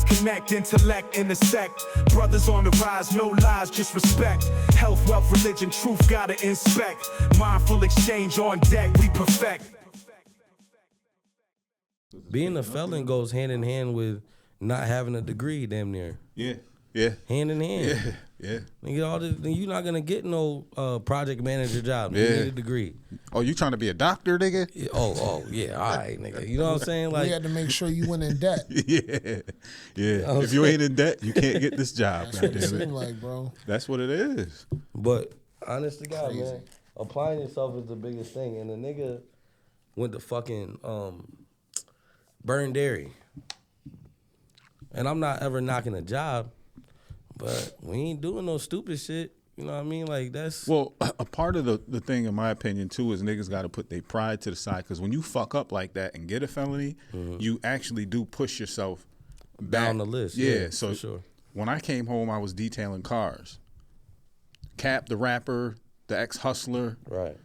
minds connect, intellect intersect. Brothers on the rise, no lies, just respect. Health, wealth, religion, truth gotta inspect. Mindful exchange on deck, we perfect. Being a felon goes hand in hand with not having a degree, damn near. Yeah. Hand in hand. Yeah. Nigga, all this, you're not gonna get no project manager job. You need a degree. Oh, you trying to be a doctor, nigga? Yeah, yeah, all right, nigga. You know what I'm saying? We had to make sure you went in debt. Yeah. You know If you ain't in debt, you can't get this job. That's what it seemed like, bro. That's what it is. But honest to God, man, applying yourself is the biggest thing. And the nigga went to fucking burn dairy. And I'm not ever knocking a job, but we ain't doing no stupid shit. You know what I mean? Like, that's... Well, a part of the thing, in my opinion, too, is niggas got to put their pride to the side. Because when you fuck up like that and get a felony, you actually do push yourself back. Down the list. Yeah, so for sure. When I came home, I was detailing cars. Cap, the rapper, the ex-hustler. Right.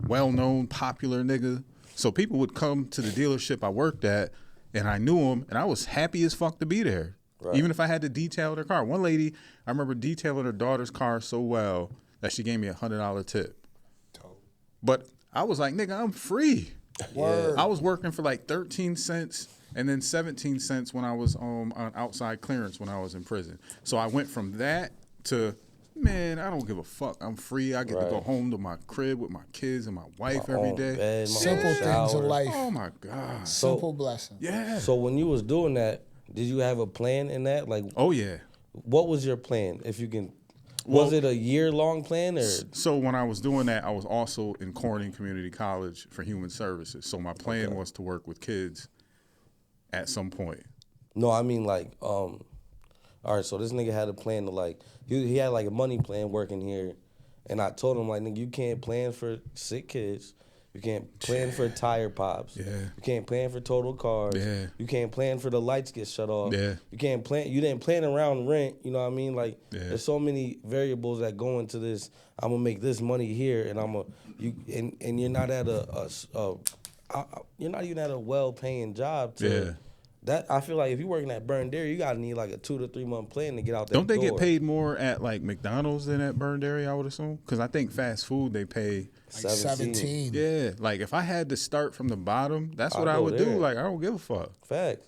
Well-known, popular nigga. So people would come to the dealership I worked at, and I knew him, and I was happy as fuck to be there. Right. Even if I had to detail their car. One lady, I remember detailing her daughter's car so well that she gave me $100 tip. But I was like, nigga, I'm free. Word. I was working for like 13 cents and then 17 cents when I was on outside clearance when I was in prison. So I went from that to, man, I don't give a fuck. I'm free. I get to go home to my crib with my kids and my wife every day. Bed, Simple things in life. Oh, my God. Simple blessings. Yeah. So when you was doing that, did you have a plan in that? Like, oh, yeah. What was your plan, if you can... Was it a year-long plan? Or? So when I was doing that, I was also in Corning Community College for Human Services. So my plan was to work with kids at some point. No, I mean, like, all right, so this nigga had a plan to, like, he had, like, a money plan working here. And I told him, like, nigga, you can't plan for sick kids. You can't plan for tire pops. Yeah. You can't plan for total cars. Yeah. You can't plan for the lights get shut off. Yeah. You can't plan. You didn't plan around rent. You know what I mean? Like, there's so many variables that go into this. I'm gonna make this money here, and and you're not at you're not even at a well-paying job. That I feel like if you're working at Burn Dairy, you gotta need like a 2 to 3 month plan to get out there. Don't they get paid more at like McDonald's than at Burn Dairy, I would assume? Because I think fast food they pay like 17. Yeah, like if I had to start from the bottom, that's what I would do. Like I don't give a fuck. Facts.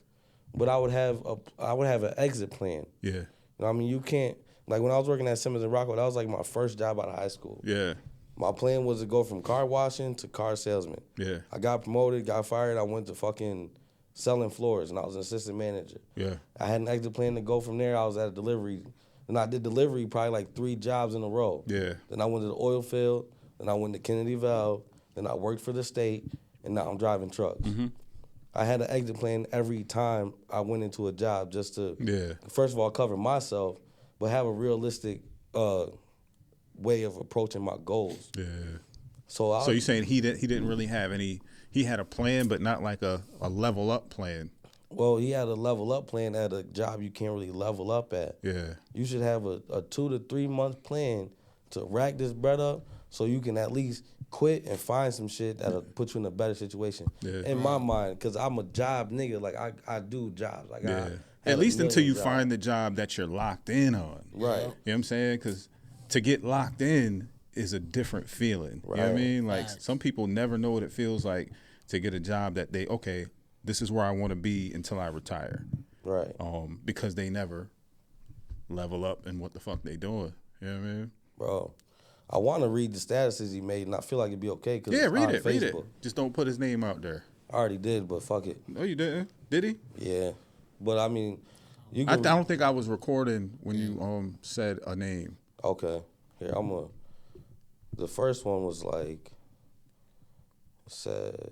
But I would have an exit plan. Yeah. You know what I mean? You can't, like when I was working at Simmons and Rockwell, that was like my first job out of high school. Yeah. My plan was to go from car washing to car salesman. Yeah. I got promoted, got fired, I went to fucking selling floors, and I was an assistant manager. Yeah. I had an exit plan to go from there. I was at a delivery, and I did delivery probably like 3 jobs in a row. Yeah. Then I went to the oil field, then I went to Kennedy Valve, then I worked for the state, and now I'm driving trucks. Mm-hmm. I had an exit plan every time I went into a job just to, first of all, cover myself, but have a realistic way of approaching my goals. Yeah. So you're saying he didn't really have any. He had a plan, but not like a level up plan. Well, he had a level up plan at a job you can't really level up at. Yeah. You should have a 2 to 3 month plan to rack this bread up so you can at least quit and find some shit that'll put you in a better situation. Yeah. In my mind, because I'm a job nigga. Like, I do jobs. Like, at least until you find the job that you're locked in on. Right. You know what I'm saying? Because to get locked in is a different feeling. Right. You know what I mean? Like, some people never know what it feels like to get a job that this is where I want to be until I retire. Right. Because they never level up in what the fuck they doing. You know what I mean? Bro, I want to read the statuses he made, and I feel like it'd be okay. Cause read it. Just don't put his name out there. I already did, but fuck it. No, you didn't. Did he? Yeah. But, I mean, I don't think I was recording when you said a name. Okay. Here, the first one was like,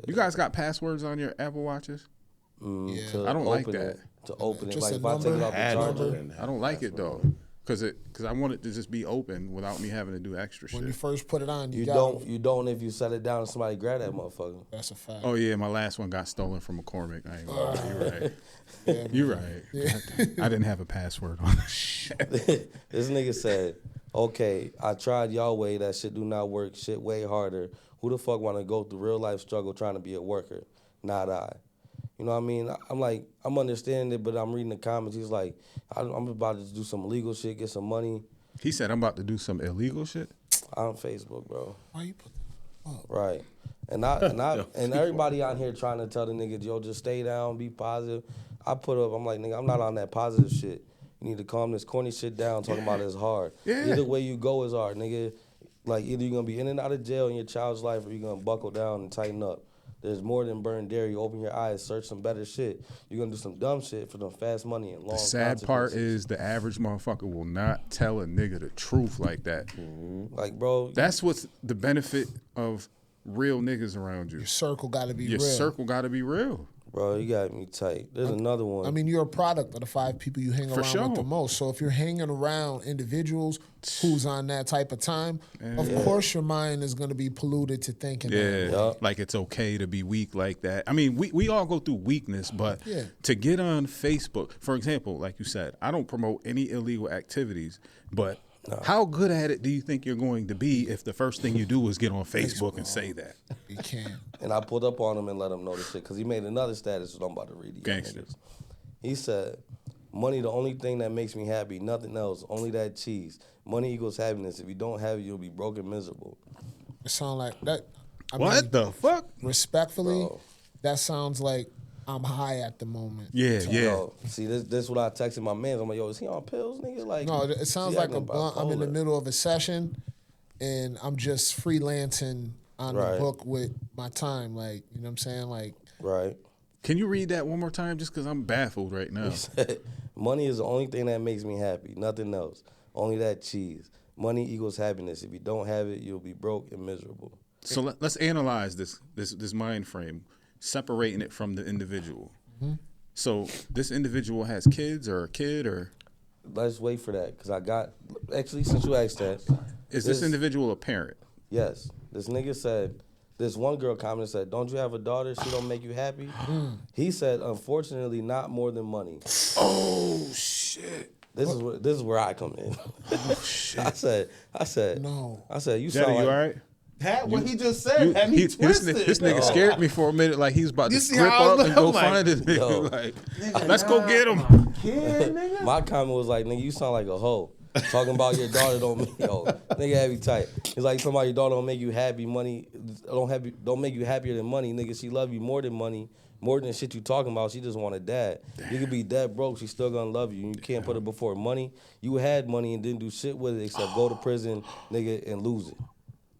you guys got passwords on your Apple Watches? I don't like that. To open it, like if I take it off the charger. I don't like it though, because I want it to just be open without me having to do extra shit. When you first put it on, you don't if you set it down and somebody grab that motherfucker. That's a fact. Oh yeah, my last one got stolen from McCormick. I ain't gonna lie. You're right. You're right. Yeah. I didn't have a password on it. This nigga said, "Okay, I tried y'all way. That shit do not work. Shit way harder. Who the fuck want to go through real life struggle trying to be a worker? Not I. You know what I mean? I'm like, I'm understanding it, but I'm reading the comments. He's like, I'm about to do some illegal shit, get some money. He said, I'm about to do some illegal shit? On Facebook, bro. Why you put that up? Right. And and everybody out here trying to tell the niggas, yo, just stay down, be positive. I put up, I'm like, nigga, I'm not on that positive shit. You need to calm this corny shit down, talking about it's hard. Yeah. Either way you go is hard, nigga. Like, either you're going to be in and out of jail in your child's life or you're going to buckle down and tighten up. There's more than burn dairy. Open your eyes, search some better shit. You're going to do some dumb shit for them fast money and long The sad part consequences. is the average motherfucker will not tell a nigga the truth like that. Like, bro. That's what's the benefit of real niggas around you. Your circle got to be Your real. circle got to be real. Bro, you got me tight. There's another one. I mean, you're a product of the 5 people you hang For around sure. with the most. So if you're hanging around individuals who's on that type of time, of course your mind is going to be polluted to thinking that. Yeah, like it's okay to be weak like that. I mean, we all go through weakness, but to get on Facebook, for example, like you said, I don't promote any illegal activities, but how good at it do you think you're going to be if the first thing you do is get on Facebook and say that? You can't. And I pulled up on him and let him know the shit because he made another status that I'm about to read. Gangster. He said, money the only thing that makes me happy, nothing else, only that cheese. Money equals happiness. If you don't have it, you'll be broke and miserable. It sounds like that. I What mean, the fuck? Respectfully, Bro. that sounds like I'm high at the moment. Yeah, yeah. Yo, see, this what I texted my man. I'm like, yo, is he on pills, nigga? Like, No, it sounds he like acting a blunt. I'm in the bipolar. middle of a session, and I'm just freelancing on the Right. book with my time. Like, you know what I'm saying? Like, Right. Can you read that one more time just because I'm baffled right now? He said, money is the only thing that makes me happy, nothing else. Only that cheese. Money equals happiness. If you don't have it, you'll be broke and miserable. So let's analyze this mind frame, separating it from the individual. So this individual has kids or a kid or Let's wait for that because I got, actually, since you asked that. is this individual a parent? Yes. This nigga said, this one girl commented said, don't you have a daughter? She don't make you happy? He said, unfortunately, not more than money. Oh shit! This is where I come in. Oh shit! I said, no. I said, you Jetty, sound like, you all right? That what he just said had me This twisted. nigga scared me for a minute, like he was about You to see grip how I up was and go like, find his nigga. yo. Like, let's go get him. Kid, nigga. my comment was like, nigga, you sound like a hoe. Talking about your daughter don't make, yo, nigga have you tight. It's like talking about your daughter don't make you happy, money don't make you happier than money, nigga. She love you more than money, more than the shit you talking about. She just want a dad. You could be dead broke, she still gonna love you. You can't put her before money. You had money and didn't do shit with it except go to prison, nigga, and lose it.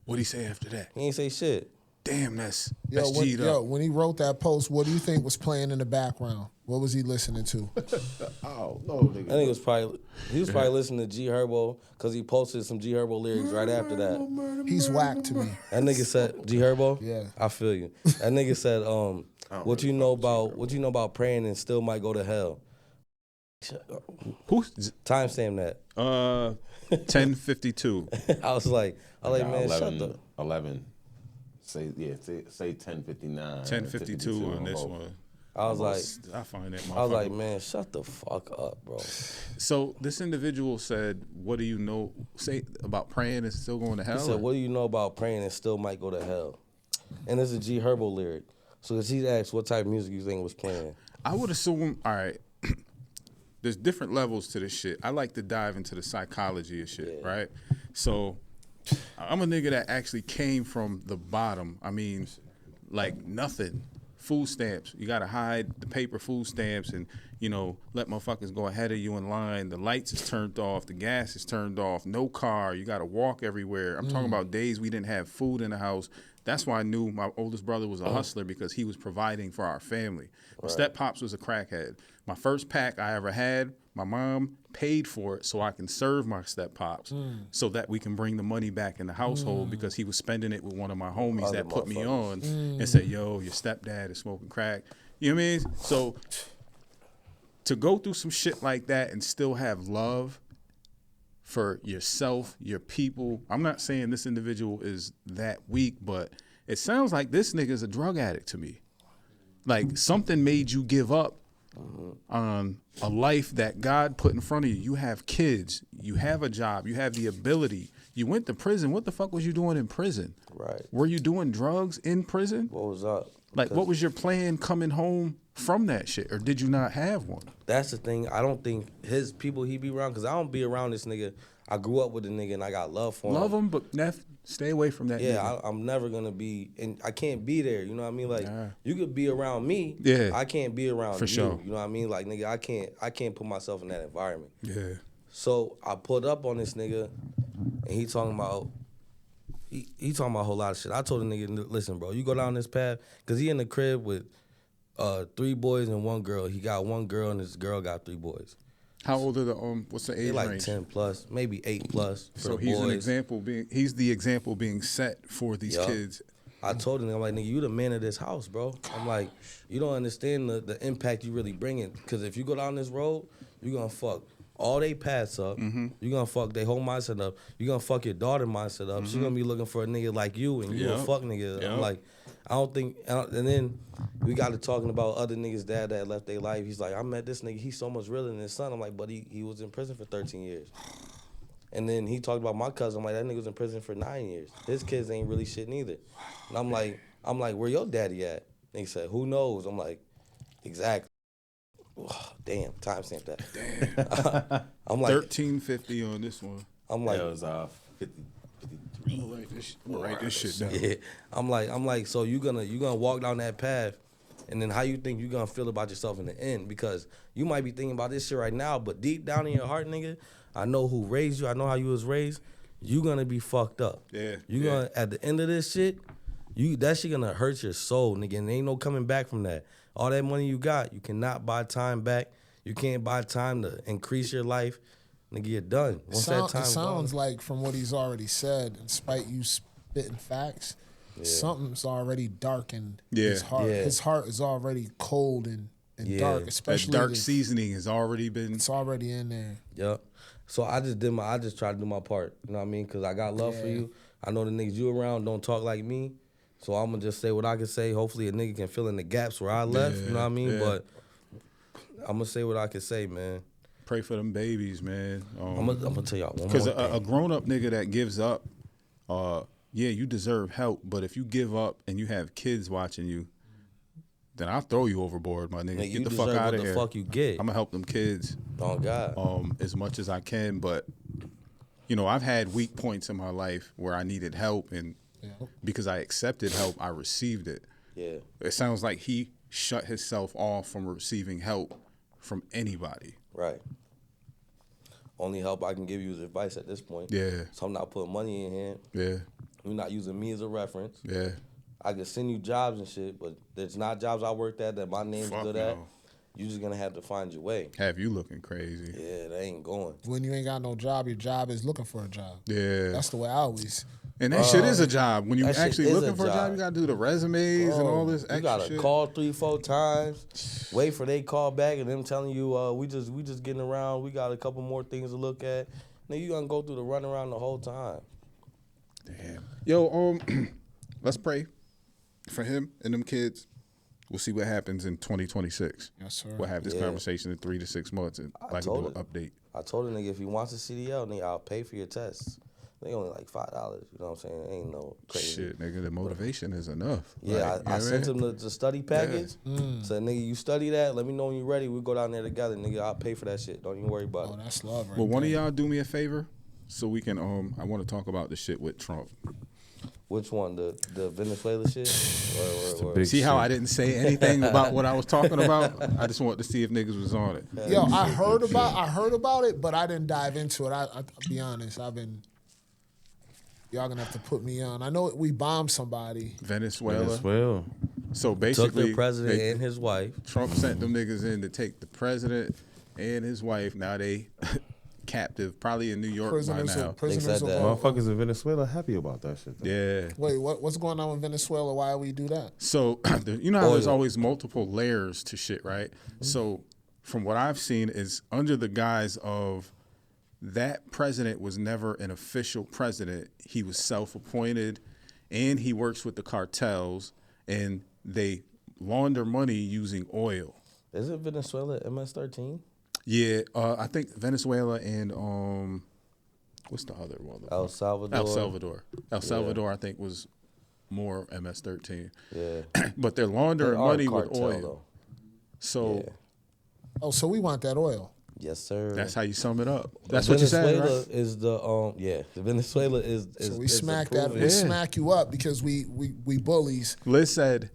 What'd he say after that? He ain't say shit. Damn, that's When, G'd up. when he wrote that post, what do you think was playing in the background? What was he listening to? Oh no, I nigga. think he was probably listening to G Herbo because he posted some G Herbo lyrics right after that. He's whack to me. That nigga said G Herbo. Yeah. I feel you. That nigga said, what you know about praying and still might go to hell. Who's Timestamp that. 1052? I was like, man, shut 11, the. 11. Say 10:59. 1052 on this one. I was like, I find that. I was like, man, shut the fuck up, bro. So this individual said, "What do you know? Say about praying and still going to hell." He said, what do you know about praying and still might go to hell? And it's a G Herbo lyric. So he asked, what type of music you think was playing? I would assume. All right. There's different levels to this shit. I like to dive into the psychology of shit, right? So I'm a nigga that actually came from the bottom. I mean, like nothing. Food stamps. You gotta hide the paper food stamps and, you know, let motherfuckers go ahead of you in line. The lights is turned off. The gas is turned off. No car. You gotta walk everywhere. I'm talking about days we didn't have food in the house. That's why I knew my oldest brother was a hustler because he was providing for our family. My step pops was a crackhead. My first pack I ever had, my mom paid for it so I can serve my step pops so that we can bring the money back in the household because he was spending it with one of my homies that put me on and said, yo, your stepdad is smoking crack. You know what I mean? So to go through some shit like that and still have love for yourself, your people. I'm not saying this individual is that weak, but it sounds like this nigga is a drug addict to me. Like something made you give up on a life that God put in front of you. You have kids, you have a job, you have the ability. You went to prison. What the fuck was you doing in prison? Right. Were you doing drugs in prison? What was up? Like, what was your plan coming home from that shit, or did you not have one? That's the thing. I don't think his people he be around, because I don't be around this nigga. I grew up with the nigga and I got love for him. Love him, but stay away from that Yeah, nigga. I'm never gonna be, and I can't be there. You know what I mean? Like you could be around me. Yeah. I can't be around For you. sure. You know what I mean? Like nigga, I can't put myself in that environment. Yeah. So I pulled up on this nigga, and he talking about a whole lot of shit. I told the nigga, listen, bro, you go down this path, cause he in the crib with 3 boys and 1 girl. He got 1 girl and his girl got 3 boys. How old are the what's the age They like range? 10 plus, maybe 8 plus for So the he's boys. he's the example being set for these Yup. kids. I told him, I'm like, nigga, you the man of this house, bro. I'm like, you don't understand the impact you really bringing. Because if you go down this road, you're going to fuck all they paths up. Mm-hmm. You're going to fuck their whole mindset up. You're going to fuck your daughter mindset up. She's going to be looking for a nigga like you, and you a Yup. fuck nigga. Yup. I'm like, I don't think, and then we got to talking about other niggas' dad that left their life. He's like, I met this nigga, he's so much realer than his son. I'm like, but he was in prison for 13 years. And then he talked about my cousin. I'm like, that nigga was in prison for 9 years. His kids ain't really shit neither. And I'm like, where your daddy at? And he said, who knows? I'm like, exactly. Oh, damn, timestamp that. Damn. I'm like, 1350 on this one. I'm like, That was 50, 53. Write this shit down. yeah. I'm like, so you gonna walk down that path, and then how you think you gonna feel about yourself in the end? Because you might be thinking about this shit right now, but deep down in your heart, nigga, I know who raised you. I know how you was raised. You gonna be fucked up. Yeah. You gonna at the end of this shit, that shit gonna hurt your soul, nigga. And ain't no coming back from that. All that money you got, you cannot buy time back. You can't buy time to increase your life. Nigga, you're done. Once that time It sounds gone, like from what he's already said, in spite you spitting facts, something's already darkened his heart. Yeah. His heart is already cold and dark, That especially dark seasoning has already been. it's already in there. Yep. So I just tried to do my part. You know what I mean? Because I got love for you. I know the niggas you around don't talk like me. So I'm going to just say what I can say. Hopefully a nigga can fill in the gaps where I left. You know what I mean? Yeah. But I'm going to say what I can say, man. Pray for them babies, man. I'm going to tell y'all one more Because thing. a grown-up nigga that gives up, yeah, you deserve help. But if you give up and you have kids watching you, then I'll throw you overboard, my nigga. Nigga, Get you the fuck deserve out what of the here. fuck you get. I'm going to help them kids Oh, God. as much as I can. But, you know, I've had weak points in my life where I needed help. And because I accepted help, I received it. Yeah. It sounds like he shut himself off from receiving help from anybody. Right. Only help I can give you is advice at this point. Yeah. So I'm not putting money in hand. Yeah. You're not using me as a reference. Yeah. I could send you jobs and shit, but there's not jobs I worked at that my name's Fuck good at. no. You just gonna have to find your way. Have you looking crazy. Yeah, they ain't going. When you ain't got no job, your job is looking for a job. Yeah. That's the way I always. And that shit is a job. When you that shit actually is looking a for a job, job. you gotta do the resumes and all this extra You gotta shit. call 3-4 times, wait for they call back, and them telling you, we just getting around. We got a couple more things to look at. Now you gonna go through the runaround the whole time. Damn. Yo, let's pray for him and them kids. We'll see what happens in 2026. Yes, sir. We'll have this Yeah. conversation in 3 to 6 months and like do told an it. update. I told a nigga if he wants a CDL, nigga, I'll pay for your tests. They only like $5. You know what I'm saying? Ain't no crazy. Shit, nigga, the motivation is enough. Yeah, Like, I you know what sent mean? him the study package. Said, nigga, you study that. Let me know when you're ready. We'll go down there together, nigga. I'll pay for that shit. Don't even worry about Oh, it. that's love right Well, one of there. y'all do me a favor so we can, I want to talk about the shit with Trump. Which one? The Venezuela shit? Or big See how shit. I didn't say anything about what I was talking about? I just wanted to see if niggas was on it. Yo, I heard about it, but I didn't dive into it. I'll be honest. Y'all gonna have to put me on. I know we bombed somebody. Venezuela. Venezuela. So took basically, the president they- and his wife. Trump sent them niggas in to take the president and his wife. Now they captive, probably in New York Prisoners, by now. prisoners said of that. war. Motherfuckers in Venezuela happy about that shit. Though. Yeah. Wait, what's going on in Venezuela? Why we do that? So you know how there's Oil. always multiple layers to shit, right? So from what I've seen is under the guise of that president was never an official president. He was self-appointed, and he works with the cartels, and they launder money using oil. Is it Venezuela MS-13? Yeah, I think Venezuela and what's the other one? El Salvador. El Salvador. El Salvador, I think, was more MS-13. Yeah. But they're laundering They are a money with cartel, oil. though. So Oh, so we want that oil. Yes, sir. that's how you sum it up. That's what you said, Venezuela right? is the Venezuela is So we is smack approving. that. We smack you up because we bullies. Liz said,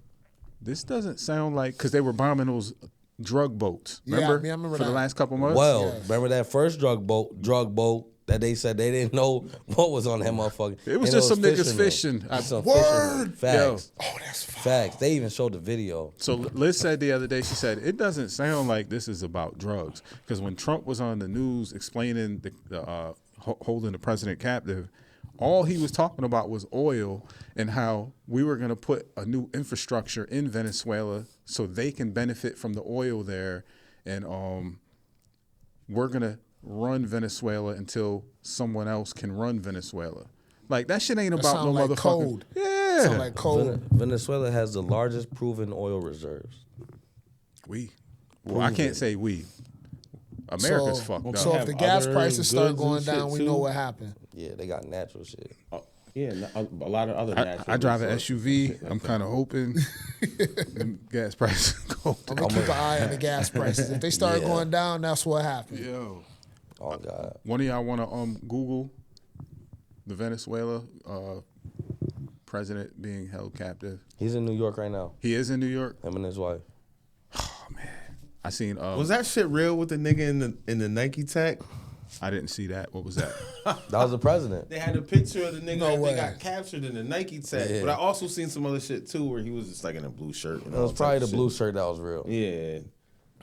"This doesn't sound like," because they were bombing those drug boats. Yeah, Remember? I remember for the that. last couple months. Well, Yes. remember that first drug boat that they said they didn't know what was on that motherfucker. It was And just some niggas fishermen. fishing. Some Word! fishermen. Facts. Oh, that's fine. Facts. They even showed the video. So Liz said the other day, she said, it doesn't sound like this is about drugs. Because when Trump was on the news explaining the holding the president captive, all he was talking about was oil and how we were going to put a new infrastructure in Venezuela so they can benefit from the oil there. And we're going to run Venezuela until someone else can run Venezuela. Like, that shit ain't about no sound like motherfucking... code. Yeah. Sound like cold. Venezuela has the largest proven oil reserves. Well, I can't say we. America's fucked up. So if have the gas other prices start goods going and down, shit, we know too. what happened. Yeah, they got natural shit. Yeah, a lot of other natural. I drive an resources. SUV. I'm kind of hoping them gas prices go I'm down. gonna keep an eye on the gas prices. If they start going down, that's what happened. Yo, Oh God. one of y'all want to Google the Venezuela president being held captive? He's in New York right now. He is in New York. Him and his wife. I seen. Was that shit real with the nigga in the Nike tech? I didn't see that. What was that? That was the president. They had a picture of the nigga No that way. they got captured in the Nike tech. Yeah. But I also seen some other shit too where he was just like in a blue shirt. And It was all probably type the of blue shit. shirt that was real. Yeah.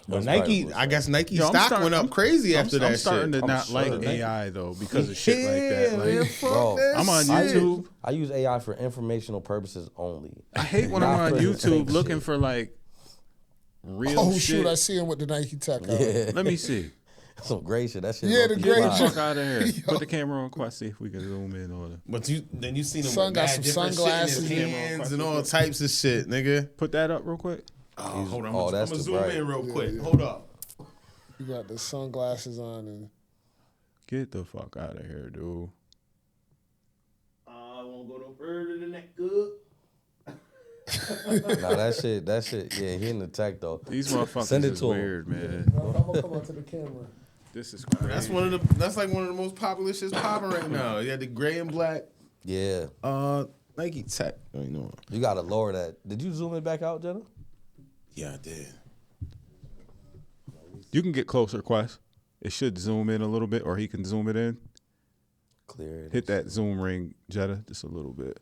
But was probably Nike, the blue I guess Nike Yo, I'm stock starting- went up crazy after that I'm shit. starting to I'm not sure, like man. AI though because of shit like that. Like, man, fuck Bro, that I'm on shit. YouTube. I use AI for informational purposes only. I hate when I'm Not on for the YouTube fake looking shit. for like real Oh shit. shoot! I see him with the Nike Tech. on. Yeah. Let me see. Some great shit. That shit. Yeah, the low-key great fire. Get the shit. fuck out of here. Put the camera on Quest, see if we can zoom in on it. But then you seen him Son with got mad some different sunglasses. shit in his hands and all types of shit, nigga. Put that up real quick. Oh, hold on. oh, I'm that's gonna the zoom bright. in real quick. Hold up. You got the sunglasses on and Get the fuck out of here, dude. I won't go no further than that. Good. Nah, that shit. Yeah, he in the tech though. These motherfuckers Send it is to him. weird, man. I'm gonna come up to the camera. This is crazy. That's like one of the most popular shits popping right now. You had the gray and black Yeah, Nike Tech. I ain't know. you gotta lower that. Did you zoom it back out, Jenna? Yeah, I did. You can get closer, Quest. It should zoom in a little bit, or he can zoom it in. Clear it. Hit that zoom ring, Jetta, just a little bit.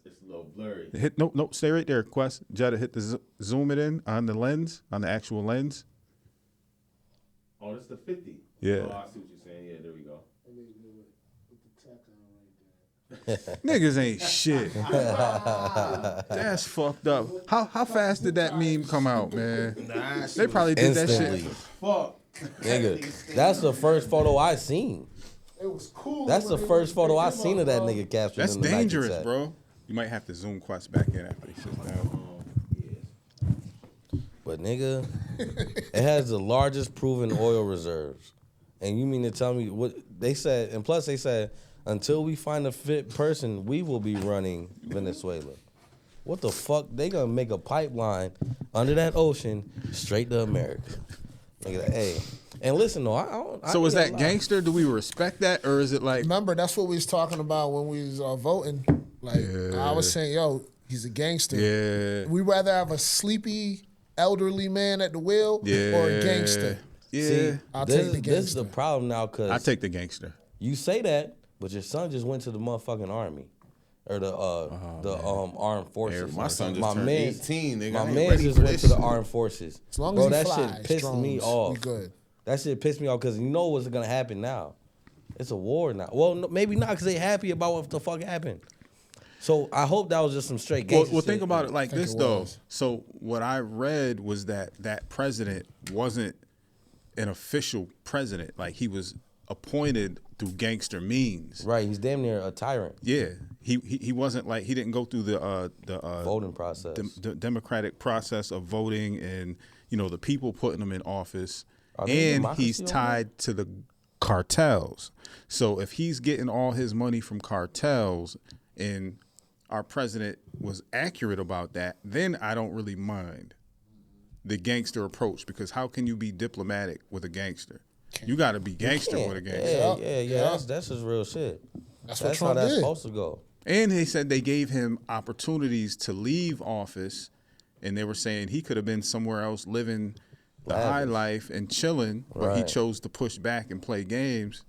It's a little blurry. Hit nope, stay right there, Quest. Jetta, hit the zoom it in on the lens, on the actual lens. Oh, that's the 50. Yeah. Oh, I see what you're saying. Yeah, there we go. Niggas ain't shit. That's fucked up. How fast did that meme come out, man? Nah, They probably did Instantly. that shit. fuck. Nigga, that's the first photo I seen. It was cool. That's the first photo I seen of that nigga captured. That's in the Nike dangerous, tech. bro. You might have to zoom Quest back in after he sits down. But nigga, it has the largest proven oil reserves. And you mean to tell me what they said? And plus they said, until we find a fit person, we will be running Venezuela. What the fuck? They gonna make a pipeline under that ocean straight to America. Nigga, hey. And listen though, I don't. So is I that gangster? Do we respect that, or is it like? Remember, that's what we was talking about when we was voting. Like I was saying, yo, he's a gangster. Yeah. We rather have a sleepy elderly man at the wheel Yeah. or a gangster. Yeah. See, I'll this, take the this is the gangster. problem now, cause I take the gangster. you say that, but your son just went to the motherfucking army. Or the armed forces. My son just turned 18, nigga. I My ain't man ready just for went this to the shit. armed forces. As long Bro, as he that flies, shit pissed me drones, off. we good. That shit pissed me off because you know what's gonna happen now. It's a war now. Well, no, maybe not because they happy about what the fuck happened. So I hope that was just some straight gangster Well, shit. think about it like think this it though. was. So what I read was that president wasn't an official president. Like he was appointed through gangster means. Right, he's damn near a tyrant. Yeah, he wasn't like he didn't go through the Voting process. the democratic process of voting and the people putting him in office, Are they and democracy he's over tied to the cartels. So if he's getting all his money from cartels and our president was accurate about that, then I don't really mind. the gangster approach, because how can you be diplomatic with a gangster? You got to be gangster with a gangster. Yeah. That's just real shit. That's what how Trump that's did. supposed to go. And they said they gave him opportunities to leave office, and they were saying he could have been somewhere else living the high life and chilling, but he chose to push back and play games.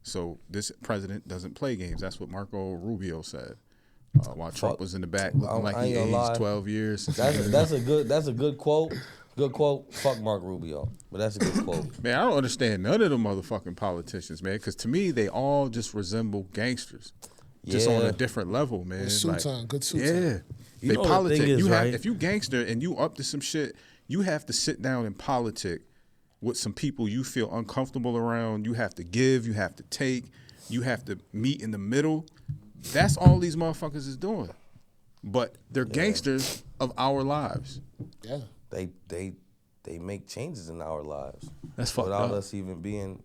So this president doesn't play games. That's what Marco Rubio said. While Trump was in the back looking like he aged 12 years. That's a good quote. Good quote. Fuck Mark Rubio, but that's a good quote. Man, I don't understand none of the motherfucking politicians, man, because to me they all just resemble gangsters, just on a different level, man. Good suits on, good suits yeah, on. You they know the politic. thing is, You have right? if you gangster and you up to some shit, you have to sit down and politic with some people you feel uncomfortable around. You have to give, you have to take, you have to meet in the middle. That's all these motherfuckers is doing. But they're gangsters of our lives. Yeah. They make changes in our lives. That's fucked without up. us even being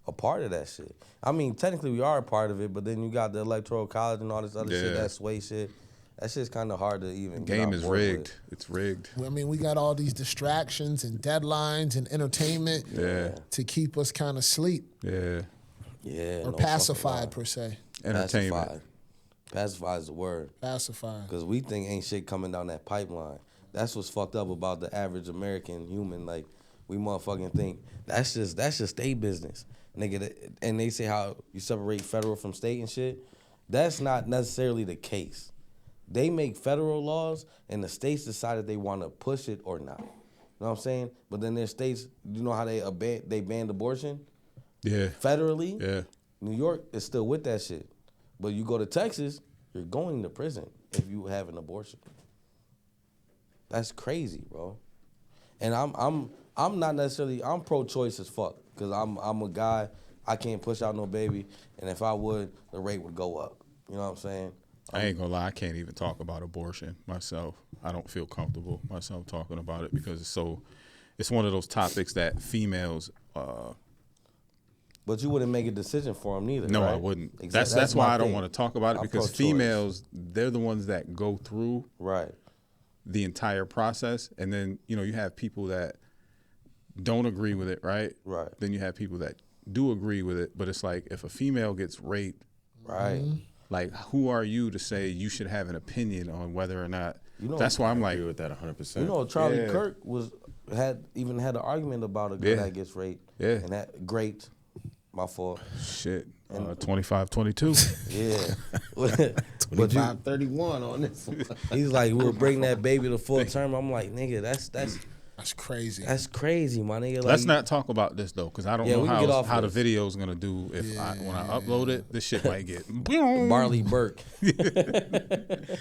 a part of that shit. I mean, technically we are a part of it, but then you got the electoral college and all this other shit, that sway shit. That shit's kind of hard to even get Game on is board rigged. with. It's rigged. I mean, we got all these distractions and deadlines and entertainment to keep us kind of asleep Yeah. or pacified per se. Entertainment. Pacified is the word. Pacified. Because we think ain't shit coming down that pipeline. That's what's fucked up about the average American human. Like, we motherfucking think that's just their business. Nigga, and they say how you separate federal from state and shit. That's not necessarily the case. They make federal laws, and the states decide if they want to push it or not. You know what I'm saying? But then there's states, you know how they banned abortion? Yeah. Federally? Yeah. New York is still with that shit. But you go to Texas, you're going to prison if you have an abortion. That's crazy, bro. And I'm not necessarily, I'm pro-choice as fuck. Because I'm a guy, I can't push out no baby. And if I would, the rate would go up. You know what I'm saying? I ain't gonna lie, I can't even talk about abortion myself. I don't feel comfortable myself talking about it because it's one of those topics that females. But you wouldn't make a decision for them neither. No, right? I wouldn't. Exactly. That's why my I don't thing. want to talk about it, I'm because pro-choice. females, they're the ones that go through Right. the entire process, and then you have people that don't agree with it, right? Right. Then you have people that do agree with it, but it's like if a female gets raped, Right. like who are you to say you should have an opinion on whether or not? You know, that's why I'm like, agree with that 100%. You know, Charlie Yeah. Kirk had an argument about a girl that gets raped. Yeah. And that great. My fault. shit, 25-22. Yeah. But 25-31 on this one. he's like, we'll bring that baby to full term. I'm like, nigga, That's crazy. that's crazy, my nigga. Like, Let's not talk about this though, because I don't know we can get off how the this. video is gonna do if when I upload it. This shit might get Barley Burke.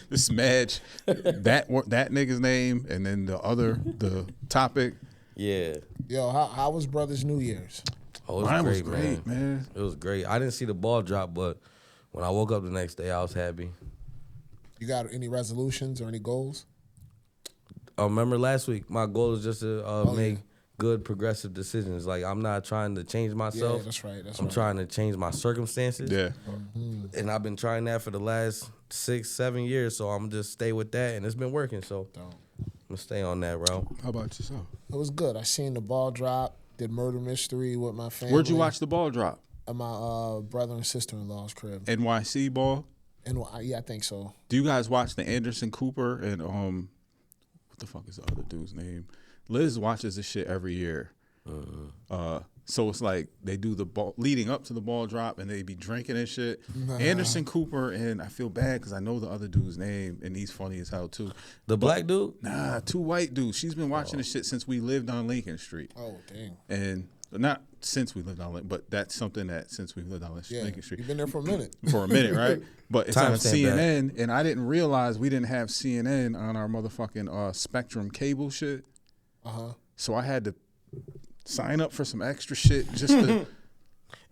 this match that nigga's name and then the topic. Yeah. Yo, how was Brothers New Year's? Oh, it was Mine great, was great, man. It was great. I didn't see the ball drop, but when I woke up the next day, I was happy. You got any resolutions or any goals? Remember last week, my goal is just to make good progressive decisions. Like, I'm not trying to change myself. Yeah, that's right. I'm trying to change my circumstances. Yeah, And I've been trying that for the last 6-7 years, so I'm just stay with that, and it's been working. So I'm gonna stay on that route. how about yourself? It was good. I seen the ball drop. Did murder mystery with my family. Where'd you watch the ball drop? At my brother and sister-in-law's crib. NYC ball. And yeah, I think so. Do you guys watch the Anderson Cooper and what the fuck is the other dude's name? Liz watches this shit every year. So it's like they do the ball leading up to the ball drop, and they be drinking and shit. Anderson Cooper, and I feel bad because I know the other dude's name, and he's funny as hell too. The black dude? Nah, two white dudes. She's been watching this shit since we lived on Lincoln Street. Oh, dang. And not since we lived on Lincoln, but that's something that since we lived on Yeah, Lincoln Street. you've been there for a minute. For a minute, right? But it's on Timestamp that. CNN, and I didn't realize we didn't have CNN on our motherfucking Spectrum cable shit. So I had to sign up for some extra shit just to.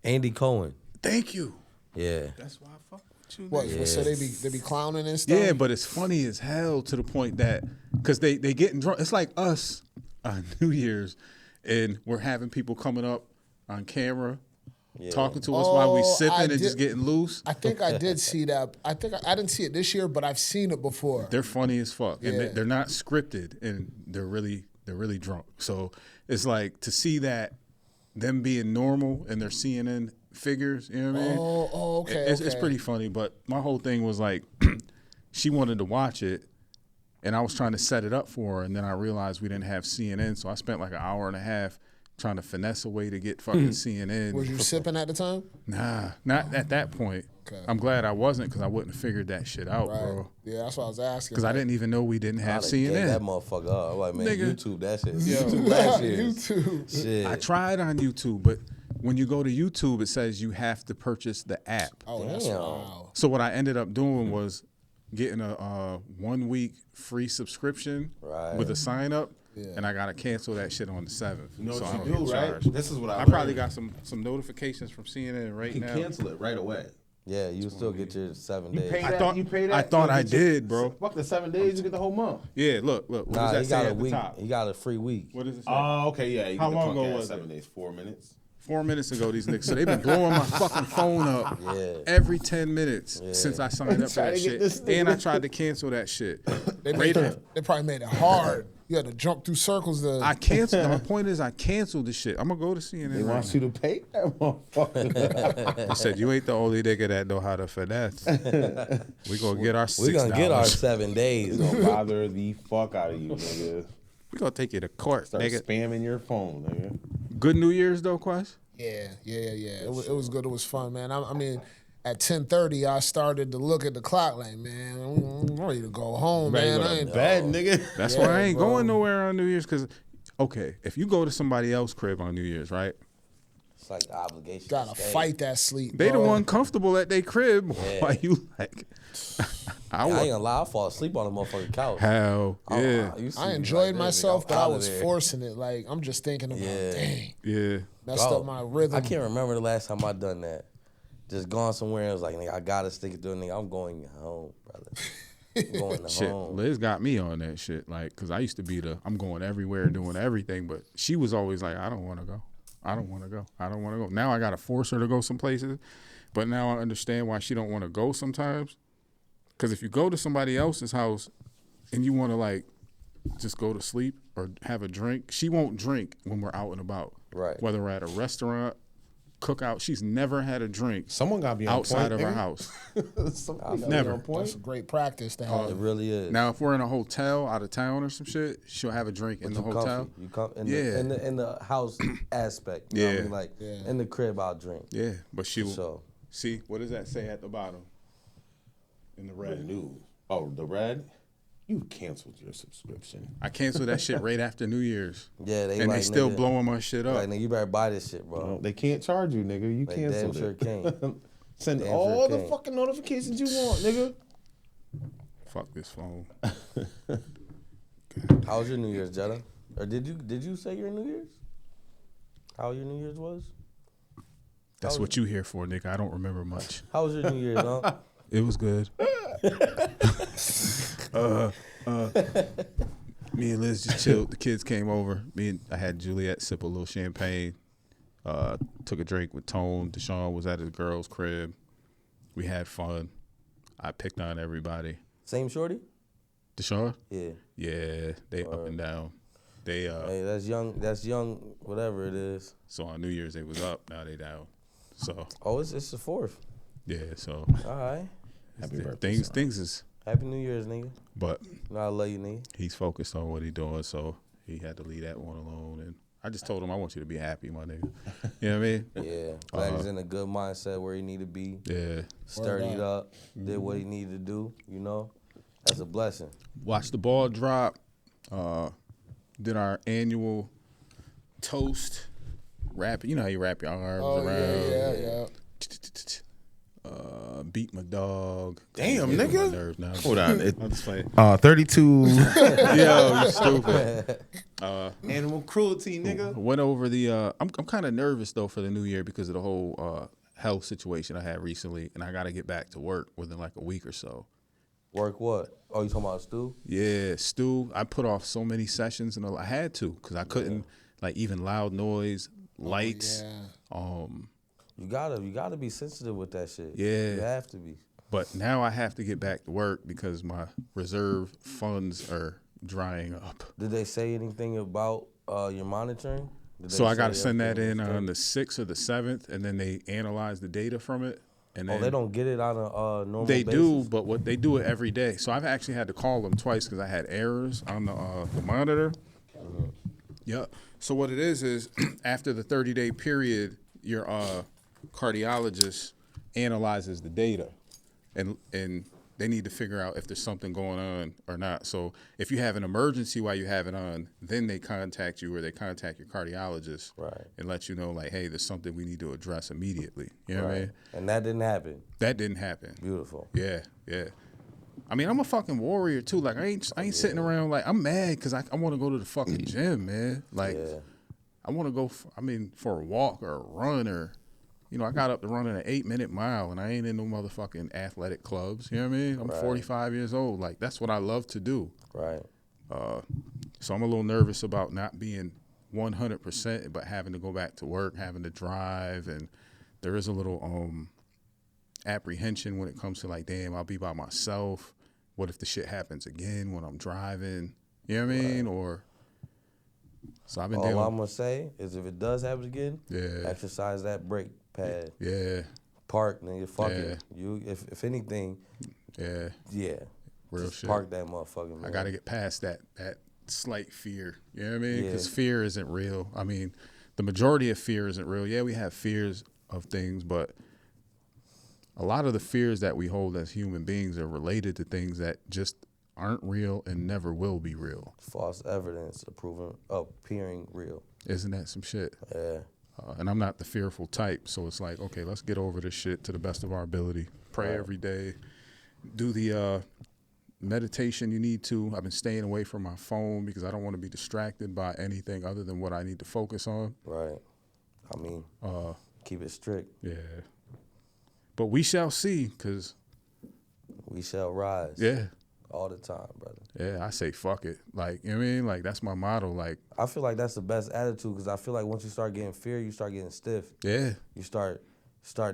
Andy Cohen. Thank you. Yeah. That's why I fuck with you. What? So they be clowning and stuff. Yeah, but it's funny as hell to the point that because they getting drunk. It's like us on New Year's, and we're having people coming up on camera. Talking to us while we sipping and just getting loose. I think I did see that. I think I didn't see it this year, but I've seen it before. They're funny as fuck, Yeah. and they're not scripted, and they're really They're really drunk. So it's like to see that them being normal and their CNN figures, you know what I mean? Oh, okay. It's pretty funny, but my whole thing was like, she wanted to watch it, and I was trying to set it up for her, and then I realized we didn't have CNN, so I spent like an hour and a half trying to finesse a way to get fucking CNN. Was you sipping at the time? Nah, not at that point. Okay. I'm glad I wasn't, because I wouldn't have figured that shit out, Right. bro. Yeah, that's what I was asking. Because I didn't even know we didn't have I'd gave that CNN. motherfucker up. I'm like, man, Nigga. YouTube, that shit. Yo. YouTube, that shit. YouTube. Shit. I tried on YouTube, but when you go to YouTube, it says you have to purchase the app. Oh, that's Damn. wild. So what I ended up doing was getting a 1 week free subscription Right. with a sign up, Yeah. and I gotta cancel that shit on the 7th. You know so what I you don't do, get right? charged. This is what I I learned. probably got some notifications from CNN right You can now. cancel it right away. Yeah, you still get your 7 You days. pay I that. thought- you pay that. I thought you I get your- did, bro. Fuck the 7 days. You get the whole month. Yeah, look. What Nah, does that he say got a at the week. top? He got a free week. What does it say? Oh, okay, yeah. You How get the long punk ago ass was 7 it? days, 4 minutes. 4 minutes ago, these niggas. So they've been blowing my fucking phone up Yeah. every 10 minutes since I signed up for Trying that to get shit. this nigga- And I tried to cancel that shit. They probably made it hard. You had to jump through circles. I canceled. My point is, I canceled the shit. I'm gonna go to CNN. They right want now. you to pay that motherfucker. I said, you ain't the only nigga that know how to finesse. We gonna get our $6. We gonna get our 7 days. It's gonna bother the fuck out of you, nigga. We gonna take you to court, Start nigga. spamming your phone, nigga. Good New Year's though, Quest. Yeah. It was good. It was fun, man. I mean, at 10:30, I started to look at the clock like, man, I'm ready to go home, man. I ain't bad, nigga. That's Yeah, why I ain't bro. going nowhere on New Year's. Cause, okay, if you go to somebody else's crib on New Year's, right? It's like the obligation. gotta to stay. fight that sleep. They the bro. one comfortable at their crib. Why you like? I ain't gonna lie, I fall asleep on the motherfucking couch. Hell, yeah, You see I me enjoyed like this, myself, nigga, but I'm I outta was there. forcing it. Like I'm just thinking about, Yeah. dang, yeah. messed Bro, up my rhythm. I can't remember the last time I done that. Just gone somewhere and was like, nigga, I gotta stick it to a nigga. I'm going home, brother. I'm going to Shit, home. Liz got me on that shit. Like, cause I used to be I'm going everywhere doing everything, but she was always like, I don't want to go. I don't want to go. I don't want to go. Now I gotta force her to go some places, but now I understand why she don't want to go sometimes. Cause if you go to somebody else's house and you want to like just go to sleep or have a drink, she won't drink when we're out and about. Right. Whether we're at a restaurant, cookout, she's never had a drink Someone gotta be on outside point, of her nigga. house. Somebody gotta be Never. on point. That's a great practice to have. It really is. Now, if we're in a hotel out of town or some shit, she'll have a drink in the you hotel. comfy. You come in, Yeah. in the house aspect. You know what I Yeah. mean? Like Yeah. in the crib, I'll drink. Yeah, but she will. So See, what does that say at the bottom? In the red. Renew. Oh, the red? You canceled your subscription. I canceled that shit right after New Year's. yeah, they And like, they still nigga, blowing my shit up. Like, nigga, you better buy this shit, bro. No, they can't charge you, nigga. You They canceled damn sure it. can't. Send Damn all sure the can't. fucking notifications you want, nigga. Fuck this phone. How was your New Year's, Jetta? Or did you say your New Year's? How your New Year's was? That's what you here for, nigga. I don't remember much. How was your New Year's, huh? It was good. Me and Liz just chilled. The kids came over. I had Juliet sip a little champagne. Took a drink with Tone. Deshaun was at his girl's crib. We had fun. I picked on everybody. Same shorty? Deshaun? Yeah. Yeah, they up and down. They Hey, that's young, whatever it is. so on New Year's they was up. Now they down. So Oh, it's the 4th. yeah, so All right. Happy birthday, things is. Happy New Year's, nigga. But You know I love you, nigga. he's focused on what he's doing, so he had to leave that one alone. And I just told him, I want you to be happy, my nigga. You know what I mean? Yeah. Glad he's in a good mindset where he need to be. Yeah. Sturdied up. Did what he needed to do, you know? That's a blessing. Watched the ball drop. Did our annual toast. Wrap. You know how you wrap your arms Oh around. yeah. Beat my dog. Damn, Getting on my nigga. nerves now. Hold on. I'm just playing. 32. Yo, you stupid. Animal cruelty, nigga. Went over the. I'm kind of nervous though for the new year because of the whole health situation I had recently, and I got to get back to work within like a week or so. Work what? Oh, you talking about Stu? Yeah, Stu. I put off so many sessions, and I had to because I couldn't like even loud noise, lights. Yeah. You gotta be sensitive with that shit. Yeah. You have to be. But now I have to get back to work because my reserve funds are drying up. Did they say anything about your monitoring? So I got to send that in on the 6th or the 7th, and then they analyze the data from it. And then they don't get it on a normal They basis? do, but what they do it every day. So I've actually had to call them twice because I had errors on the monitor. Yep. So what it is after the 30-day period, your cardiologist analyzes the data, and they need to figure out if there's something going on or not. So if you have an emergency while you have it on, then they contact you or they contact your cardiologist and let you know, like, hey, there's something we need to address immediately. You know what I mean? And that didn't happen. That didn't happen. Beautiful. Yeah, yeah. I mean, I'm a fucking warrior too. Like, I ain't sitting around like I'm mad because I want to go to the fucking gym, man. Like, I want to go. For a walk or a run or. You know, I got up to running an 8-minute mile, and I ain't in no motherfucking athletic clubs. You know what I mean? I'm 45 years old. Like, that's what I love to do. Right. So I'm a little nervous about not being 100%, but having to go back to work, having to drive, and there is a little apprehension when it comes to, like, damn, I'll be by myself. What if the shit happens again when I'm driving? You know what I mean? Or so I've been dealing. All I'm gonna say is, if it does happen again, exercise that brake pad. Yeah. Park, nigga. Fuck it. You, if anything. Yeah. Yeah. Real just shit. Park that motherfucker, man. I gotta get past that slight fear. You know what I mean? Because fear isn't real. I mean, the majority of fear isn't real. Yeah, we have fears of things, but a lot of the fears that we hold as human beings are related to things that just aren't real and never will be real. False evidence appearing real. Isn't that some shit? Yeah. And I'm not the fearful type, so it's like, okay, let's get over this shit to the best of our ability. Pray every day. Do the meditation you need to. I've been staying away from my phone because I don't want to be distracted by anything other than what I need to focus on. Right. I mean, keep it strict. Yeah. But we shall see, because we shall rise. Yeah. All the time, brother. Yeah, I say fuck it. Like, you know what I mean? Like, that's my motto. Like, I feel like that's the best attitude, because I feel like once you start getting fear, you start getting stiff. Yeah. You start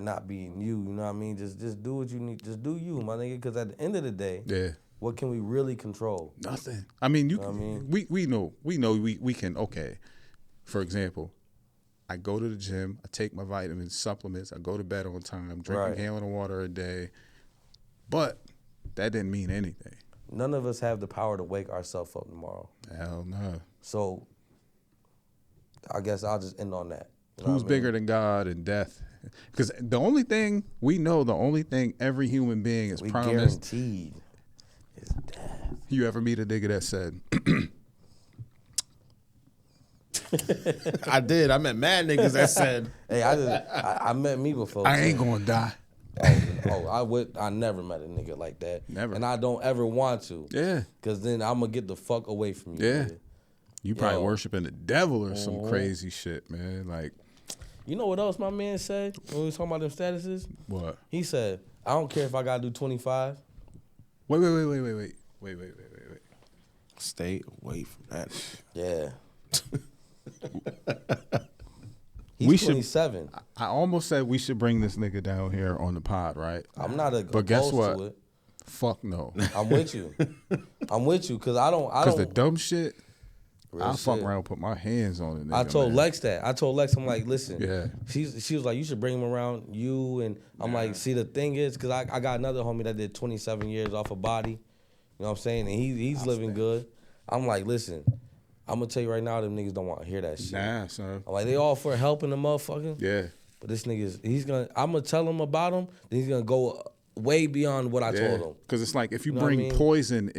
not being you know what I mean? Just do what you need. Just do you, my nigga, because at the end of the day, what can we really control? Nothing. I mean, we know we can, okay. For example, I go to the gym, I take my vitamins, supplements, I go to bed on time, drink a gallon of water a day. But that didn't mean anything. None of us have the power to wake ourselves up tomorrow. Hell no. So I guess I'll just end on that. You know Who's bigger than God and death? Because the only thing we know, the only thing every human being is promised. Guaranteed is death. You ever meet a nigga that said, I did. I met mad niggas that said, hey, I met me before. I ain't gonna die. I never met a nigga like that. Never. And I don't ever want to. Yeah. Because then I'm going to get the fuck away from you. Yeah. Nigga. You probably worshiping the devil or some crazy shit, man. Like, you know what else my man said when we was talking about them statuses? What? He said, I don't care if I got to do 25. Wait. Stay away from that. Yeah. He's 27. I almost said we should bring this nigga down here on the pod, right? I'm not but guess what? To it. Fuck no. I'm with you. Because I don't. Because the dumb shit, I'll shit. fuck around and put my hands on it. Nigga, I told man. Lex that. I told Lex, I'm like, listen. Yeah. She was like, you should bring him around you. And I'm like, see, the thing is, because I got another homie that did 27 years off a body. You know what I'm saying? And he's living good. I'm like, listen. I'm gonna tell you right now, them niggas don't want to hear that shit. Nah, son. I'm like, they all for helping the motherfucker. Yeah. But this nigga, I'm gonna tell him about him, then he's gonna go way beyond what I told him. Because it's like, if you know what I bring mean? poison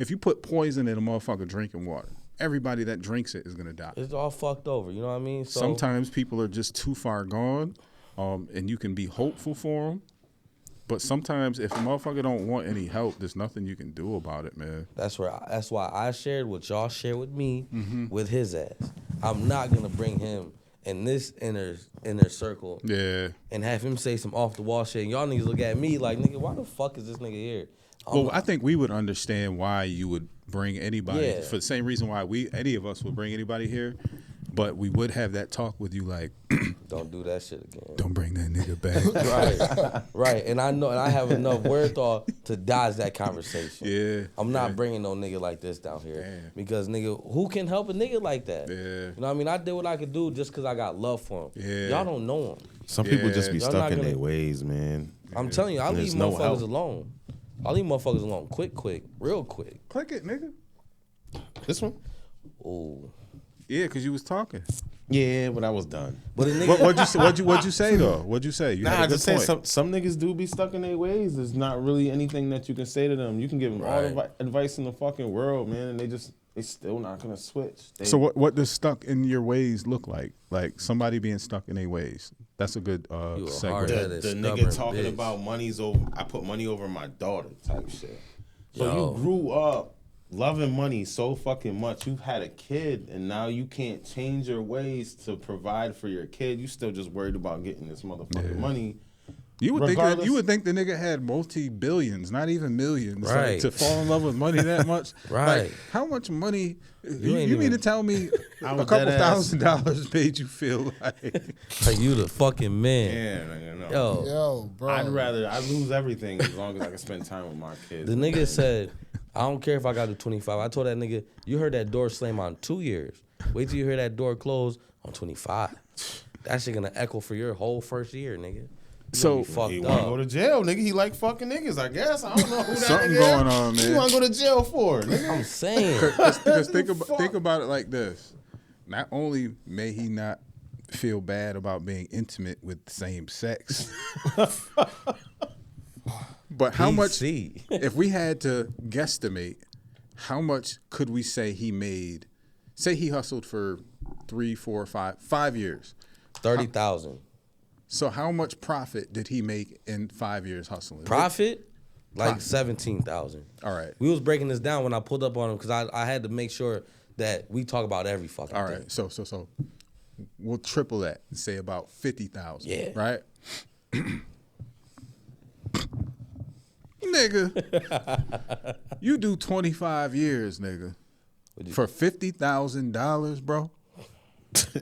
if you put poison in a motherfucker drinking water, everybody that drinks it is gonna die. It's all fucked over, you know what I mean? So, sometimes people are just too far gone, and you can be hopeful for them. But sometimes if a motherfucker don't want any help, there's nothing you can do about it, man. that's why I shared what y'all shared with me with his ass. I'm not gonna bring him in this inner circle and have him say some off the wall shit. And y'all niggas look at me like, nigga, why the fuck is this nigga here? Well, I think we would understand why you would bring anybody for the same reason why any of us would bring anybody here. But we would have that talk with you like, Don't do that shit again. Don't bring that nigga back. Right. And I know, and I have enough wherewithal to dodge that conversation. Yeah. I'm not bringing no nigga like this down here. Damn. Because nigga, who can help a nigga like that? Yeah. You know what I mean? I did what I could do just because I got love for him. Yeah. Y'all don't know him. Some people just be Y'all stuck not in gonna- their ways, man. I'm telling you, I leave There's no motherfuckers help. alone. I leave motherfuckers alone. Quick, real quick. Click it, nigga. This one? Ooh. Yeah, because you was talking. Yeah, but I was done. But a nigga, What'd you say though? What'd you say? You Nah, had I a good just say point. some niggas do be stuck in their ways. There's not really anything that you can say to them. You can give them all the Right. advice in the fucking world, man, and they still not gonna switch. So what does stuck in your ways look like? Like somebody being stuck in their ways. That's a good You a segue. hard-headed, the stubborn nigga talking bitch. about money's over. I put money over my daughter type shit. So Yo. you grew up loving money so fucking much. You've had a kid, and now you can't change your ways to provide for your kid. You still just worried about getting this motherfucking money. You would Regardless- think the nigga had multi-billions, not even millions, like, Right. to fall in love with money that much. Right. Like, how much money? You ain't mean even- to tell me I a was couple dead ass. $1,000 made you feel like? Like you the fucking man. Yeah, nigga, no. Yo, Yo, bro. I'd lose everything as long as I can spend time with my kids. the nigga said, I don't care if I got to 25. I told that nigga, you heard that door slam on 2 years. Wait till you hear that door close on 25. That shit gonna echo for your whole first year, nigga. So You fucked He want to go up. to jail, nigga. He like fucking niggas, I guess. I don't know who that Something nigga going is. on, man. You want to go to jail for, nigga? I'm saying. Because think about it like this. Not only may he not feel bad about being intimate with the same sex, but how much, PC. if we had to guesstimate, how much could we say he made? Say he hustled for 3, 4, 5 years. 30,000. So how much profit did he make in 5 years hustling? Profit? Like 17,000. All right. We was breaking this down when I pulled up on him because I had to make sure that we talk about every fucking All thing. right. So we'll triple that and say about 50,000. Yeah. Right? Nigga, you do 25 years, nigga, for $50,000, bro.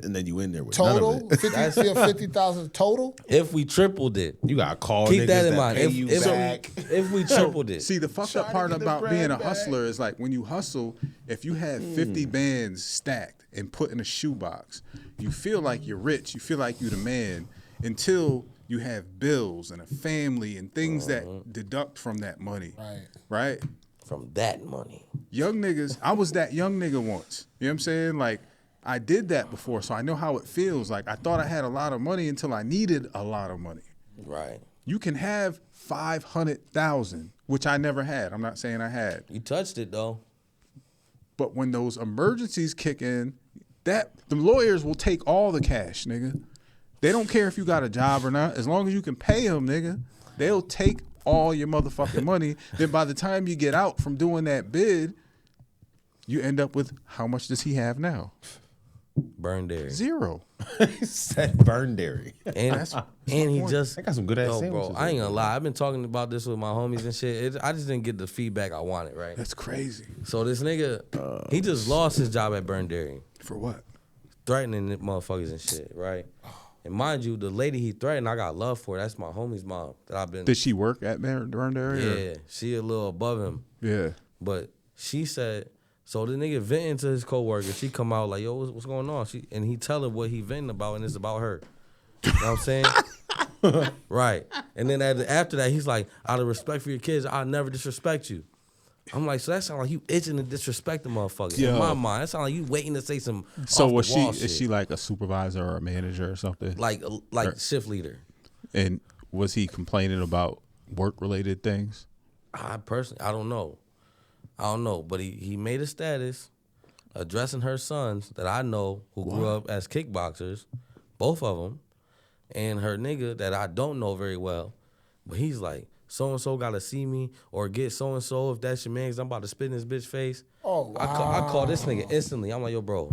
And then you in there with none Total? of it. 50,000 total? If we tripled it. You got to call Keep niggas that that, in mind. pay you back. If we tripled it. See, the fucked up Trying to part get the about bread being a back. hustler is like when you hustle, if you have 50 bands stacked and put in a shoebox, you feel like you're rich. You feel like you're the man until you have bills and a family and things that deduct from that money. Right? From that money. Young niggas, I was that young nigga once. You know what I'm saying? Like, I did that before, so I know how it feels. Like, I thought I had a lot of money until I needed a lot of money. Right. You can have 500,000, which I never had. I'm not saying I had. You touched it though. But when those emergencies kick in, the lawyers will take all the cash, nigga. They don't care if you got a job or not. As long as you can pay them, nigga, they'll take all your motherfucking money. Then by the time you get out from doing that bid, you end up with how much does he have now? Burn dairy. 0. Said burn dairy. And he just I got some good ass Yo, sandwiches. bro, I ain't gonna lie. I've been talking about this with my homies and shit. I just didn't get the feedback I wanted, right? That's crazy. So this nigga, he just lost his job at Burn Dairy, For what? threatening the motherfuckers and shit, right? And mind you, the lady he threatened, I got love for. That's my homie's mom that I've been. Did she work at Burned Area? Yeah, she a little above him, Yeah. but she said. So the nigga venting to his coworker. She come out like, yo, what's going on? And he tell her what he venting about, and it's about her. You know what I'm saying? Right. And then after that, he's like, out of respect for your kids, I'll never disrespect you. I'm like, so that sounds like you itching to disrespect the motherfucker. Yo. In my mind, that sounds like you waiting to say some So off was the she? wall Is shit. she like a supervisor or a manager or something? like shift leader? And was he complaining about work-related things? I don't know, but he made a status addressing her sons that I know who grew up as kickboxers, both of them, and her nigga that I don't know very well, but he's like, so-and-so got to see me or get so-and-so if that's your man, 'cause I'm about to spit in his bitch face. Oh, wow. I call this nigga instantly. I'm like, yo, bro.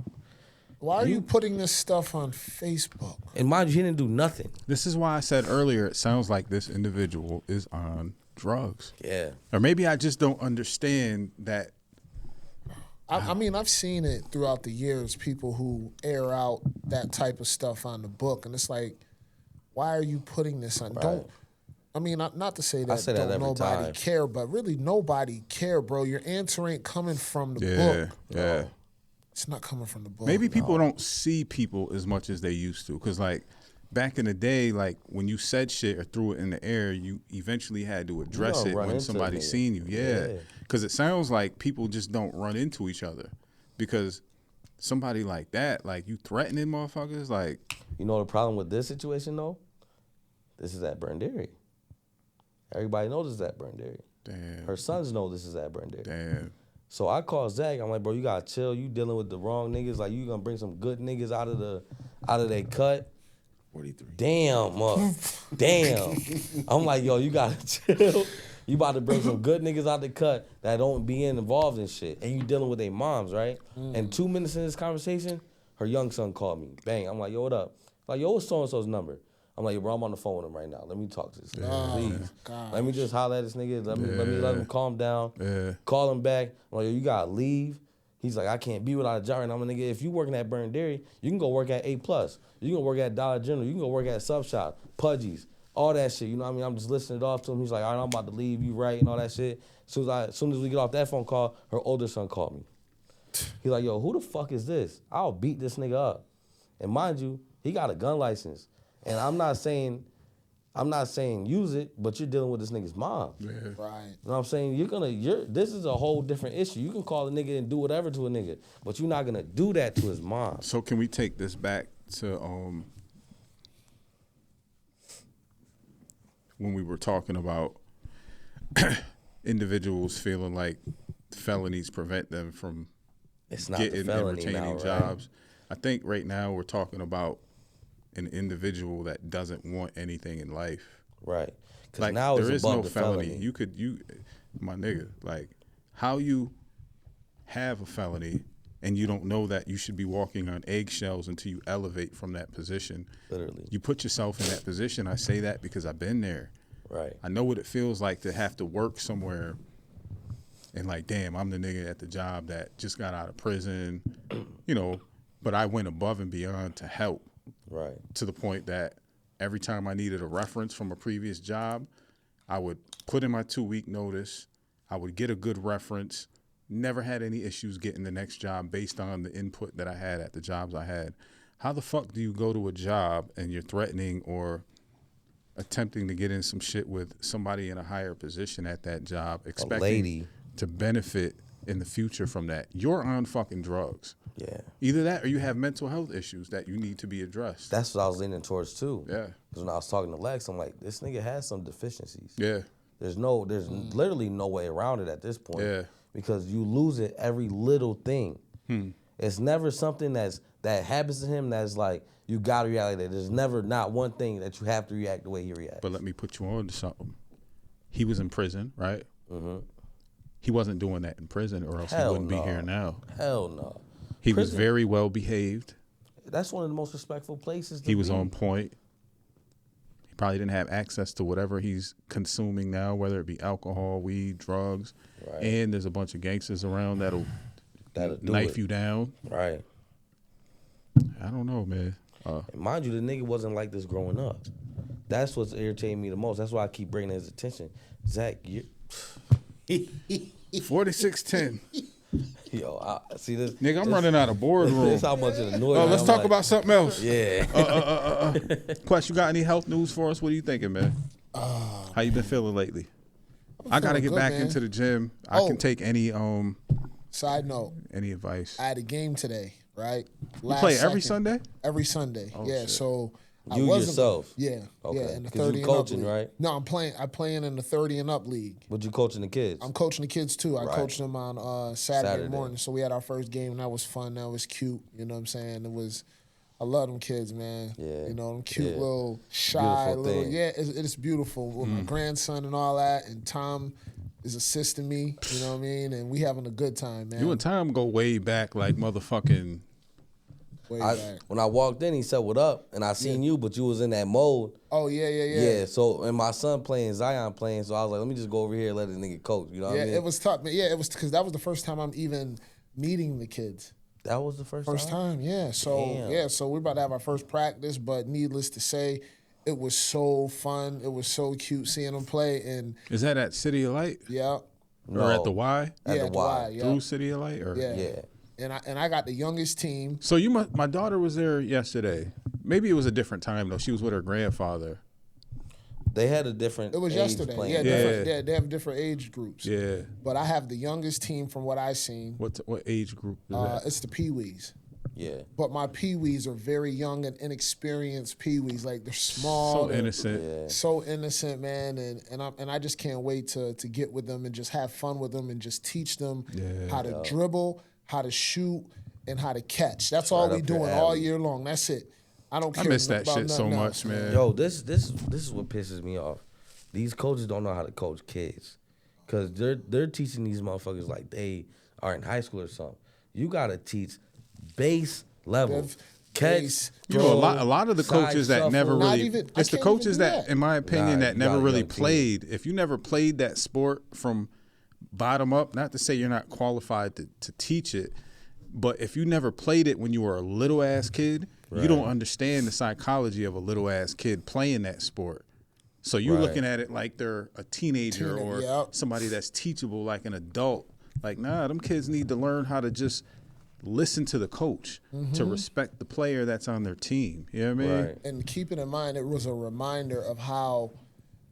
Why are you putting this stuff on Facebook? And mind you, he didn't do nothing. This is why I said earlier, it sounds like this individual is on drugs. Yeah. Or maybe I just don't understand that I mean, I've seen it throughout the years, people who air out that type of stuff on the book, and it's like, why are you putting this on? Don't. I mean, not to say that say that don't every nobody time. care, but really nobody care, bro. Your answer ain't coming from the book. Yeah. It's not coming from the book. Maybe people don't see people as much as they used to. Because, like, back in the day, like, when you said shit or threw it in the air, you eventually had to address it when somebody seen you. Yeah. Because it sounds like people just don't run into each other. Because somebody like that, like, you threatening motherfuckers, like... You know the problem with this situation, though? This is at Burnderry. Everybody knows this is at Burnderry. Damn. Her sons know this is at Burnderry. Damn. So I called Zach. I'm like, bro, you gotta chill. You dealing with the wrong niggas. Like, you gonna bring some good niggas out of their cut. 43. Damn. I'm like, yo, you gotta chill. You about to bring some good niggas out the cut that don't be involved in shit. And you dealing with their moms, right? And 2 minutes in this conversation, her young son called me. Bang. I'm like, yo, what up? Like, yo, what's so-and-so's number? I'm like, yo, bro, I'm on the phone with him right now. Let me talk to this nigga, please. Let me just holler at this nigga. Let me let him calm down. Call him back. I'm like, yo, you gotta leave. He's like, I can't be without a job. And I'm a nigga, if you working at Burn Dairy, you can go work at A+. You can go work at Dollar General. You can go work at Sub Shop, Pudgy's, all that shit. You know what I mean? I'm just listening it off to him. He's like, all right, I'm about to leave. You right and all that shit. As soon as we get off that phone call, her older son called me. He's like, yo, who the fuck is this? I'll beat this nigga up. And mind you, he got a gun license. And I'm not saying use it, but you're dealing with this nigga's mom. Right. You know what I'm saying? This is a whole different issue. You can call a nigga and do whatever to a nigga, but you're not gonna do that to his mom. So can we take this back to when we were talking about individuals feeling like felonies prevent them from It's not getting the and felony retaining now, right? jobs. I think right now we're talking about an individual that doesn't want anything in life. Right. Because Like, now there it's is above no the felony. My nigga, like, how you have a felony and you don't know that you should be walking on eggshells until you elevate from that position. Literally. You put yourself in that position. I say that because I've been there. Right. I know what it feels like to have to work somewhere and like, damn, I'm the nigga at the job that just got out of prison, you know, but I went above and beyond to help. Right. To the point that every time I needed a reference from a previous job, I would put in my 2-week notice. I would get a good reference. Never had any issues getting the next job based on the input that I had at the jobs I had. How the fuck do you go to a job and you're threatening or attempting to get in some shit with somebody in a higher position at that job, expecting to benefit in the future from that? You're on fucking drugs. Yeah. Either that or you have mental health issues that you need to be addressed. That's what I was leaning towards too. Yeah. Because when I was talking to Lex, I'm like, this nigga has some deficiencies. Yeah. There's literally no way around it at this point. Yeah. Because you lose it every little thing. It's never something that happens to him that's like, you gotta react like that. There's never not one thing that you have to react the way he reacts. But let me put you on to something. He was in prison, right? Mm-hmm. He wasn't doing that in prison or else he wouldn't be here now. Hell no. He was very well behaved. That's one of the most respectful places to He was be. on point. He probably didn't have access to whatever he's consuming now, whether it be alcohol, weed, drugs. Right. And there's a bunch of gangsters around that'll knife you down. Right. I don't know, man. And mind you, the nigga wasn't like this growing up. That's what's irritating me the most. That's why I keep bringing his attention. Zach, you 4610. yo, I see this. Nigga, I'm running out of boardroom. This how much it annoys me. Let's I'm talk like, about something else. Yeah. Quest, you got any health news for us? What are you thinking, man? How you been feeling lately? I gotta get good, back man. into the gym. I can take any Side note, advice. I had a game today, right? You play every Sunday? Every Sunday. Yeah, shit. so I You wasn't, yourself? Yeah. Okay. Yeah, in the 'Cause 30 you and up coaching, league. right? No, I'm playing in the 30 and up league. But you coaching the kids? I'm coaching the kids too. I Right. coached them on Saturday Saturday. morning. So we had our first game and that was fun. That was cute. You know what I'm saying? I love them kids, man. Yeah. You know, them cute Yeah. little shy Beautiful little. thing. Yeah, it's beautiful with my grandson and all that. And Tom is assisting me. You know what I mean? And we having a good time, man. You and Tom go way back, like motherfucking. Way back. When I walked in, he said, "What up?" And I seen you, but you was in that mode. Oh yeah. Yeah. So and my son playing, Zion playing. So I was like, let me just go over here and let the nigga coach. You know what I mean? It was tough, man. Yeah, it was because that was the first time I'm even meeting the kids. That was the First time, yeah. So Damn. so we're about to have our first practice, but needless to say, it was so fun. It was so cute seeing them play, and Is that at City of Light yeah, or at the Y? At the Y. yeah. Through City of Light, or Yeah. And I got the youngest team. So my daughter was there yesterday. Maybe it was a different time though. She was with her grandfather. They had a different. It was age yesterday. playing. Yeah, different, yeah, they have different age groups. Yeah. But I have the youngest team from what I've seen. What age group is that? It's the Pee-wees. Yeah. But my Pee-wees are very young and inexperienced Pee-wees. Like, they're small. So innocent. So innocent, man. And I just can't wait to get with them and just have fun with them and just teach them how to dribble, how to shoot, and how to catch. That's all we doing all year long. That's it. I don't care. I miss that about shit so nothing much, else, man. Yo, this is what pisses me off. These coaches don't know how to coach kids, cause they're teaching these motherfuckers like they are in high school or something. You gotta teach base level. Catch, You know, a lot of the coaches that never really, it's the coaches that, in my opinion, that never really played. If you never played that sport from bottom up, not to say you're not qualified to teach it, but if you never played it when you were a little ass kid, you don't understand the psychology of a little ass kid playing that sport. So you're looking at it like they're a teenager or somebody that's teachable like an adult. Like, nah, them kids need to learn how to just listen to the coach, to respect the player that's on their team. You know what I mean? Right. And keeping in mind, it was a reminder of how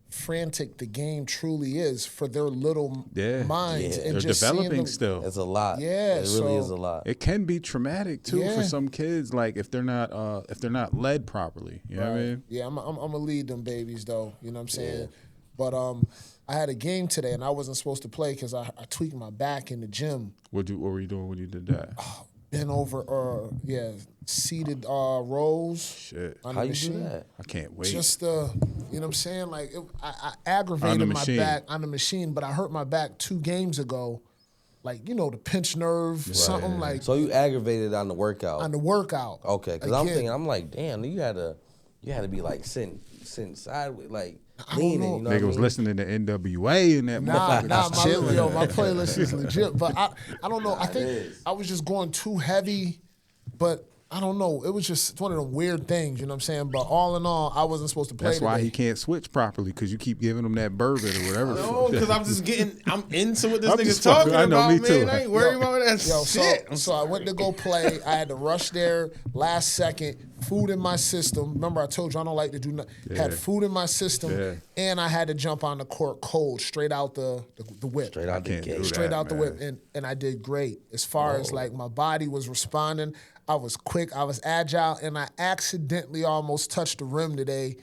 frantic the game truly is for their little minds. And they're just developing them, still. It's a lot. Yeah, it really is a lot. It can be traumatic too for some kids, like if they're not led properly. You know what I mean? Yeah, I'm gonna lead them babies though. You know what I'm saying? But I had a game today and I wasn't supposed to play because I tweaked my back in the gym. What were you doing when you did that? Bent over, seated rows. Shit. On How the you machine. do that? I can't wait. Just you know what I'm saying? Like I aggravated my back on the machine, but I hurt my back 2 games ago. Like, you know, the pinch nerve, something like. So you aggravated on the workout. On the workout. Okay, because I'm thinking, I'm like, damn, you had to be like sitting sideways, like leaning. You know Nigga was listening to NWA and that motherfucker. My playlist is legit. But I don't know. I think I was just going too heavy, but I don't know. It was just one of them weird things, you know what I'm saying? But all in all, I wasn't supposed to play That's why today. he can't switch properly, because you keep giving him that bourbon or whatever. No, because I'm into what this I'm nigga's just fucking- talking I know, about, me man. too. I ain't worried about that shit. So I went to go play. I had to rush there last second. Food in my system. Remember, I told you I don't like to do nothing. Had food in my system, and I had to jump on the court cold, straight out the whip. Straight out the gate. Straight out the whip, and I did great. As far as like my body was responding, I was quick, I was agile, and I accidentally almost touched the rim today,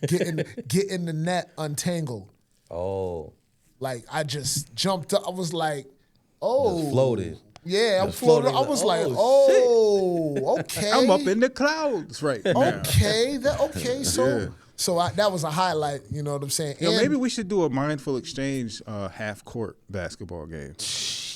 getting the net untangled. Oh. Like I just jumped up. I was like, oh, Just floated. Yeah, I'm Just floating. floating. I was Oh, like, shit. oh, okay. I'm up in the clouds right now. Okay, so that was a highlight. You know what I'm saying? Yo, And maybe we should do a mindful exchange half-court basketball game.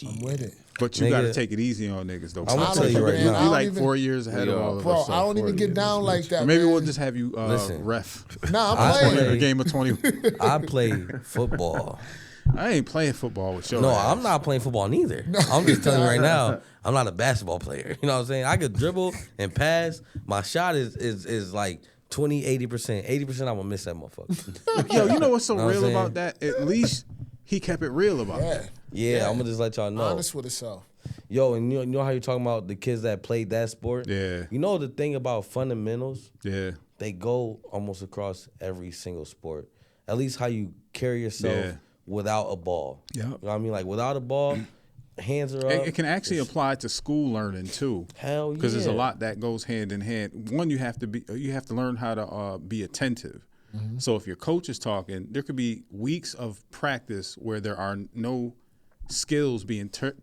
I'm with it. But you got to take it easy on niggas, though. I'm gonna tell you right man, now. You I like don't even- 4 years ahead of all of Bro, us. so I don't 4 even get years. down like that. Or maybe man. we'll just have you Listen. ref. Nah, I'm I playing. play- A game of 20. I play football. I ain't playing football with your No, ass. I'm not playing football neither. I'm just telling you right now, I'm not a basketball player. You know what I'm saying? I could dribble and pass. My shot is like 20, 80%. 80% I'm gonna miss that motherfucker. Yo, you know what's so Know what I'm real saying? about that? At least he kept it real about it. Yeah, I'm gonna just let y'all know. Honest with itself. Yo, and you know how you're talking about the kids that played that sport? Yeah. You know the thing about fundamentals? Yeah. They go almost across every single sport. At least how you carry yourself without a ball. Yep. You know what I mean? Like without a ball, hands are up. It can actually apply to school learning too. Hell Because there's a yeah. lot that goes hand in hand. One, you have to learn how to be attentive. So if your coach is talking, there could be weeks of practice where there are no skills being taught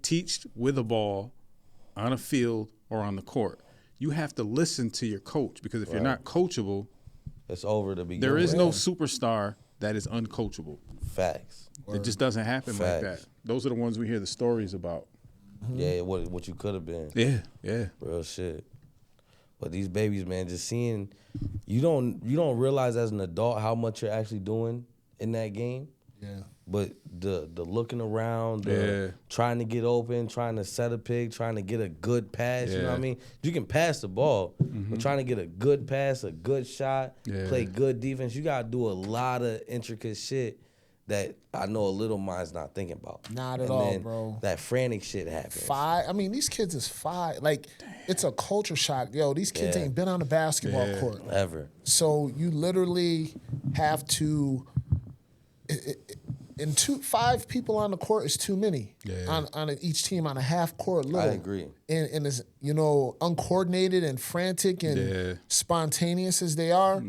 with a ball on a field or on the court. You have to listen to your coach, because if you're not coachable, It's over to begin there is with. no superstar that is uncoachable. Facts. It just doesn't happen like that. Facts. Those are the ones we hear the stories about. Yeah, what you could have been. Yeah, yeah. Real shit. But these babies, man, just seeing you don't realize as an adult how much you're actually doing in that game. Yeah. But the looking around, the trying to get open, trying to set a pick, trying to get a good pass, you know what I mean? You can pass the ball, but trying to get a good pass, a good shot, play good defense, you got to do a lot of intricate shit that I know a little mind's not thinking about. Not at all, bro. That frantic shit happens. 5. I mean, these kids is 5. Like, it's a culture shock. Yo, these kids ain't been on a basketball court. Ever. So you literally have to... And 5 people on the court is too many. On each team on a half court little. I agree. And it's, you know, uncoordinated and frantic and spontaneous as they are.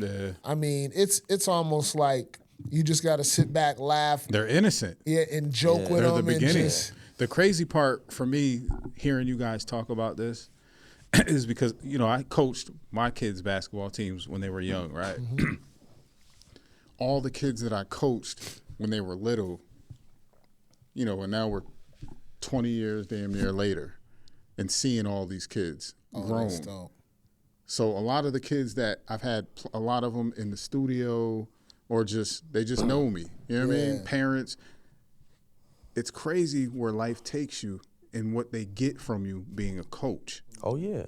I mean, it's almost like you just got to sit back, laugh. They're innocent. Yeah, and joke with They're them. the beginning. Just, the crazy part for me, hearing you guys talk about this, is because, you know, I coached my kids' basketball teams when they were young, right? All the kids that I coached when they were little, you know, and now we're 20 years damn near later and seeing all these kids grown. So a lot of the kids that I've had, a lot of them in the studio or they just know me. You know what I mean? Parents. It's crazy where life takes you and what they get from you being a coach. Oh, yeah.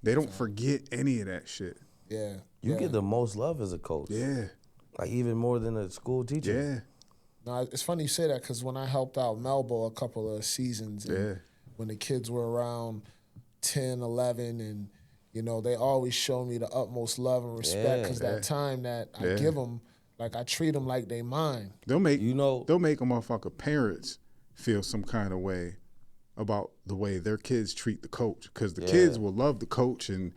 They don't forget any of that shit. Yeah. You get the most love as a coach. Yeah. Like, even more than a school teacher. Yeah. No, it's funny you say that because when I helped out Melbo a couple of seasons, and when the kids were around 10, 11, and, you know, they always show me the utmost love and respect because that time that I give them, like, I treat them like they mine. They'll make a motherfucker parents feel some kind of way about the way their kids treat the coach because the kids will love the coach and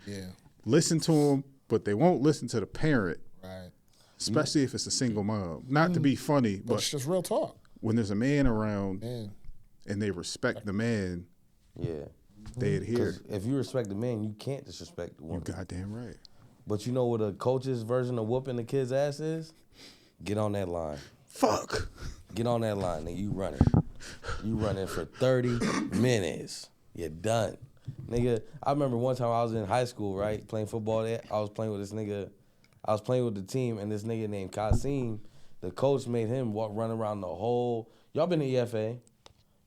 listen to him, but they won't listen to the parent. Right. Especially if it's a single mom. Not to be funny, but it's just real talk. When there's a man around and they respect the man, they adhere. If you respect the man, you can't disrespect the woman. You goddamn right. But you know what a coach's version of whooping the kid's ass is? Get on that line. Fuck. Get on that line and you running. You running for 30 minutes. You're done. Nigga, I remember one time I was in high school, right, playing football there. I was playing with this nigga. I was playing with the team, and this nigga named Kasim, the coach made him run around the whole. Y'all been to EFA?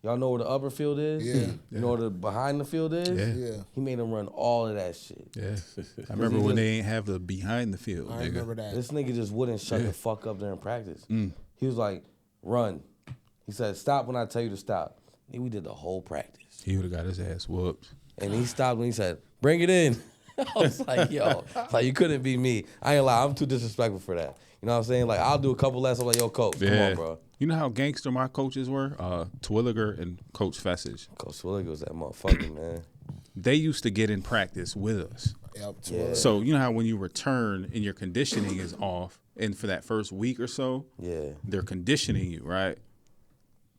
Y'all know where the upper field is? Yeah. You know where the behind the field is? Yeah. He made him run all of that shit. Yeah. I remember when they ain't have the behind the field. I remember that. This nigga just wouldn't shut the fuck up during practice. He was like, run. He said, stop when I tell you to stop. And we did the whole practice. He would have got his ass whooped. And he stopped when he said, bring it in. I was like, yo, like you couldn't be me. I ain't lie, I'm too disrespectful for that. You know what I'm saying? Like I'll do a couple lessons. I'm like, yo, coach, come on, bro. You know how gangster my coaches were? Twilliger and Coach Fessage. Coach Twilliger was that motherfucker, man. They used to get in practice with us. Yep. So you know how when you return and your conditioning is off, and for that first week or so, they're conditioning you, right?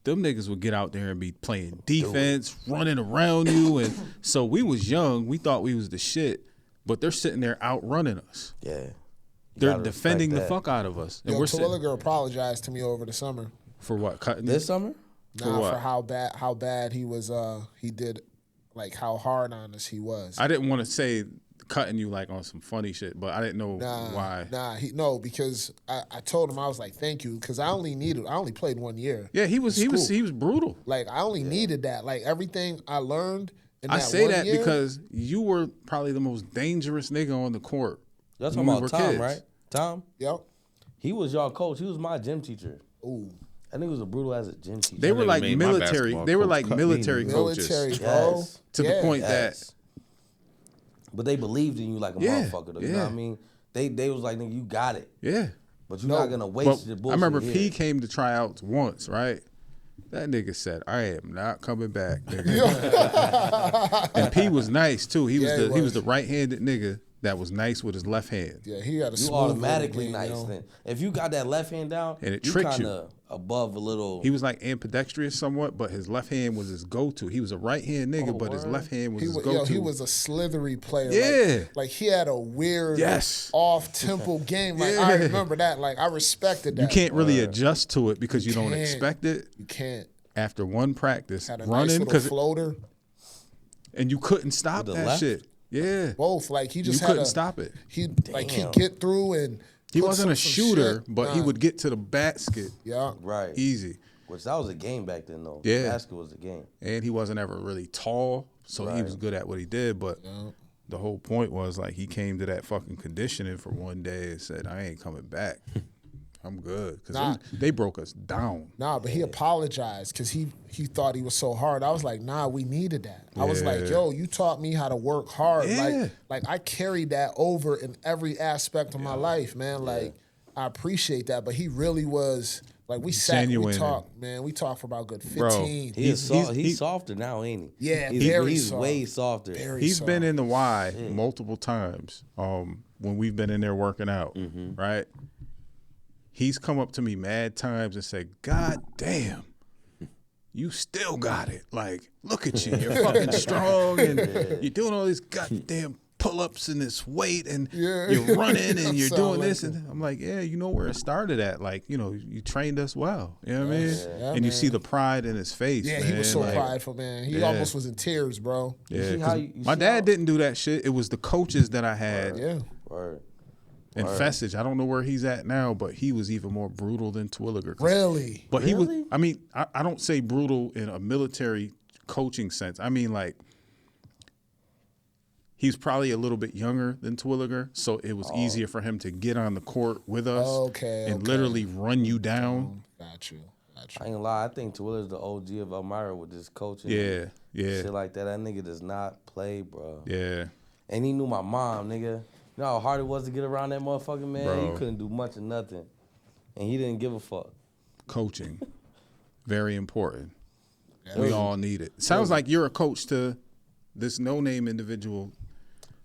Them niggas would get out there and be playing defense, running around you. And so we was young. We thought we was the shit. But they're sitting there outrunning us. Yeah. They're defending the fuck out of us. And Twilliger apologized to me over the summer. For what? Cutting this summer? Nah, for how bad he was, he did, like how hard on us he was. I didn't want to say cutting you like on some funny shit, but I didn't know why. Because I told him, I was like, thank you, because I only played 1 year. Yeah, he was brutal. Like I only needed that. Like everything I learned in that 1 year. I say that because you were probably the most dangerous nigga on the court. Y'all talking about Tom, kids. Right? Tom? Yep. He was y'all coach. He was my gym teacher. Ooh. I think he was as brutal as a gym teacher. They were like military. They were like military coaches. Bro. To the point that. But they believed in you like a motherfucker, though. You know what I mean? They was like, nigga, you got it. Yeah. But you're not gonna waste your bullshit. I remember here. P came to tryouts once, right? That nigga said, I am not coming back, nigga. And P was nice too. He was the right-handed nigga that was nice with his left hand. Yeah, he got a smooth. You automatically nice then. If you got that left hand down, and it tricked you. Above a little. He was like ambidextrous somewhat, but his left hand was his go-to. He was a right-hand nigga, but his left hand was his go-to. Yo, he was a slithery player. Yeah. Like he had a weird off-tempo game. Like I remember that. Like I respected that. You can't really adjust to it because you don't expect it. You can't. After one practice, had a running nice little floater. And you couldn't stop that shit. Yeah. Both. Like he just couldn't stop it. He'd get through and He wasn't a some shooter, shit. but he would get to the basket Yeah. Right. easy. Which that was a game back then, though. Yeah. Basketball was a game. And he wasn't ever really tall, so he was good at what he did. But the whole point was, like, he came to that fucking conditioning for one day and said, I ain't coming back. I'm good. Because they broke us down. Nah, but he apologized because he thought he was so hard. I was like, nah, we needed that. I was like, yo, you taught me how to work hard. Yeah. Like I carried that over in every aspect of my life, man. Like, I appreciate that. But he really was, like, we sat and we talked, man. We talked for about a good 15. Bro, He's softer now, ain't he? Yeah, he's soft. way softer. He's been in the Y multiple times when we've been in there working out, right? He's come up to me mad times and said, God damn, you still got it. Like, look at you. You're fucking strong and you're doing all these goddamn pull-ups and this weight and you're running and you're doing this. And I'm like, yeah, you know where it started at. Like, you know, you trained us well. You know what I mean? Yeah, and you see the pride in his face, Yeah, man. he was so like, prideful, man. He almost was in tears, bro. Yeah, 'cause my dad didn't do that shit. It was the coaches that I had. Yeah. Word. And Fessage, I don't know where he's at now, but he was even more brutal than Twilliger. Really? But he was, I mean, I don't say brutal in a military coaching sense. I mean, like, he's probably a little bit younger than Twilliger, so it was easier for him to get on the court with us and literally run you down. Got you. I ain't gonna lie, I think Twiller's the OG of Elmira with this coaching. Yeah. Shit like that. That nigga does not play, bro. Yeah. And he knew my mom, nigga. You know how hard it was to get around that motherfucker, man? Bro. He couldn't do much of nothing. And he didn't give a fuck. Coaching, very important. We all need it. Sounds like you're a coach to this no-name individual.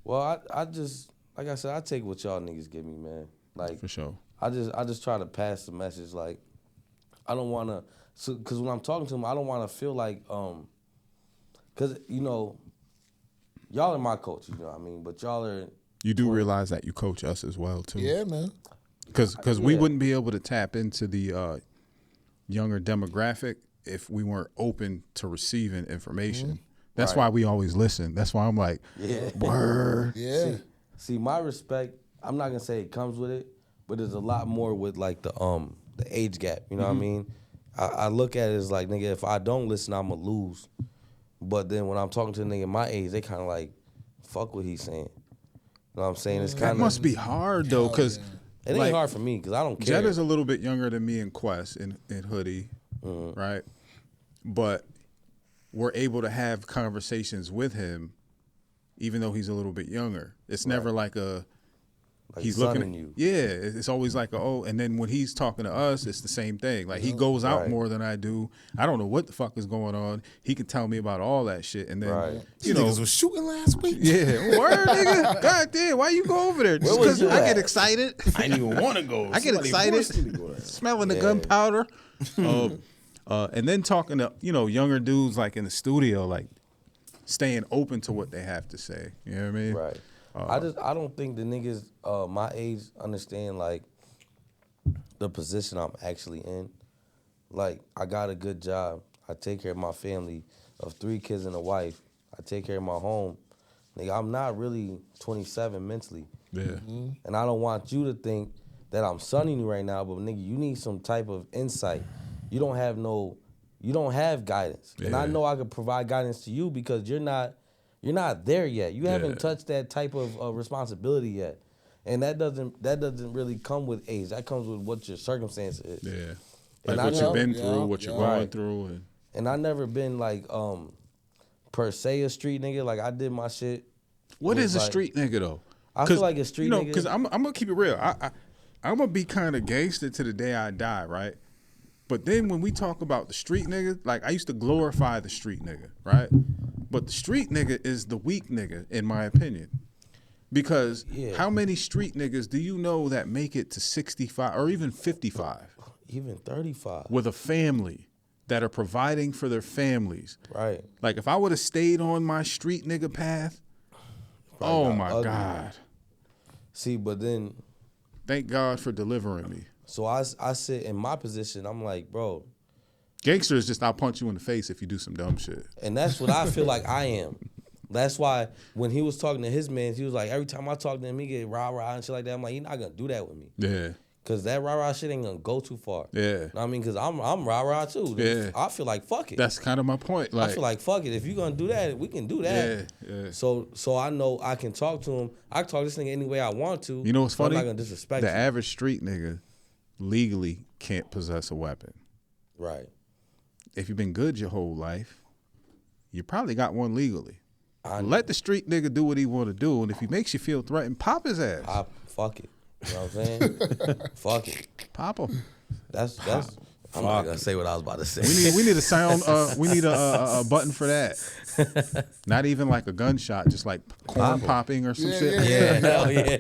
Well, I just, like I said, I take what y'all niggas give me, man. Like, For sure. I just try to pass the message. Like, I don't want to, because when I'm talking to him, I don't want to feel like, because, you know, y'all are my coaches, you know what I mean? But y'all are. You do realize that you coach us as well, too. Yeah, man. Because we wouldn't be able to tap into the younger demographic if we weren't open to receiving information. That's why we always listen. That's why I'm like, word. Yeah. See, my respect, I'm not going to say it comes with it, but there's a lot more with, like, the age gap. You know what I mean? I look at it as like, nigga, if I don't listen, I'm going to lose. But then when I'm talking to a nigga my age, they kind of like, fuck what he's saying. You know what I'm saying? It's That kind of. must be hard, though, because It ain't hard for me because I don't care. Jetta's a little bit younger than me in Quest and Hoodie, right? But we're able to have conversations with him, even though he's a little bit younger. It's never like a he's looking at you. Yeah, it's always like and then when he's talking to us, it's the same thing. Like he goes out more than I do. I don't know what the fuck is going on. He can tell me about all that shit, and then you know, niggas was shooting last week. yeah, word nigga. God damn, why you go over there? Just because I get excited. I didn't even want to go. I get excited, smelling the gunpowder. And then talking to, you know, younger dudes like in the studio, like staying open to what they have to say. You know what I mean? Right. I don't think the niggas my age understand like the position I'm actually in. Like, I got a good job. I take care of my family of 3 kids and a wife. I take care of my home. Nigga, I'm not really 27 mentally. Yeah. And I don't want you to think that I'm sunning you right now, but nigga, you need some type of insight. You don't have guidance. And I know I could provide guidance to you because you're not there yet. You haven't touched that type of responsibility yet. And that doesn't really come with age. That comes with what your circumstance is. Yeah. And Like what you've been through, what you're going through. And I never been like per se a street nigga. Like I did my shit. What is a like, street nigga though? I feel like a street nigga. Because I'm gonna keep it real. I'm gonna be kind of gangster to the day I die, right? But then when we talk about the street nigga, like I used to glorify the street nigga, right? But the street nigga is the weak nigga, in my opinion. Because how many street niggas do you know that make it to 65 or even 55? Even 35. With a family that are providing for their families. Right. Like if I would have stayed on my street nigga path, oh my ugly. God. See, but then. Thank God for delivering me. So I sit in my position, I'm like, bro. Gangster is just I'll punch you in the face if you do some dumb shit. And that's what I feel like I am. That's why when he was talking to his man, he was like, every time I talk to him, he get rah-rah and shit like that. I'm like, you're not going to do that with me. Yeah. Because that rah-rah shit ain't going to go too far. Yeah. You know what I mean? Because I'm rah-rah too. Yeah. I feel like, fuck it. That's kind of my point. Like, I feel like, fuck it. If you're going to do that, we can do that. Yeah. So I know I can talk to him. I can talk to this nigga any way I want to. You know what's funny? I'm not going to disrespect the you. average street nigga legally can't possess a weapon. Right. If you've been good your whole life, you probably got one legally. Let the street nigga do what he want to do, and if he makes you feel threatened, pop his ass. Fuck it. You know what I'm saying? Fuck it. Pop him. That's. I'm not gonna say what I was about to say. We need a sound. We need a button for that. Not even like a gunshot, just like corn popping or some shit. Yeah, hell yeah.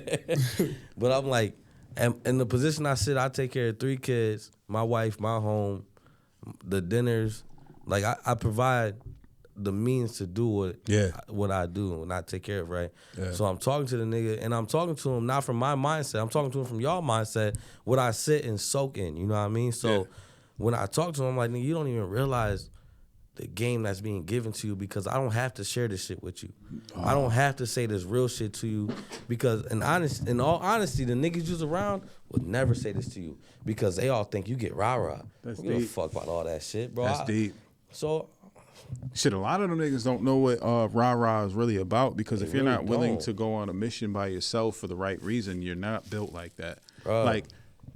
But I'm like, in the position I sit, I take care of 3 kids, my wife, my home, the dinners. Like I provide the means to do what I do and I take care of, right? Yeah. So I'm talking to the nigga, and I'm talking to him not from my mindset. I'm talking to him from y'all mindset, what I sit and soak in. You know what I mean? So when I talk to him, I'm like, nigga, you don't even realize the game that's being given to you, because I don't have to share this shit with you. I don't have to say this real shit to you, because in all honesty, the niggas you's around would never say this to you, because they all think you get rah-rah. That's I don't give a deep. fuck about all that shit, bro. That's deep. So shit, a lot of them niggas don't know what rah-rah is really about, because if you're really not willing don't. to go on a mission by yourself for the right reason, you're not built like that. Bruh. Like,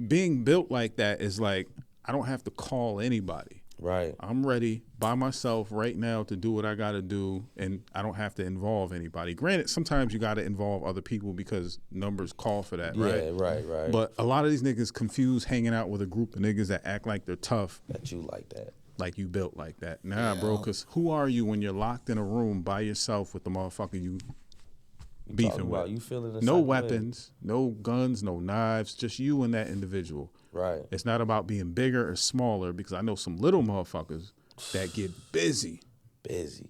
being built like that is like, I don't have to call anybody. right. I'm ready by myself right now to do what I got to do, and I don't have to involve anybody. Granted, sometimes you got to involve other people because numbers call for that, right? Yeah, right. But a lot of these niggas confuse hanging out with a group of niggas that act like they're tough, That you like that. like you built like that. Nah, bro, because who are you when you're locked in a room by yourself with the motherfucker you beefing with? You feeling the No same weapons, no guns, no knives, just you and that individual. Right. It's not about being bigger or smaller, because I know some little motherfuckers that get busy. Busy.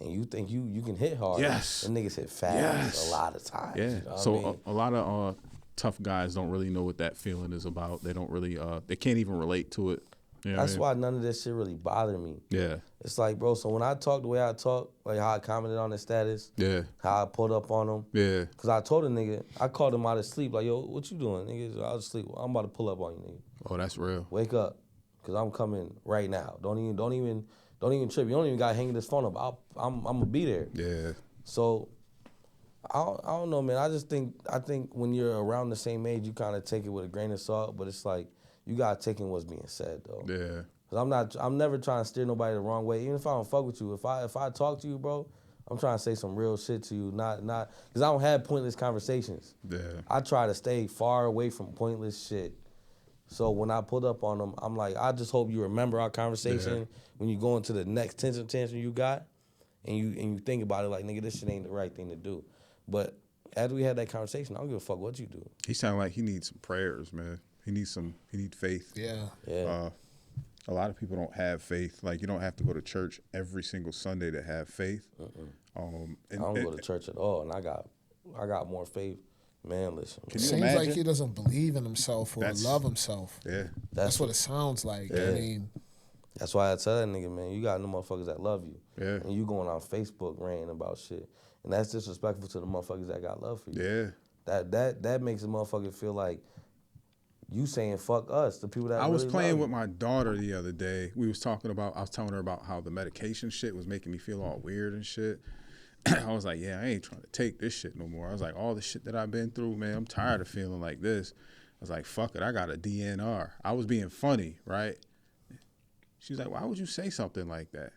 And you think you can hit hard. Yes. And niggas hit fast Yes. a lot of times. Yeah. You know what So I mean? a lot of tough guys don't really know what that feeling is about. They don't really, they can't even relate to it. You know That's what I why none of this shit really bothered me. mean? Yeah. It's like, bro, so when I talk the way I talk, like how I commented on his status, Yeah. how I pulled up on him. Yeah. Because I told a nigga, I called him out of sleep, like, yo, what you doing? Nigga, I was asleep. I'm about to pull up on you, nigga. Oh, that's real. Wake up, because I'm coming right now. Don't even trip. You don't even got to hang this phone up. I'm going to be there. Yeah. So, I don't know, man. I think when you're around the same age, you kind of take it with a grain of salt, but it's like, you got to take in what's being said, though. Yeah. Cause I'm never trying to steer nobody the wrong way. Even if I don't fuck with you, if I talk to you, bro, I'm trying to say some real shit to you. Not cause I don't have pointless conversations. Yeah. I try to stay far away from pointless shit. So when I pulled up on them, I'm like, I just hope you remember our conversation when you go into the next tantrum you got, and you think about it like, nigga, this shit ain't the right thing to do. But after we had that conversation, I don't give a fuck what you do. He sound like he needs some prayers, man. He needs faith. Yeah. A lot of people don't have faith. Like, you don't have to go to church every single Sunday to have faith. I don't go to church at all, and I got more faith. Man, listen. Can you Seems imagine? like he doesn't believe in himself or love himself. Yeah. That's what it sounds like. Yeah. I mean, That's why I tell that nigga, man, you got no motherfuckers that love you. Yeah. And you going on Facebook ranting about shit. And that's disrespectful to the motherfuckers that got love for you. Yeah. That makes a motherfucker feel like you saying fuck us, the people that I was really playing love with you. my daughter the other day. I was telling her about how the medication shit was making me feel all weird and shit. I was like, yeah, I ain't trying to take this shit no more. I was like, all the shit that I've been through, man, I'm tired of feeling like this. I was like, fuck it, I got a DNR. I was being funny, right? She was like, why would you say something like that?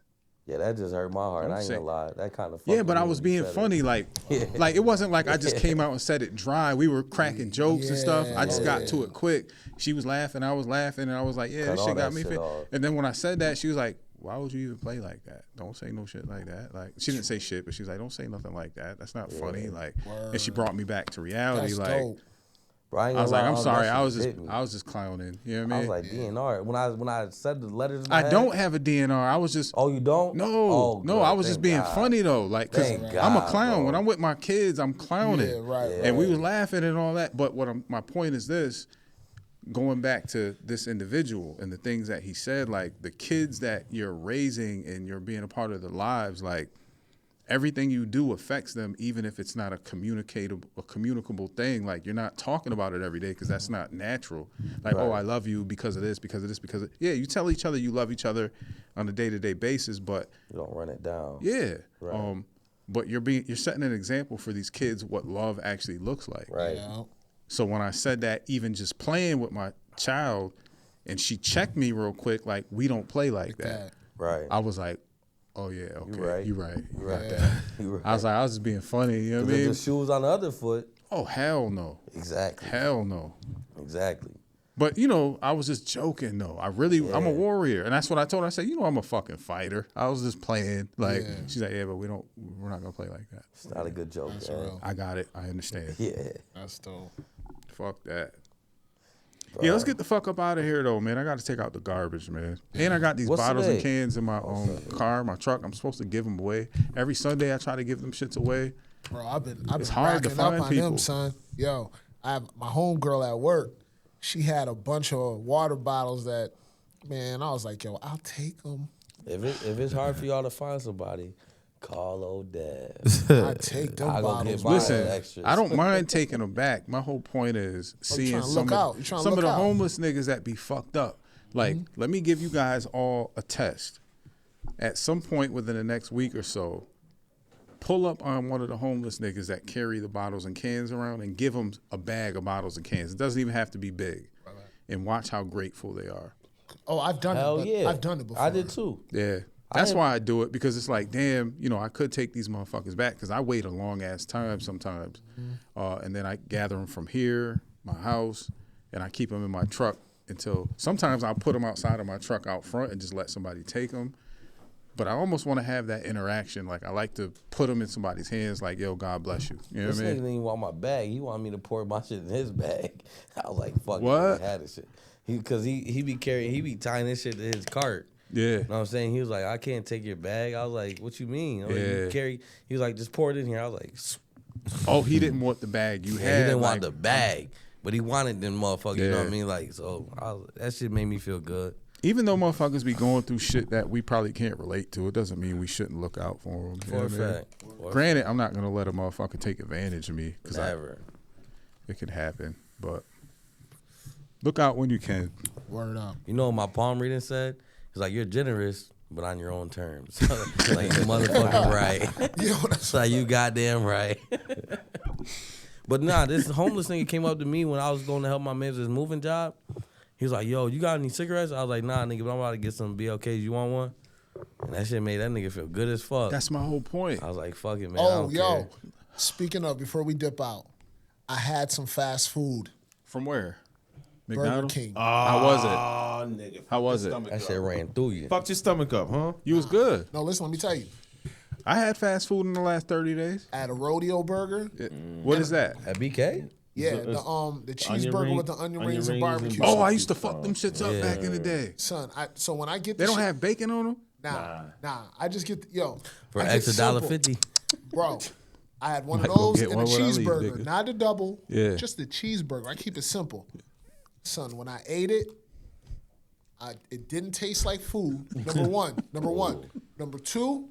Yeah, that just hurt my heart. Don't I ain't say- gonna lie. That kind of Yeah, but I was being funny. Like it wasn't like I just came out and said it dry. We were cracking jokes and stuff. I just got to it quick. She was laughing, I was laughing, and I was like, yeah, Cut this all shit got that me shit fit. off. And then when I said that, she was like, why would you even play like that? Don't say no shit like that. Like, she didn't say shit, but she was like, don't say nothing like that. That's not funny. Like, and she brought me back to reality. that's like, dope. Bro, I ain't I was gonna like, lie, I'm sorry. that I shit was hit just clowning. You know what me. I I mean? was like, DNR. When I said the letters in my I head, don't have a DNR. I was just. Oh, you don't? No, Oh, no, good. I was just Thank being God. funny though, like, cause Thank I'm a God, clown. bro. When I'm with my kids, I'm clowning. Yeah, right, And we right. was laughing and all that. But my point is this: going back to this individual and the things that he said, like the kids that you're raising and you're being a part of their lives, like everything you do affects them, even if it's not a communicable thing. Like, you're not talking about it every day because that's not natural. Like, oh, I love you because of this, yeah, you tell each other you love each other on a day-to-day basis, but You don't run it down. yeah. Right. But you're setting an example for these kids what love actually looks like. Right. Yeah. So when I said that, even just playing with my child, and she checked me real quick, like, we don't play like that. Right. I was like, oh yeah, okay, You right. you right. Right. That. You right. I was like, I was just being funny, you know what I If mean? the shoe was on the other foot. Oh, hell no. Exactly. Hell no. Exactly. But, I was just joking, though. I'm a warrior. And that's what I told her. I said, I'm a fucking fighter. I was just playing. Like, she's like, yeah, but we're not going to play like that. It's not a good joke. That's man. real. I got it. I understand. Yeah. That's dope. Fuck that. Yeah, let's get the fuck up out of here, though, man. I got to take out the garbage, man. And I got these What's bottles today? and cans in my car, my truck. I'm supposed to give them away. Every Sunday, I try to give them shits away. Bro, I've been It's hard to racking up find on people. them, son. Yo, I have my homegirl at work. She had a bunch of water bottles that, man, I was like, yo, I'll take them. If it's hard for y'all to find somebody, call Odell. I take them I go bottles. get bro. mine. Listen, extras. I don't mind taking them back. My whole point is seeing trying to some look out. You trying to of look the out. homeless niggas that be fucked up. Like, let me give you guys all a test. At some point within the next week or so, pull up on one of the homeless niggas that carry the bottles and cans around and give them a bag of bottles and cans. It doesn't even have to be big. And watch how grateful they are. Oh, I've done Hell it. But yeah. I've done it before. I did too. Yeah. That's why I do it, because it's like, damn, I could take these motherfuckers back because I wait a long ass time sometimes. And then I gather them from here, my house, and I keep them in my truck until sometimes I'll put them outside of my truck out front and just let somebody take them. But I almost want to have that interaction. Like, I like to put them in somebody's hands like, yo, God bless you. You know This what I nigga mean? didn't even want my bag. He wanted me to pour my shit in his bag. I was like, fuck What? it. I had this shit. Because he be tying this shit to his cart. Yeah. You know what I'm saying? He was like, I can't take your bag. I was like, what you mean? I was like, you carry. He was like, just pour it in here. I was like, Oh, he didn't want the bag you yeah, had. he didn't like, want the bag, but he wanted them motherfuckers. You know what I mean? Like, so that shit made me feel good. Even though motherfuckers be going through shit that we probably can't relate to, it doesn't mean we shouldn't look out for them. For a fact. Granted, I'm not gonna let a motherfucker take advantage of me because Never. it could happen. But look out when you can. Word up. You know what my palm reading said? It's like, you're generous, but on your own terms. Like, you motherfucking right. Yo, that's It's like, you goddamn right. But nah, this homeless nigga came up to me when I was going to help my man with his moving job. He was like, yo, you got any cigarettes? I was like, nah, nigga, but I'm about to get some BLKs. You want one? And that shit made that nigga feel good as fuck. That's my whole point. I was like, fuck it, man. I Oh, don't yo. care. Speaking of, before we dip out, I had some fast food. From where? Burger McDonald's? King. How was it? Oh, nigga. How was Fuck it? your stomach That up. shit ran through you. Fucked your stomach up, huh? You was good. No, listen, let me tell you. I had fast food in the last 30 days. I had a rodeo burger. What is that? At BK? Yeah, It's the onion cheeseburger ring- with the onion onion rings and rings and barbecue. Oh, I sauce. used to fuck them shits up back in the day. Son, so when I get They the don't shit, have bacon on them? nah. I just get For I get extra simple. $1.50. Bro, I had one Might of go those get and a one when I leave, cheeseburger, nigga. not a double. Yeah. Just the cheeseburger. I keep it simple. Son, when I ate it, it didn't taste like food. Number one. Number two,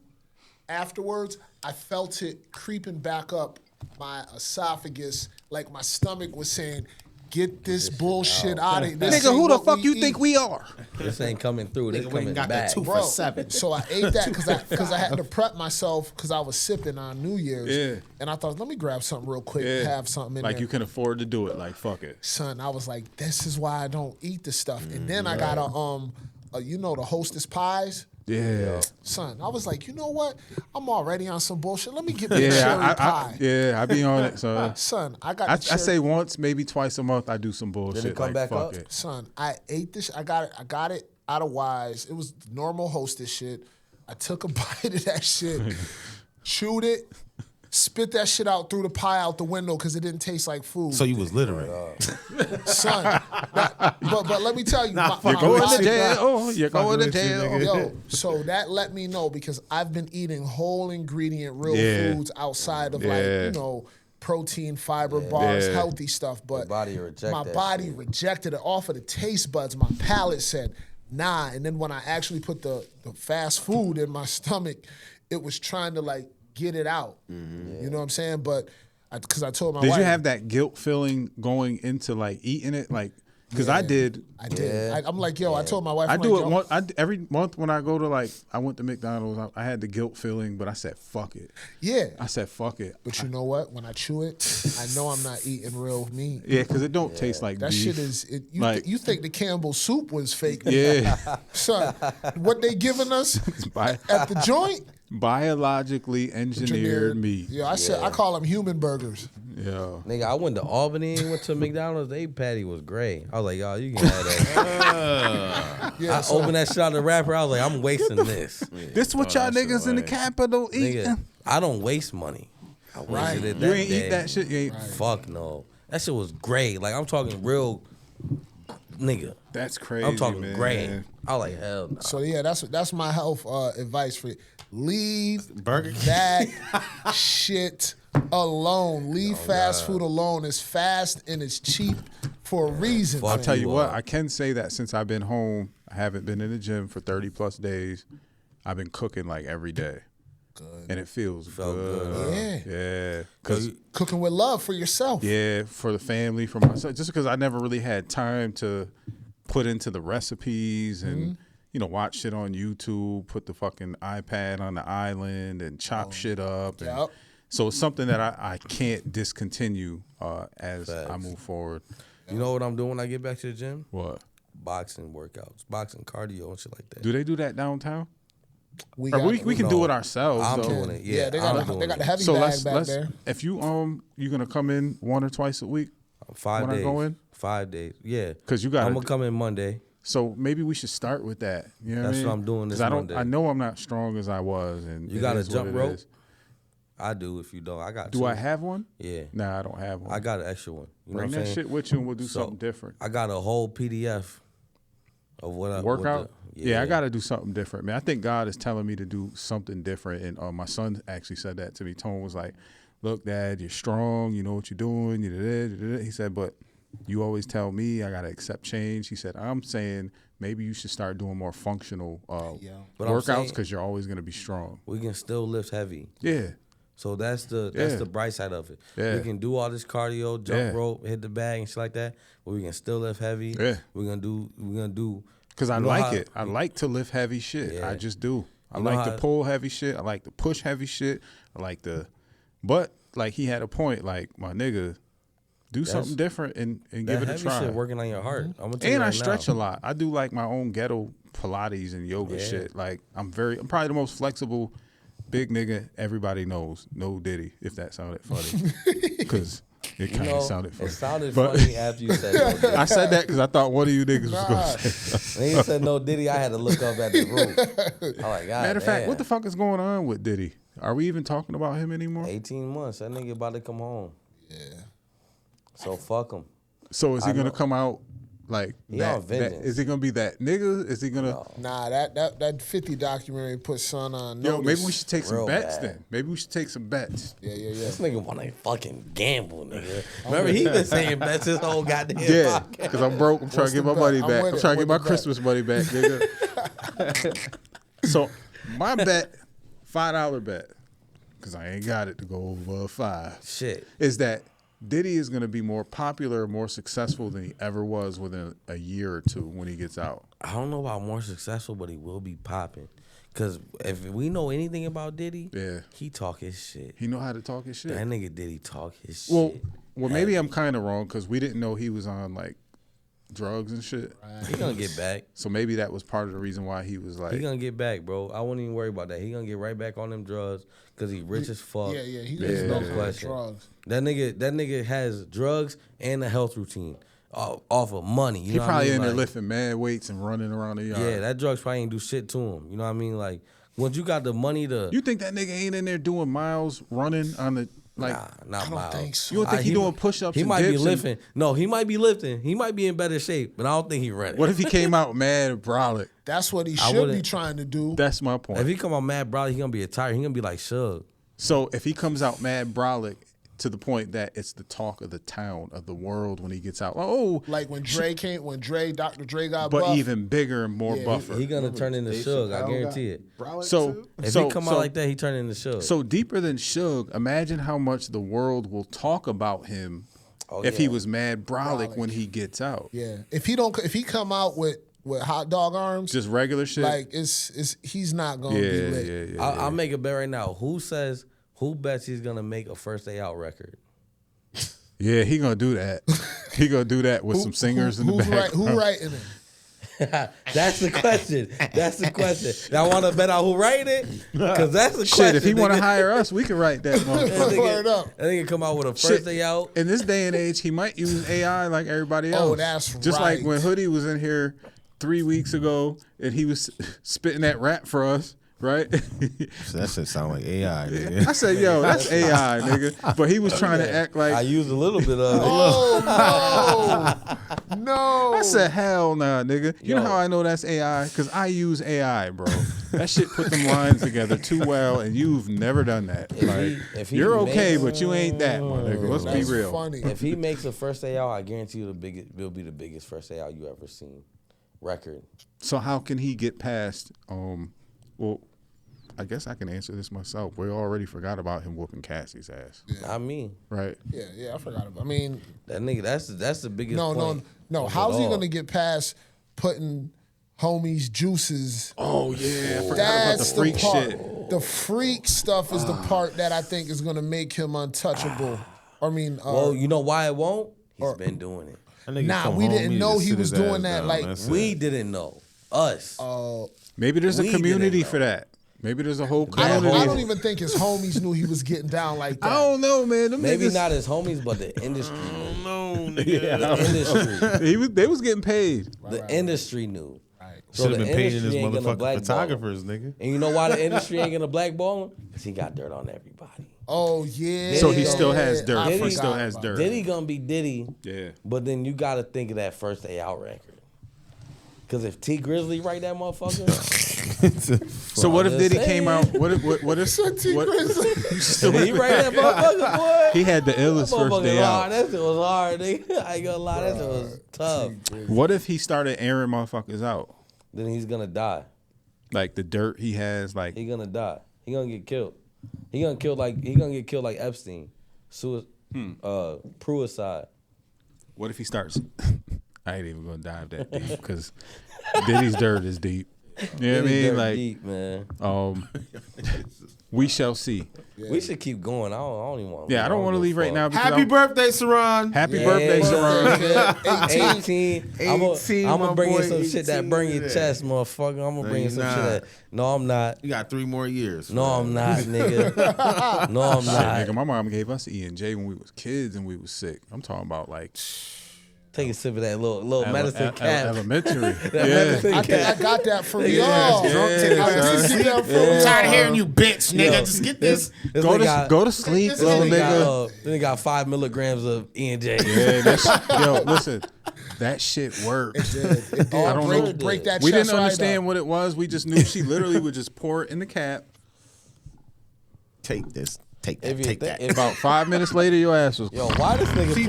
afterwards, I felt it creeping back up my esophagus, like my stomach was saying, "Get this bullshit out of here." This Nigga, ain't who the what fuck you eat." think we are? This ain't coming through. This Nigga went coming and got back. that 2 Bro, for $7. so I ate that because I had to prep myself because I was sipping on New Year's. Yeah. And I thought, let me grab something real quick, Yeah. have something in Like there. you can afford to do it. Like, fuck it. Son, I was like, this is why I don't eat this stuff. And then I got the Hostess pies. Yeah. Son, I was like, you know what? I'm already on some bullshit. Let me get me a cherry Yeah, pie. I be on it. So Son, I got I the cherry. say once, maybe twice a month, I do some bullshit. Did it come like, back fuck up? it. Son, I ate this. I got it out of Wise. It was normal Hostess shit. I took a bite of that shit, chewed it, spit that shit out, threw the pie out the window because it didn't taste like food. So you was littering. Son, but let me tell you, You're going to body- jail. Oh, you're going to with you, jail. nigga. Yo, so that let me know because I've been eating whole ingredient real Yeah. foods outside of Yeah. protein, fiber bars, Yeah. healthy stuff. But body reject my that body shit. rejected it off of the taste buds. My palate said nah. And then when I actually put the fast food in my stomach, it was trying to like get it out. You know what I'm saying? But because I told my Did wife. you have that guilt feeling going into like eating it? Like, because I did. I did. I'm like, yo, I told my wife. I I'm do like, it every month when I go to like, I went to McDonald's. I had the guilt feeling, but I said, fuck it. Yeah. I said, fuck it. But you know what? When I chew it, I know I'm not eating real meat. Yeah, because it don't taste like That beef. shit is. You think the Campbell soup was fake? Yeah. Son, what they giving us at the joint? Biologically engineered meat. Yeah, I call them human burgers. Yeah. Nigga, I went to Albany and went to McDonald's. They patty was gray. I was like, y'all, you can have that. I opened that shit out of the wrapper. I was like, I'm wasting this. This what y'all niggas in the capital eat. Nigga, I don't waste money. I wasted it that You ain't day. eat that shit. You ain't. Fuck no. That shit was gray. Like, I'm talking real, nigga. That's crazy. I'm talking man. gray. I was like, hell no. So yeah, that's my health advice for you. Leave Burger King. that shit alone. Leave fast food alone. It's fast and it's cheap for a reason. Fuck I'll tell you you what, up. I can say that since I've been home, I haven't been in the gym for 30 plus days. I've been cooking like every day. Good. And it feels good. Yeah. Cause Cooking with love for yourself. yeah, for the family, for myself. Just because I never really had time to put into the recipes and watch shit on YouTube, put the fucking iPad on the island and chop shit up. And Yep. so it's something that I can't discontinue as I move forward. You know what I'm doing when I get back to the gym? What? Boxing workouts, boxing cardio and shit like that. Do they do that downtown? We Or got, we can do it ourselves. I'm though. doing it. Yeah, they I'm got doing they got the it. heavy So bag back there. if you gonna come in 1 or twice a week 5 when days. I go in? 5 days. Yeah. 'Cause you gotta I'm gonna come in Monday. So maybe we should start with that. You know That's what I mean? what I'm doing this 'Cause Monday. I know I'm not strong as I was, and You it got a is what jump it rope? is. I do. If you don't, I got. Do two. I have one? Yeah. Nah, I don't have one. I got an extra one. You know Bring what I'm that saying? shit with you, and we'll do So, something different. I got a whole PDF of what I Workout? Yeah, I got to do something different, man. I think God is telling me to do something different, and my son actually said that to me. Tone was like, "Look, Dad, you're strong. You know what you're doing. You did it." He said, "But you always tell me I got to accept change." He said, "I'm saying maybe you should start doing more functional But I'm workouts saying- because you're always going to be strong." We can still lift heavy. Yeah. So that's the bright side of it. Yeah. We can do all this cardio, jump rope, hit the bag and shit like that, but we can still lift heavy. Yeah. We're gonna do Because I you know like how- it. I like to lift heavy shit. Yeah. I just do. I You know like to how- pull heavy shit. I like to push heavy shit. I like to, but like he had a point. Like my nigga, do something different and that give it a heavy try. shit working on your heart. I'm gonna tell you And I right stretch now. a lot. I do like my own ghetto Pilates and yoga shit. Like I'm probably the most flexible big nigga everybody knows. No Diddy, if that sounded funny, because it kind of sounded funny. It sounded But- funny after you said no Diddy. I said that because I thought one of you niggas was gonna say. When you said no Diddy, I had to look up at the roof. I'm like, God Matter of fact, damn. what the fuck is going on with Diddy? Are we even talking about him anymore? 18 months. That nigga about to come home. Yeah. So fuck him. So is he gonna know. come out like He that, on vengeance. Is he gonna be that nigga? Is he gonna? Nah, that 50 documentary put son on Yo, notice. maybe we should take some Real bets bad. then. Maybe we should take some bets. Yeah. This nigga wanna fucking gamble, nigga. Remember, he been saying bets his whole goddamn Yeah, podcast. because I'm broke. I'm trying What's to get the my money bet? I'm back. with I'm it. trying to get my What's the bet? Christmas money back, nigga. So my bet, $5 bet, because I ain't got it to go over a 5. Shit. Is that Diddy is going to be more popular, more successful than he ever was within a year or two when he gets out. I don't know about more successful, but he will be popping. Cause if we know anything about Diddy, he talk his shit. He know how to talk his shit. That nigga Diddy talk his Well, shit. maybe I'm kind of wrong because we didn't know he was on like drugs and shit. He gonna get back. So maybe that was part of the reason why he was like. He gonna get back, bro. I wouldn't even worry about that. He gonna get right back on them drugs because he rich as fuck. Yeah. He There's just no knows question. drugs. That nigga has drugs and a health routine off of money. You he know probably what I mean? in there Like, lifting mad weights and running around the yard. yeah, that drugs probably ain't do shit to him. You know what I mean? Like once you got the money to You think that nigga ain't in there doing miles running on the like? nah, not I don't mild. think so. You don't think he doing push-ups He and might be dips and- lifting. No, he might be lifting. He might be in better shape, but I don't think he running. What if he came out mad and brolic? That's what he I should be wouldn't- trying to do. That's my point. If he come on mad, bro, he gonna be a tire. He gonna be like Suge. So if he comes out mad brolic, to the point that it's the talk of the town, of the world when he gets out. Oh, Like when Dr. Dre got but buff. even bigger and more buffer. He gonna turn into Suge. I guarantee it. So If he come out like that, he turn into Suge. So deeper than Suge, imagine how much the world will talk about him if he was mad brolic when he gets out. Yeah. If he come out with hot dog arms, just regular shit. like he's not gonna be lit. I'll make a bet right now. Who bets he's gonna make a First Day Out record? Yeah, he gonna do that. He gonna do that with some singers in the background. Who writing it? That's the question. That's the question. Y'all want to bet out who writing it? Because that's the question. Shit, if he want to hire us, we can write that motherfucker. I think he come out with a First Day Out. In this day and age, he might use AI like everybody else. Oh, that's just right. like when Hoodie was in here 3 weeks ago and he was spitting that rap for us. Right? That shit sound like AI, nigga. I said, yo, that's AI, nigga. But he was trying to act like I used a little bit of it. Oh no. I said, hell nah, nigga. You know how I know that's AI? Because I use AI, bro. That shit put them lines together too well, and you've never done that. If he you're makes, okay, but you ain't that, my nigga. Let's be real. Funny. If he makes a First Day Out, I guarantee you it'll be the biggest First Day Out you ever seen. Record. So how can he get past? Well, I guess I can answer this myself. We already forgot about him whooping Cassie's ass. Yeah. I mean, right? Yeah, I forgot about. I mean, that nigga. That's the biggest. No. How's he gonna get past putting homies juices? Oh yeah, I forgot That's about the freak part. shit. The freak stuff is the part that I think is gonna make him untouchable. I mean, well, you know why it won't? He's been doing it. Nah, we didn't know he was doing that. Like we didn't know. Us. Maybe there's a community for that. Maybe there's a whole community. I don't even think his homies knew he was getting down like that. I don't know, man. Them Maybe niggas, not his homies, but the industry. No, The industry. They was getting paid. The industry knew. Right. So should have been paying his industry ain't gonna motherfucking blackball photographers, nigga. And you know why the industry ain't gonna blackball him? Because he got dirt on everybody. Oh yeah. So he still has dirt. I He still forgot has about dirt. Diddy gonna be Diddy. Yeah. But then you gotta think of that First Day Out record. Because if T Grizzly write that motherfucker, So what if just Diddy came out? saying. What if T. Grizzly. if he write that motherfucker, boy, he had the illest that first day motherfucker out? hard. That shit was hard, nigga. I ain't gonna lie, that shit was tough. What if he started airing motherfuckers out? Then he's gonna die. Like the dirt he has, like He gonna die. He gonna get killed. He gonna get killed like Epstein. Pruicide. what if he starts? I ain't even gonna dive that deep because Diddy's dirt is deep. You know what I mean? Dirt Like, deep, man. we shall see. Yeah. We should keep going. I don't even want. Yeah, I don't want to leave right now. Because Happy birthday, Saran. Happy birthday, Saran. 18. I'm gonna bring you some shit that burn your chest, motherfucker. I'm gonna bring you some shit that. No, I'm not. You got 3 more years. No, I'm not, nigga. No, I'm Shit, not. nigga, my mom gave us E&J when we was kids and we was sick. I'm talking about like Take a sip of that little medicine cap. elementary. Medicine I think I got that from y'all. I did get that from y'all. I'm tired of hearing you, bitch, nigga. Just get this. Go to sleep, little nigga. Then he got 5 milligrams of E&J. Yeah, yo, listen, that shit worked. It did. I don't know. Break that We chest didn't understand right what it was. We just knew she literally would just pour it in the cap. Take this. Take If that. you Take think- that. if- About 5 minutes later, your ass was. Yo, why this nigga playing?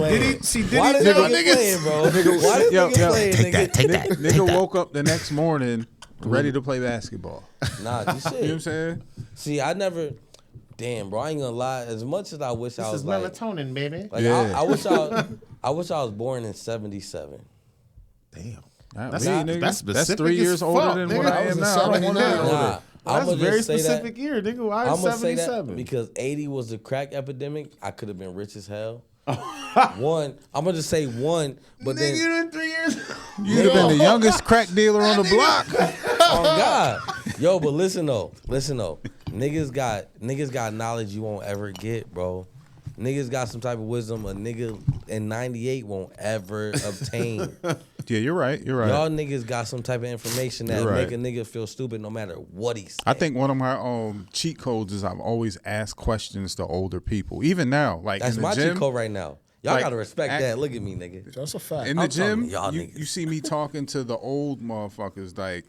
Why this tell nigga niggas? playing, bro? Why this Yo, nigga playing, Take that. nigga? Take that. Nigga woke up the next morning ready to play basketball. Nah, you You know what I'm shit. saying? See, I never. Damn, bro, I ain't gonna lie. As much as I wish I This was is like, melatonin, baby. Yeah. I wish I was born in '77. Damn. That's, That's that's specific 3 as years older fuck, than nigga. what I I was am in now. I don't want to be 79. older. Nah, That's I'ma a very just say specific that. year, nigga. Why I'm is gonna say that 77? because '80 was the crack epidemic. I could have been rich as hell. One, I'm gonna just say one, but Nigga, then you in 3 years. You'd have been the youngest crack dealer on the block. oh God, yo, but listen though, niggas got knowledge you won't ever get, bro. Niggas got some type of wisdom a nigga in '98 won't ever obtain. Yeah, you're right. You're right. Y'all niggas got some type of information that You're right. make a nigga feel stupid no matter what he said. I think one of my cheat codes is I've always asked questions to older people. Even now, like that's in the my gym, cheat code right now. Y'all like, gotta respect that. Look at me, nigga. That's a fact. in the I'm talking gym, to y'all you niggas. see me talking to the old motherfuckers like,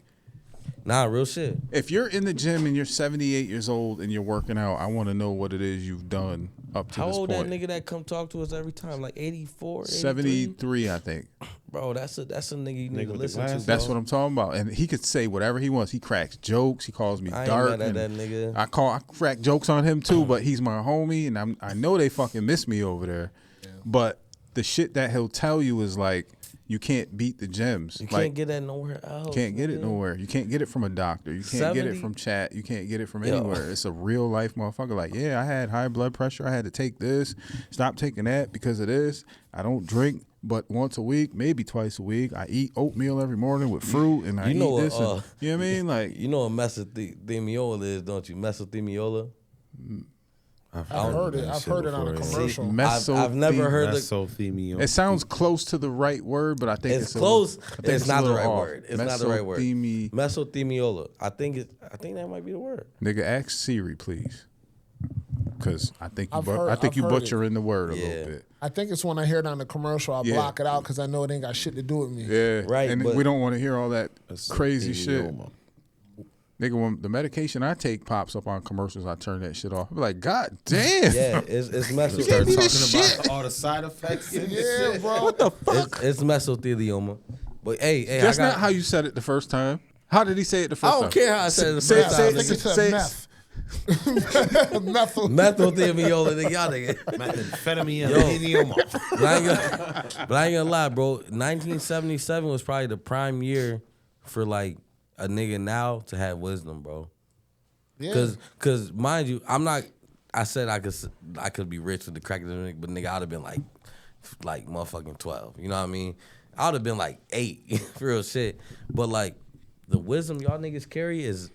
Nah, real shit. If you're in the gym and you're 78 years old and you're working out, I want to know what it is you've done up to How this old point. that nigga that come talk to us every time? Like 84, 83? 73, I think. Bro, that's a nigga you need to with the listen to. glasses? That's bro. what I'm talking about. And he could say whatever he wants. He cracks jokes. He calls me I ain't dark. mad at and that nigga. I crack jokes on him too, but he's my homie, and I know they fucking miss me over there. Yeah. But the shit that he'll tell you is like, you can't beat the gyms. You like, can't get that nowhere else. Can't get it nigga. nowhere. You can't get it from a doctor. You can't get it 70? from chat. You can't get it from Yo. anywhere. It's a real life motherfucker. Like, yeah, I had high blood pressure. I had to take this. Stop taking that because of this. I don't drink but once a week, maybe twice a week. I eat oatmeal every morning with fruit, and I eat this. And, you know what I mean? Like, you know what mesothelioma is, don't you? Mesothelioma. I've heard it. I've heard it on a commercial. I've never heard it. Mesothelioma. It sounds close to the right word, but I think It's close. It's not the right off. word. It's not the right word. Mesothemi- Mesothelioma. I think that might be the word. Nigga, ask Siri, please. Because I think I've you heard butchering the word a little bit. I think it's when I hear it on the commercial, I block it out because I know it ain't got shit to do with me. Yeah, Right, And but- we don't want to hear all that crazy shit. Nigga, when the medication I take pops up on commercials, I turn that shit off. I be like, God damn. Yeah, it's meso. Start talking About all the side effects. Yeah, bro. What the fuck? It's mesothelioma. But hey, That's I got, not how you said it the first time. How did he say it the first I time? don't care how I said it the Say- first say- time. I think it nigga. said meth. Mesothelioma, nigga, y'all nigga. Methamphetamine. But I ain't gonna lie, bro. 1977 was probably the prime year for like a nigga now to have wisdom, bro. Yeah. Cause mind you, I said I could be rich with the crack epidemic, but nigga, I'd have been like motherfucking 12. You know what I mean? I would have been like 8 for real shit. But like the wisdom y'all niggas carry is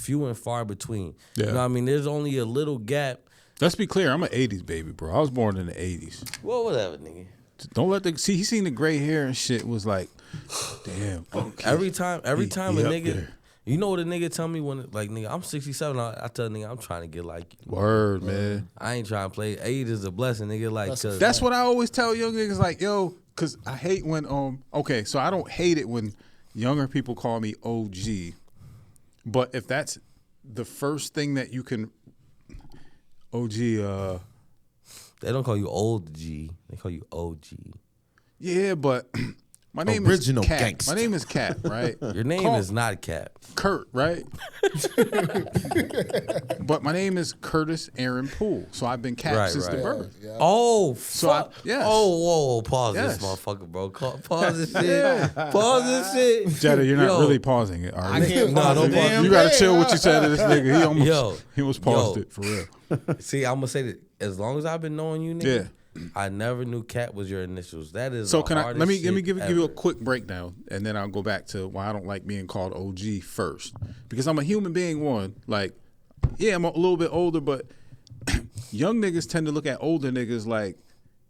few and far between. Yeah. You know what I mean? There's only a little gap. Let's be clear. I'm an 80s baby, bro. I was born in the 80s. Well, whatever, nigga. Don't let the... See, he seen the gray hair and shit was like, damn. Okay. Every time a He up nigga... there. You know what a nigga tell me when, like, nigga, I'm 67. I tell a nigga, I'm trying to get like you. Word, man. I ain't trying to play. Age is a blessing, nigga. Like, cause That's what I always tell young niggas, like, yo, because I hate when, okay, so I don't hate it when younger people call me OG, but if that's the first thing that you can, OG, they don't call you old G. They call you OG. yeah, but my name Original is Cap. gangster. My name is Cap, right? Your name is not Cap. Kurt, right? But my name is Curtis Aaron Poole, so I've been Cap Right, since the right. birth. Yeah. Oh, So I- fuck. yes. Oh, whoa, pause Yes. this motherfucker, bro. Pause this shit. Pause this shit. Jetta, you're not Yo. really pausing it, are you? can't No, pause don't it. pause Damn. You gotta chill what you said to this nigga. He almost paused yo. it for real. See, I'm gonna say that as long as I've been knowing you, nigga, I never knew Cap was your initials. That is So the can I hardest let me shit give you a ever. quick breakdown, and then I'll go back to why I don't like being called OG first, because I'm a human being. One, like, yeah, I'm a little bit older, but young niggas tend to look at older niggas like,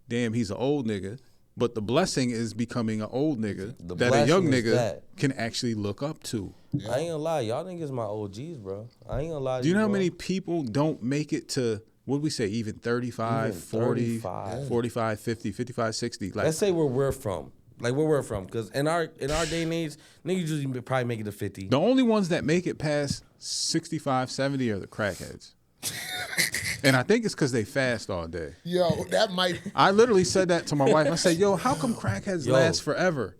damn, he's an old nigga. But the blessing is becoming an old nigga The that a young blessing is nigga that. can actually look up to. I ain't gonna lie, y'all niggas my OGs, bro. I ain't gonna lie to Do you know how bro. many people don't make it to, what do we say, even 35, Even 40, 35. 45, 50, 55, 60? Like, Let's say where we're from. Like where we're from. Because in our day and age, niggas usually probably make it to 50. the only ones that make it past 65, 70 are the crackheads. And I think it's because they fast all day. Yo, that might. I literally said that to my wife. I said, yo, how come crackheads last forever?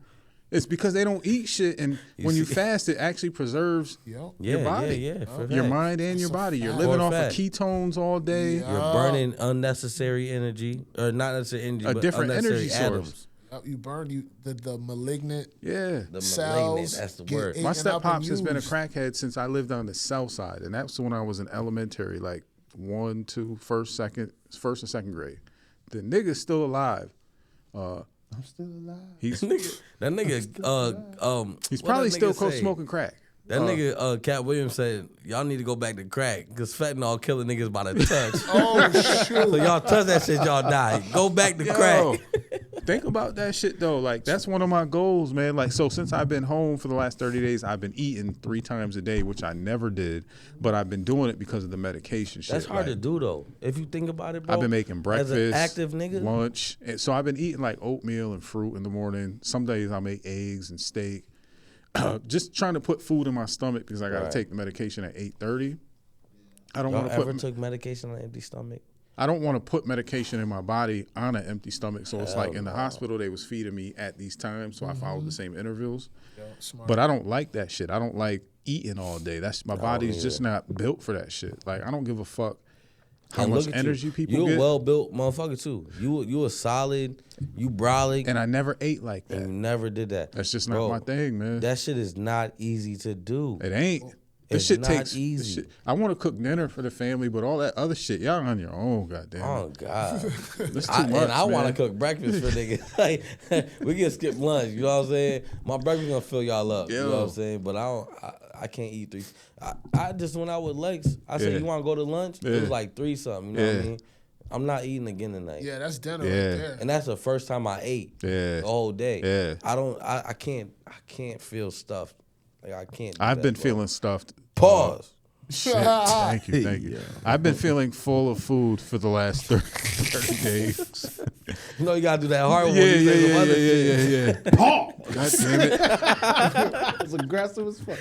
It's because they don't eat shit, and when you fast, it actually preserves Yo. your body. Yeah, for Your facts. mind and your body. You're fact. living For off fact. of ketones all day. You're burning unnecessary energy, or not necessary energy, A but different unnecessary energy source. atoms. You burn the malignant Yeah. The cells. malignant, that's the get word. eaten My up step and pops has been a used. crackhead since I lived on the south side, and that's when I was in elementary, like 1, 2, first and second grade. The nigga's still alive. I'm still alive. He's That nigga, he's what probably that still nigga say? smoking crack. That nigga, Cat Williams said, y'all need to go back to crack, because fentanyl killing niggas by the touch. Oh shoot! So y'all touch that shit, y'all die. Go back to crack. Think about that shit though. Like, that's one of my goals, man. Like, so since I've been home for the last 30 days, I've been eating 3 times a day, which I never did, but I've been doing it because of the medication shit. That's hard Like, to do, though. If you think about it, bro. I've been making breakfast, As an active nigga. lunch. And so I've been eating like oatmeal and fruit in the morning. Some days I make eggs and steak. just trying to put food in my stomach because I got to take the medication at 8:30. I don't want to ever took medication on an empty stomach? I don't want to put medication in my body on an empty stomach. So it's like in the hospital, they was feeding me at these times. So I followed the same intervals. But I don't like that shit. I don't like eating all day. That's my body's just not built for that shit. Like I don't give a fuck how much energy people get. You're a well-built motherfucker too. You a solid, you brolic. And I never ate like that. And you never did that. That's just not my thing, man. That shit is not easy to do. It ain't. This It's shit not takes easy. I want to cook dinner for the family, but all that other shit, y'all on your own, goddamn. Oh God, That's too much, and I want to man. cook breakfast for niggas. Like we can skip lunch. You know what I'm saying? My breakfast gonna fill y'all up. You know what I'm saying? But I can't eat 3. I just went out with Lex. I said, you want to go to lunch? It was like 3 something. You know what I mean? I'm not eating again tonight. Yeah, that's dinner right there. And that's the first time I ate the whole day. Yeah. I can't feel stuffed. Like I can't. I've been feeling stuffed. Pause. Shit. Thank you. I've been feeling full of food for the last 30 days. You know you gotta do that hard one. Yeah. Pause. God damn it. It's aggressive as fuck.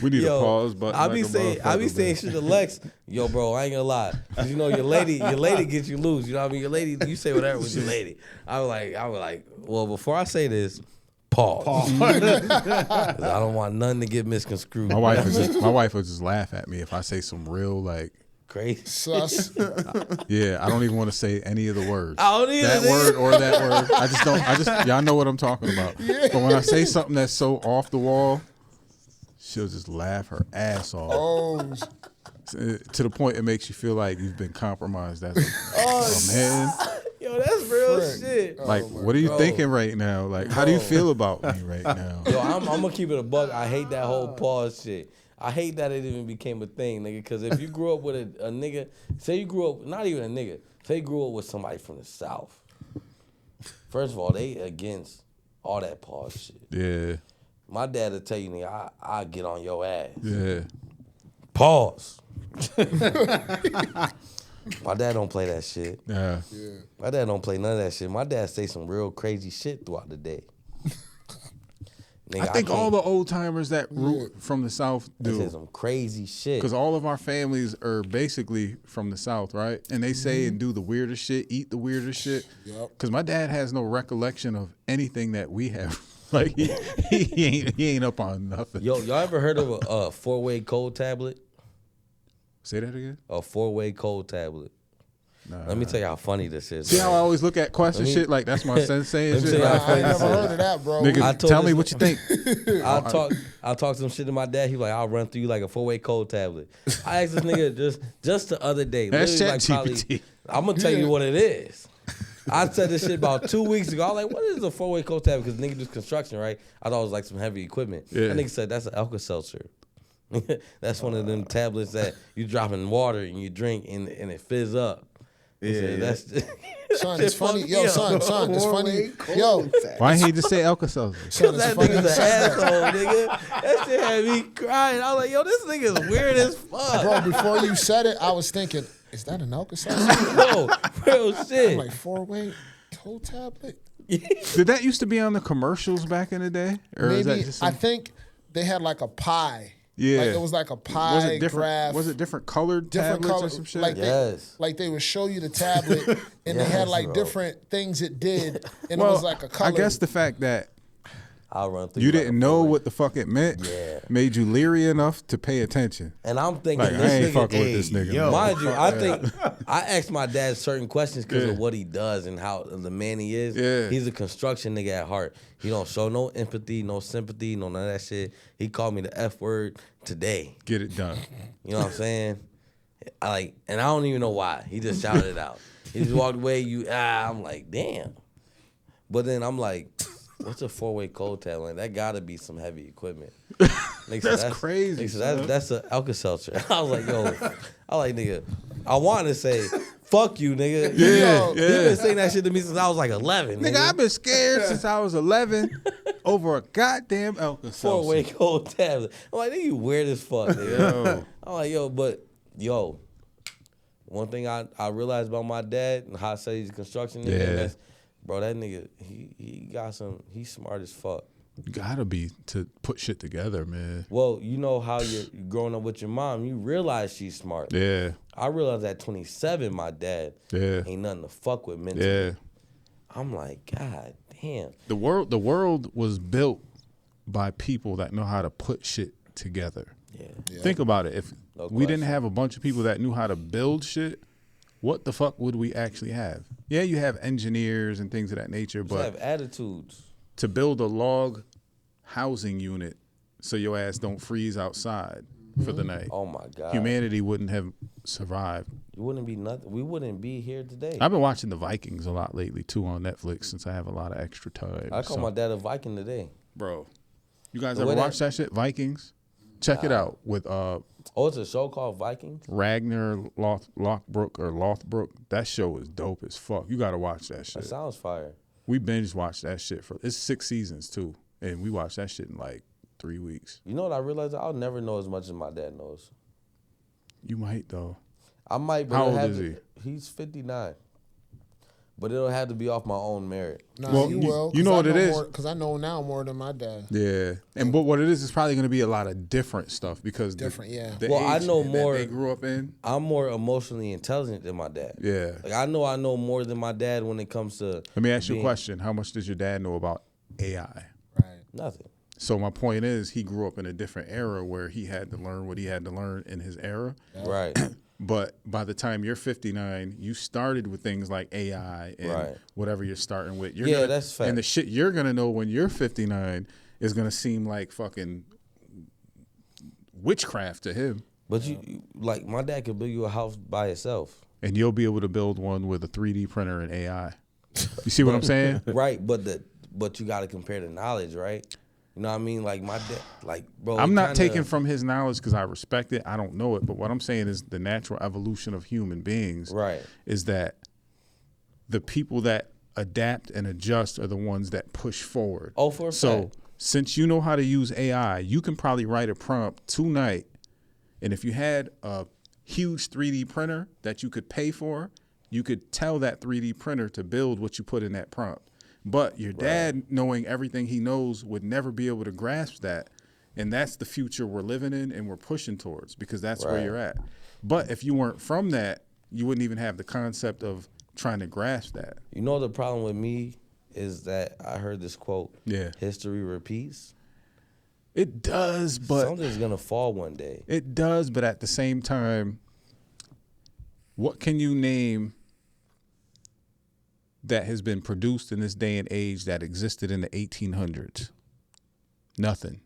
We need a pause button. I be saying shit to Lex. Yo, bro, I ain't gonna lie. Cause you know your lady gets you loose. You know what I mean? Your lady, you say whatever with your lady. I was like, well, before I say this, pause. 'Cause I don't want nothing to get misconstrued. My wife would just laugh at me if I say some real like crazy. Sus. Yeah, I don't even want to say any of the words. I don't either. That word or that word. I just y'all know what I'm talking about. But when I say something that's so off the wall, she'll just laugh her ass off. Oh. To the point it makes you feel like you've been compromised. That's a man. Yo, that's real shit. Like, what are you thinking right now? Like, how do you feel about me right now? Yo, I'm gonna keep it a buck. I hate that whole pause shit. I hate that it even became a thing, nigga. Because if you grew up with a nigga, say you grew up, not even a nigga, say you grew up with somebody from the South. First of all, they against all that pause shit. Yeah. My dad will tell you, nigga, I get on your ass. Yeah. Pause. My dad don't play that shit. Yeah. My dad don't play none of that shit. My dad say some real crazy shit throughout the day. Nigga, I think all the old timers that root from the South they say do. some crazy shit. Because all of our families are basically from the South, right? And they say and do the weirdest shit, eat the weirdest shit. Because my dad has no recollection of anything that we have. Like, he ain't up on nothing. Yo, y'all ever heard of a 4-way cold tablet? Say that again? A 4-way cold tablet. Nah. Let me tell you how funny this is. See how I always look at question shit like that's my sensei and let me shit? tell you how I funny ain't this never is. heard of that, bro. Nigga, tell me what you think. I'll talk some shit to my dad. He like, I'll run through you like a 4-way cold tablet. I asked this nigga just the other day. That's literally like ChatGPT. I'm gonna tell you what it is. I said this shit about 2 weeks ago. I was like, what is a 4-way cold tablet? Because nigga does construction, right? I thought it was like some heavy equipment. Yeah. That nigga said that's an Alka-Seltzer. That's one of them tablets that you drop in water and you drink and it fizz up. He said, that's Son, it's funny. Yo, son, it's funny. Yo, Why ain't he just say Alka-Seltzer? son, that it's funny. nigga's an asshole, nigga. That shit had me crying. I was like, yo, this nigga's weird as fuck. Bro, before you said it, I was thinking, is that an Alka-Seltzer? Yo, real shit. I'm like, 4-way cold tablet? Did that used to be on the commercials back in the day? Or is that Maybe, just I think they had like a pie. Yeah. Like, it was like a pie was it different? graph. Was it different colored Different tablets color, or some shit? like Yes. they would show you the tablet, and they had like bro. different things it did, and it was like a color. I guess the fact that I'll run through you like didn't a know 4-way. what the fuck it meant Yeah. made you leery enough to pay attention. And I'm thinking Like, I this ain't nigga, fucking with this nigga. man. mind you, I think I asked my dad certain questions because of what he does and how the man he is. Yeah. He's a construction nigga at heart. He don't show no empathy, no sympathy, no none of that shit. He called me the F word today. Get it done. You know what I'm saying? And I don't even know why. He just shouted it out. He just walked away. I'm like, damn. But then I'm like, what's a 4-way cold tablet? That gotta be some heavy equipment. That's crazy, Nigga said, that's an Alka-Seltzer. I was like, nigga, I wanted to say, fuck you, nigga. Yeah, You've been saying that shit to me since I was like 11. Nigga, I've been scared since I was 11 over a goddamn Alka-Seltzer. 4-way cold tablet. I'm like, nigga, you weird as fuck, nigga. I'm like, one thing I realized about my dad and how I say he's a construction nigga, Yeah. that's, bro, that nigga, he's smart as fuck. You gotta be to put shit together, man. Well, you know how you're growing up with your mom, you realize she's smart. Yeah. I realized at 27, my dad ain't nothing to fuck with mentally. Yeah. I'm like, God damn. The world was built by people that know how to put shit together. Yeah. Think about it. If No we didn't question. have a bunch of people that knew how to build shit, what the fuck would we actually have? Yeah, you have engineers and things of that nature, Just but have attitudes. to build a log housing unit so your ass don't freeze outside for the night, Oh my God. humanity wouldn't have survived. You wouldn't be nothing. We wouldn't be here today. I've been watching the Vikings a lot lately too on Netflix since I have a lot of extra time. I called my dad a Viking today. Bro, you guys The ever way watch that shit? Vikings? Check it out with Oh, it's a show called Vikings? Ragnar Lothbrok. That show is dope as fuck. You gotta watch that That shit. sounds fire. We binge watched that shit it's 6 seasons too, and we watched that shit in like 3 weeks. You know what I realized? I'll never know as much as my dad knows. You might though. I might, but How it'll old have is to- He's 59. But it'll have to be off my own merit. Nah, Well, you you- will. you know what it is? Because I know now more than my dad. Yeah, and but what it is probably gonna be a lot of different stuff because Different, yeah. the Well, I age know that more- they grew up in. I'm more emotionally intelligent than my dad. Yeah. Like I know more than my dad when it comes to Let me ask you a being- question: how much does your dad know about AI? Right. Nothing. So my point is, he grew up in a different era where he had to learn what he had to learn in his era. Right. But by the time you're 59, you started with things like AI and Right. whatever you're starting with. Yeah, that's fact. And the shit you're gonna know when you're 59 is gonna seem like fucking witchcraft to him, But like my dad could build you a house by himself. and you'll be able to build one with a 3D printer and AI. You see what I'm saying? Right, but you got to compare the knowledge, right? You know what I mean? Like my dad, like bro. I'm it not kinda- taking from his knowledge because I respect it. I don't know it, but what I'm saying is the natural evolution of human beings. Right. Is that the people that adapt and adjust are the ones that push forward. Oh, for a so fact. since you know how to use AI, you can probably write a prompt tonight, and if you had a huge 3D printer that you could pay for, you could tell that 3D printer to build what you put in that prompt. But your dad, knowing everything he knows, would never be able to grasp that. And that's the future we're living in and we're pushing towards because that's where Right. you're at. But if you weren't from that, you wouldn't even have the concept of trying to grasp that. You know the problem with me is that I heard this quote. Yeah. History repeats. It does, but Something's gonna fall one day. it does, but at the same time, what can you name that has been produced in this day and age that existed in the 1800s? Nothing.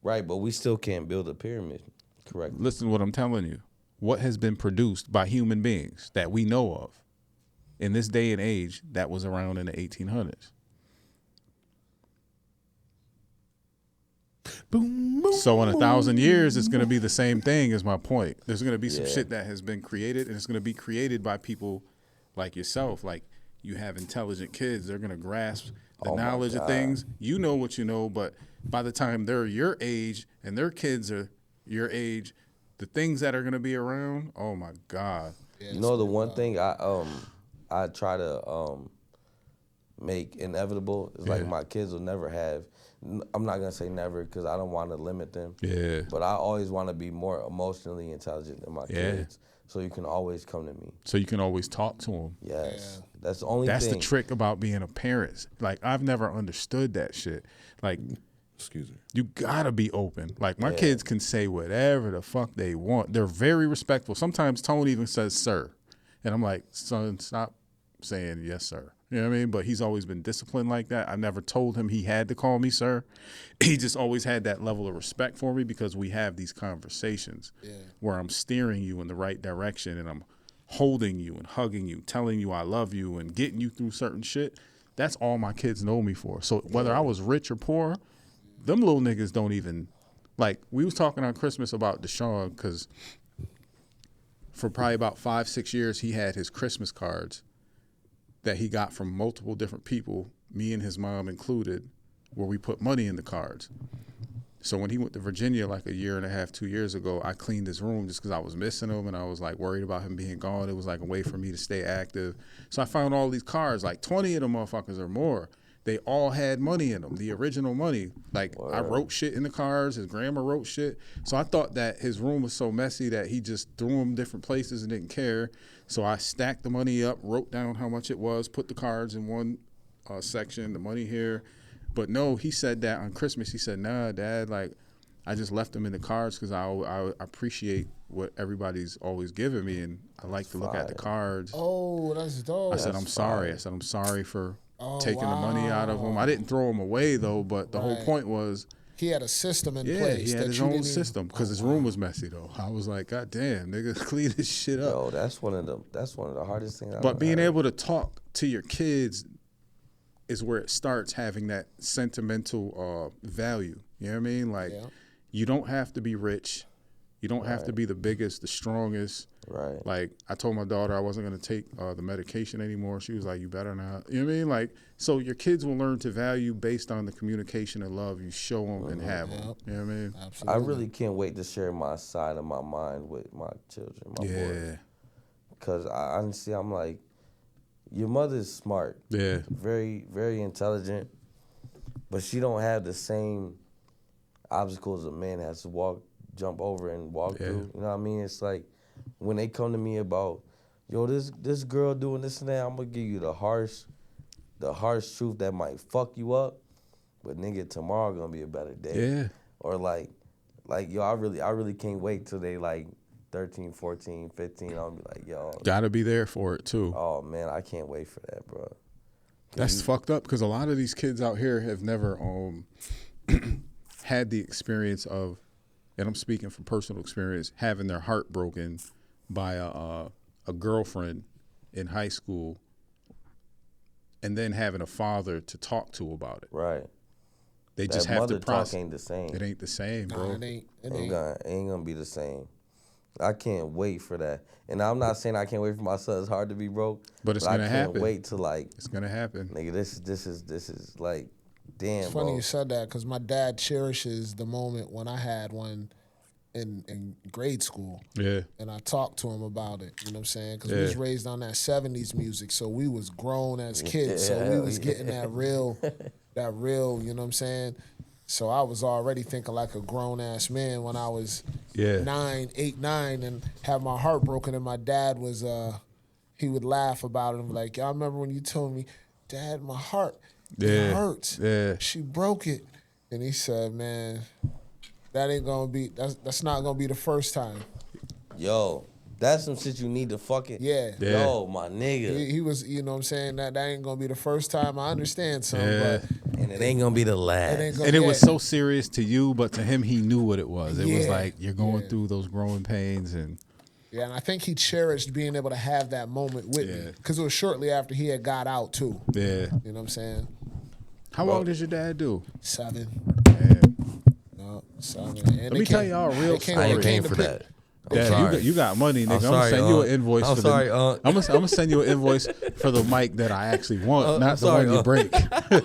Right, but we still can't build a pyramid. Correct. Listen to what I'm telling you. What has been produced by human beings that we know of in this day and age that was around in the 1800s? Boom, boom. So in 1,000 years, it's going to be the same thing is my point. There's going to be some Yeah. shit that has been created, and it's going to be created by people like yourself. Like you have intelligent kids. They're going to grasp the Oh my knowledge of God. things. You know what you know, but by the time they're your age and their kids are your age, the things that are going to be around, oh my God. Yeah, You know the one thing I try to make inevitable is like Yeah. my kids will never have. I'm not gonna say never because I don't want to limit them. Yeah. But I always want to be more emotionally intelligent than my Yeah. kids, so you can always come to me. So you can always talk to them. Yes, that's the only That's thing. the trick about being a parent. Like I've never understood that shit. Like Excuse me. you gotta be open. Like my kids can say whatever the fuck they want. They're very respectful. Sometimes Tone even says sir. And I'm like, son, stop saying yes, sir. You know what I mean? But he's always been disciplined like that. I never told him he had to call me sir. He just always had that level of respect for me because we have these conversations where I'm steering you in the right direction and I'm holding you and hugging you, telling you I love you and getting you through certain shit. That's all my kids know me for. So whether I was rich or poor, them little niggas don't even, like, we was talking on Christmas about Deshaun because for probably about 5-6 years, he had his Christmas cards that he got from multiple different people, me and his mom included, where we put money in the cards. So when he went to Virginia like 1.5 years, 2 years ago, I cleaned his room just because I was missing him and I was like worried about him being gone. It was like a way for me to stay active. So I found all these cards, like 20 of them motherfuckers or more. they all had money in them, the original money. Like, I wrote shit in the cars, his grandma wrote shit. So I thought that his room was so messy that he just threw them different places and didn't care. So I stacked the money up, wrote down how much it was, put the cards in one section, the money here. But no, he said that on Christmas. He said, nah, Dad, like, I just left them in the cards because I appreciate what everybody's always giving me, and I like to look at the cards. Oh, that's dope. I said, I'm sorry. I said, I'm sorry for taking the money out of them. I didn't throw them away, though, but the whole point was, he had a system in place. Yeah, he had that his own system because his room was messy, though. I was like, God damn, nigga, clean this shit up. Yo, that's one of the hardest things. But being able to talk to your kids is where it starts having that sentimental value. You know what I mean? Like, you don't have to be rich. You don't have to be the biggest, the strongest. Right. Like, I told my daughter I wasn't going to take the medication anymore. She was like, you better not. You know what I mean? Like, so your kids will learn to value based on the communication and love you show them and have them. You know what I mean? Absolutely. I really can't wait to share my side of my mind with my children, my boys. Because honestly, I'm like, your mother's smart. Yeah. Very, very intelligent. But she don't have the same obstacles a man has to jump over and walk through. You know what I mean? It's like when they come to me about, yo, this girl doing this and that, I'm gonna give you the harsh truth that might fuck you up, but nigga, tomorrow gonna be a better day. Yeah. Or like yo, I really can't wait till they like 13, 14, 15. I'll be like, yo. Gotta be there for it too. Oh man, I can't wait for that, bro. That's fucked up because a lot of these kids out here have never had the experience of, and I'm speaking from personal experience, having their heart broken by a girlfriend in high school and then having a father to talk to about it. Right. They that just have to mother process. talk ain't the same. It ain't the same, bro. Nah, it Ain't gonna be the same. I can't wait for that. And I'm not saying I can't wait for my son's heart to be broke, But it's gonna I happen. can't wait to like. It's gonna happen. Nigga, this is like, damn. It's funny bro. you said that because my dad cherishes the moment when I had one in grade school. Yeah. And I talked to him about it, you know what I'm saying? Because we was raised on that 70s music, so we was grown as kids, so we was getting that real, you know what I'm saying? So I was already thinking like a grown-ass man when I was 8, 9, and had my heart broken, and my dad was, he would laugh about it and be like, I remember when you told me, Dad, my heart, it hurts. Yeah. She broke it. And he said, man, that's not gonna be the first time. Yo, that's some shit you need to fucking. Yeah. Yo, my nigga. He was, you know what I'm saying, that ain't gonna be the first time. I understand some, but and it ain't gonna be the last. And it was so serious to you, but to him, he knew what it was. It was like, you're going through those growing pains. And and I think he cherished being able to have that moment with me. Because it was shortly after he had got out, too. Yeah. You know what I'm saying? How long did your dad do? 7. Man. No, 7. Let me tell y'all a real story. I ain't came for that. Dad, you got money, nigga. I'm gonna send you an invoice for the. I'm gonna send you an invoice for the mic that I actually want, not the one you break.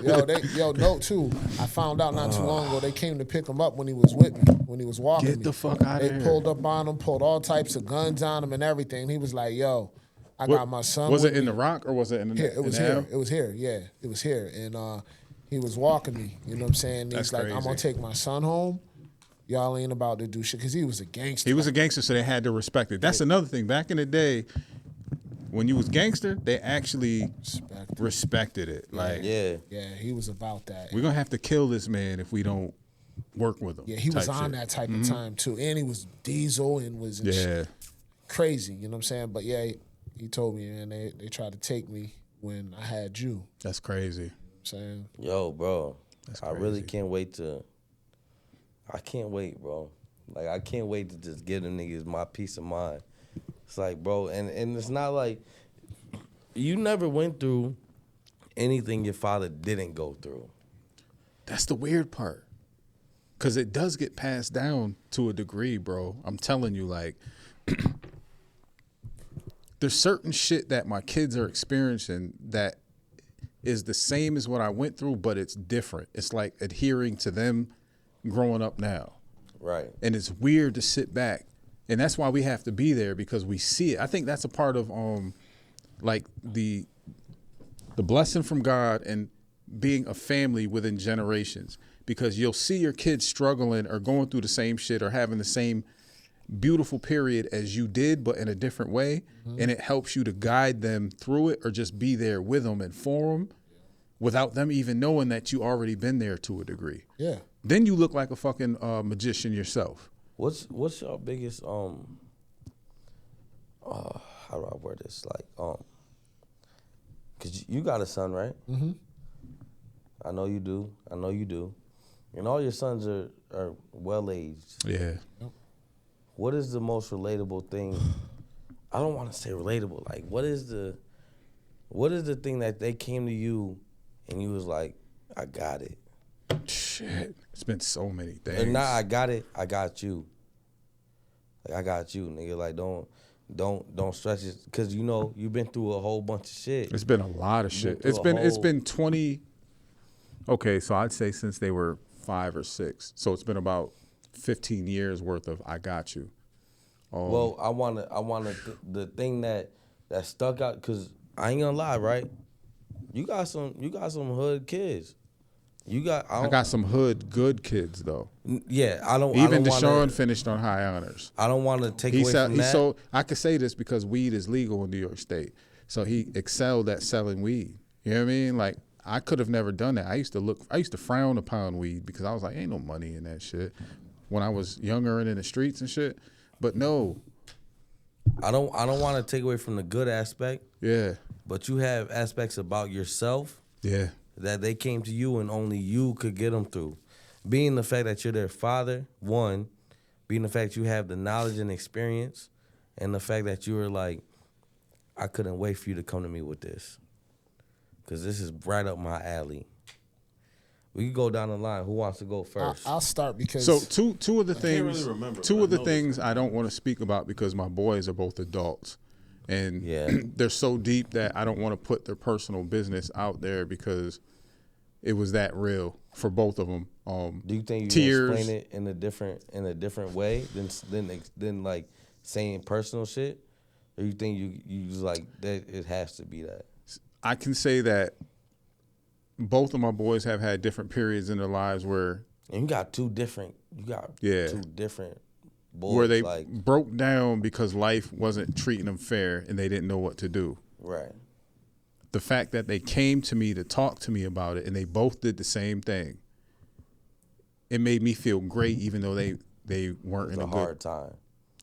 No, too. I found out not too long ago they came to pick him up when he was with me, when he was walking. Get the fuck out of here. They pulled up on him, pulled all types of guns on him and everything. He was like, "Yo, I got my son." Was it in me. the Rock or was it in the? Here, it was here. It was here. Yeah, it was here, and he was walking me. You know what I'm saying? He's like, crazy. "I'm gonna take my son home. Y'all ain't about to do shit," because he was a gangster. He was a gangster, so they had to respect it. That's another thing. Back in the day, when you was gangster, they actually respected it. Like, yeah, he was about that. We're gonna have to kill this man if we don't work with him. Yeah, he was on that type of time too, and he was diesel and was crazy. You know what I'm saying? But yeah, he told me, and they tried to take me when I had you. That's crazy. You know what I'm saying, yo, bro, I really can't wait to. I can't wait, bro. Like, I can't wait to just give them niggas my peace of mind. It's like, bro, and it's not like you never went through anything your father didn't go through. That's the weird part. Because it does get passed down to a degree, bro. I'm telling you, like, there's certain shit that my kids are experiencing that is the same as what I went through, but it's different. It's like adhering to them growing up now. Right. And it's weird to sit back. And that's why we have to be there, because we see it. I think that's a part of like the blessing from God and being a family within generations, because you'll see your kids struggling or going through the same shit or having the same beautiful period as you did, but in a different way. And it helps you to guide them through it or just be there with them and for them without them even knowing that you already been there to a degree. Yeah. Then you look like a fucking magician yourself. What's your biggest how do I word this? Like cause you got a son, right? Mm-hmm. I know you do. And all your sons are well aged. Yeah. Yep. What is the most relatable thing? I don't want to say relatable. Like, what is the thing that they came to you and you was like, I got it? Shit. It's been so many things. And now I got it. I got you. Like, I got you, nigga. Like, don't stretch it, cause you know you've been through a whole bunch of shit. It's been a lot of shit. It's been 20. Okay, so I'd say since they were 5 or 6. So it's been about 15 years worth of I got you. Well, I wanna the thing that stuck out, cause I ain't gonna lie, right? You got some hood kids. I got some hood good kids though. Yeah, I don't. Even I don't Deshaun wanna, finished on high honors. I don't want to take away from that. So I could say this because weed is legal in New York State. So he excelled at selling weed. You know what I mean? Like, I could have never done that. I used to frown upon weed because I was like, ain't no money in that shit when I was younger and in the streets and shit. But no. I don't want to take away from the good aspect. Yeah. But you have aspects about yourself. Yeah. That they came to you and only you could get them through. Being the fact that you're their father, one. Being the fact you have the knowledge and experience. And the fact that you were like, I couldn't wait for you to come to me with this. Because this is right up my alley. We can go down the line. Who wants to go first? I'll start because So two of the things, really remember, two but of the I know things I don't want to speak about because my boys are both adults, and Yeah. they're so deep that I don't want to put their personal business out there because it was that real for both of them. Do you think you tears, can explain it in a different way than like saying personal shit, or you think you just like that it has to be that? I can say that both of my boys have had different periods in their lives where And you got two different boys where they like broke down because life wasn't treating them fair and they didn't know what to do. right. The fact that they came to me to talk to me about it and they both did the same thing, it made me feel great even though they weren't in It's a hard time.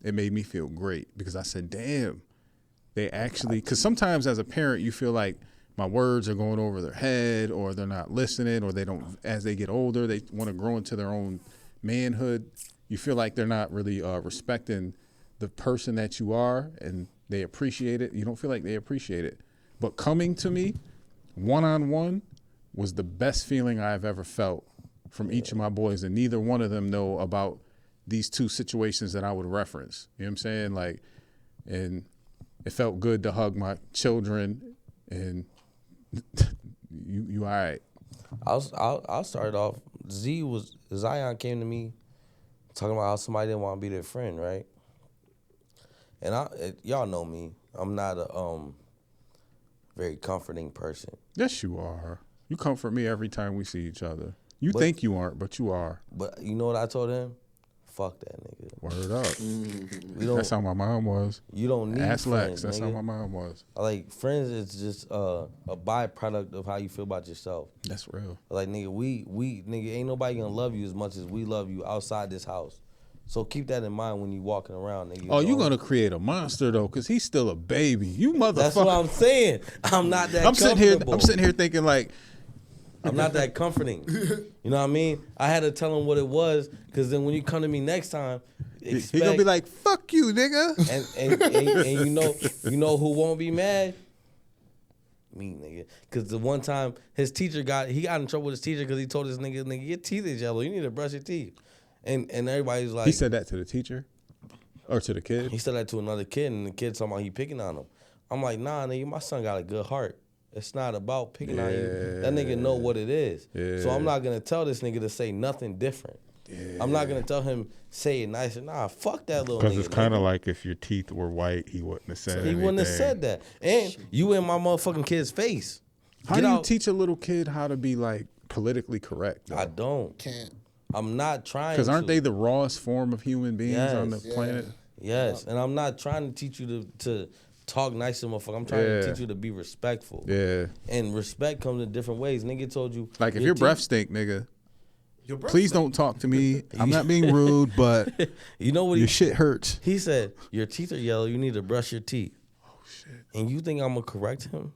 It made me feel great because I said, damn, they actually, because sometimes as a parent you feel like my words are going over their head or they're not listening or they don't, as they get older, they want to grow into their own manhood. You feel like they're not really respecting the person that you are and they appreciate it. You don't feel like they appreciate it. But coming to me one-on-one was the best feeling I've ever felt from each of my boys, and neither one of them know about these two situations that I would reference. You know what I'm saying? Like, and it felt good to hug my children, and you all right. I'll start off. Zion came to me talking about how somebody didn't want to be their friend, right? And y'all know me. I'm not a very comforting person. Yes, you are. You comfort me every time we see each other. You think you aren't, but you are. But you know what I told him? Fuck that nigga. Word up. That's That's how my mom was. You don't need Ask friends, Lex. That's nigga. how my mom was. Like, friends is just a byproduct of how you feel about yourself. That's real. Like, nigga, we nigga, ain't nobody gonna love you as much as we love you outside this house. So keep that in mind when you walking around, nigga. Oh, you gonna create a monster though, because he's still a baby. You motherfucker. That's what I'm saying. I'm not that I'm sitting here comfortable. thinking like, I'm not that comforting. You know what I mean? I had to tell him what it was, because then when you come to me next time, he gonna be like, fuck you, nigga. and you know who won't be mad? Me, nigga. Because the one time his teacher got in trouble with his teacher because he told his nigga, your teeth is yellow. You need to brush your teeth. And everybody's like, He said that to the teacher? Or to the kid? He said that to another kid, and the kid talking about he picking on him. I'm like, nah, nigga, my son got a good heart. It's not about picking on you. That nigga know what it is. Yeah. So I'm not going to tell this nigga to say nothing different. Yeah. I'm not going to tell him, say it nicer. Nah, fuck that little nigga. Because it's kind of nigga. like if your teeth were white, he wouldn't have said anything. He wouldn't have said that. And you in my motherfucking kid's face. How do you teach a little kid how to be like politically correct? Though? I don't. Can't. I'm not trying. Because aren't they the rawest form of human beings on the planet? Yes, and I'm not trying to teach you to talk nice to motherfucker. I'm trying to teach you to be respectful. Yeah. And respect comes in different ways. Nigga told you. Like if your breath stink, nigga, please don't talk to me. I'm not being rude, but you know what your shit hurts. He said, your teeth are yellow. You need to brush your teeth. Oh, shit. And you think I'm going to correct him?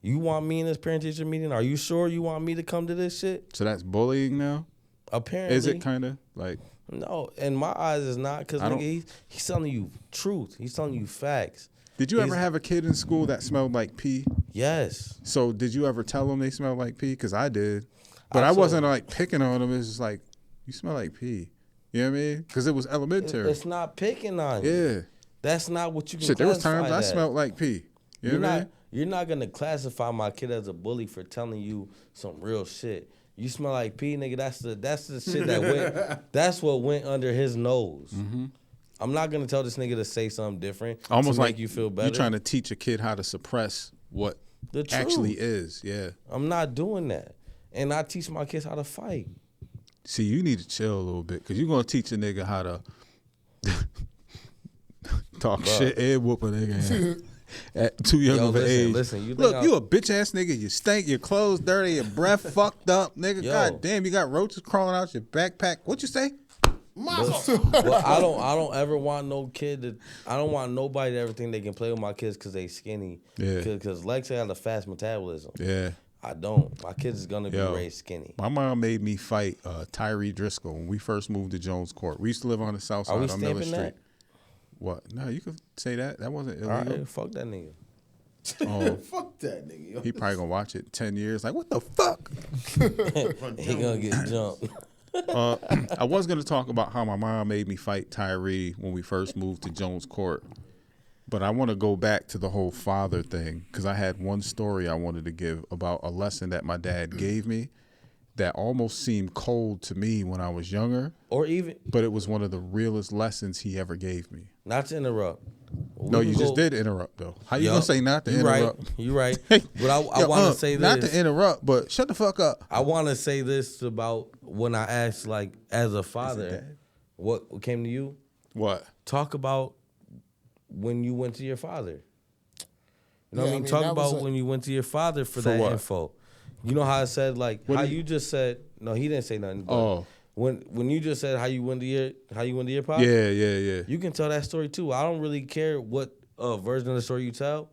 You want me in this parent-teacher meeting? Are you sure you want me to come to this shit? So that's bullying now? Apparently. Is it kind of like? No, in my eyes it's not, because nigga, he's telling you truth. He's telling you facts. Did you ever have a kid in school that smelled like pee? Yes. So did you ever tell them they smelled like pee? Because I did. But I wasn't like picking on them. It's just like, you smell like pee. You know what I mean? Because it was elementary. It's not picking on you. Yeah. That's not what you can Shit, there was times I as. smelled like pee. You know what I mean? You're not going to classify my kid as a bully for telling you some real shit. You smell like pee, nigga. That's the shit that went. That's what went under his nose. Mm-hmm. I'm not gonna tell this nigga to say something different. Almost to like make you feel better. You're trying to teach a kid how to suppress what the truth actually is. Yeah. I'm not doing that, and I teach my kids how to fight. See, you need to chill a little bit because you're gonna teach a nigga how to talk shit and whoop a nigga at too young of an age. Listen, you a bitch ass nigga. You stink. Your clothes dirty. Your breath fucked up, nigga. God damn, you got roaches crawling out your backpack. What you say? Well, I don't ever want no kid to. I don't want nobody to ever think they can play with my kids because they skinny. Yeah. Because Lex has a fast metabolism. Yeah. I don't. My kids is gonna be raised skinny. My mom made me fight Tyree Driscoll when we first moved to Jones Court. We used to live on the south side on Miller Street. That? What? No, you could say that. That wasn't illegal. All right, fuck that nigga. Oh, Fuck that nigga. Yo. he probably gonna watch it in 10 years. Like, what the fuck? He gonna get jumped. I was gonna talk about how my mom made me fight Tyree when we first moved to Jones Court, but I want to go back to the whole father thing because I had one story I wanted to give about a lesson that my dad gave me that almost seemed cold to me when I was younger, but it was one of the realest lessons he ever gave me. Not to interrupt. No, you just did interrupt though. How you gonna say not to interrupt? You right. But I want to say this. Not to interrupt, but shut the fuck up. I want to say this about when I asked, like, as a father, what came to you? What? Talk about when you went to your father. You know what I mean? Talk about when you went to your father for that what? info. You know how I said, like, What how do you- you just said, no, he didn't say nothing. But when you just said how you went to your pops. Yeah. You can tell that story too. I don't really care what version of the story you tell,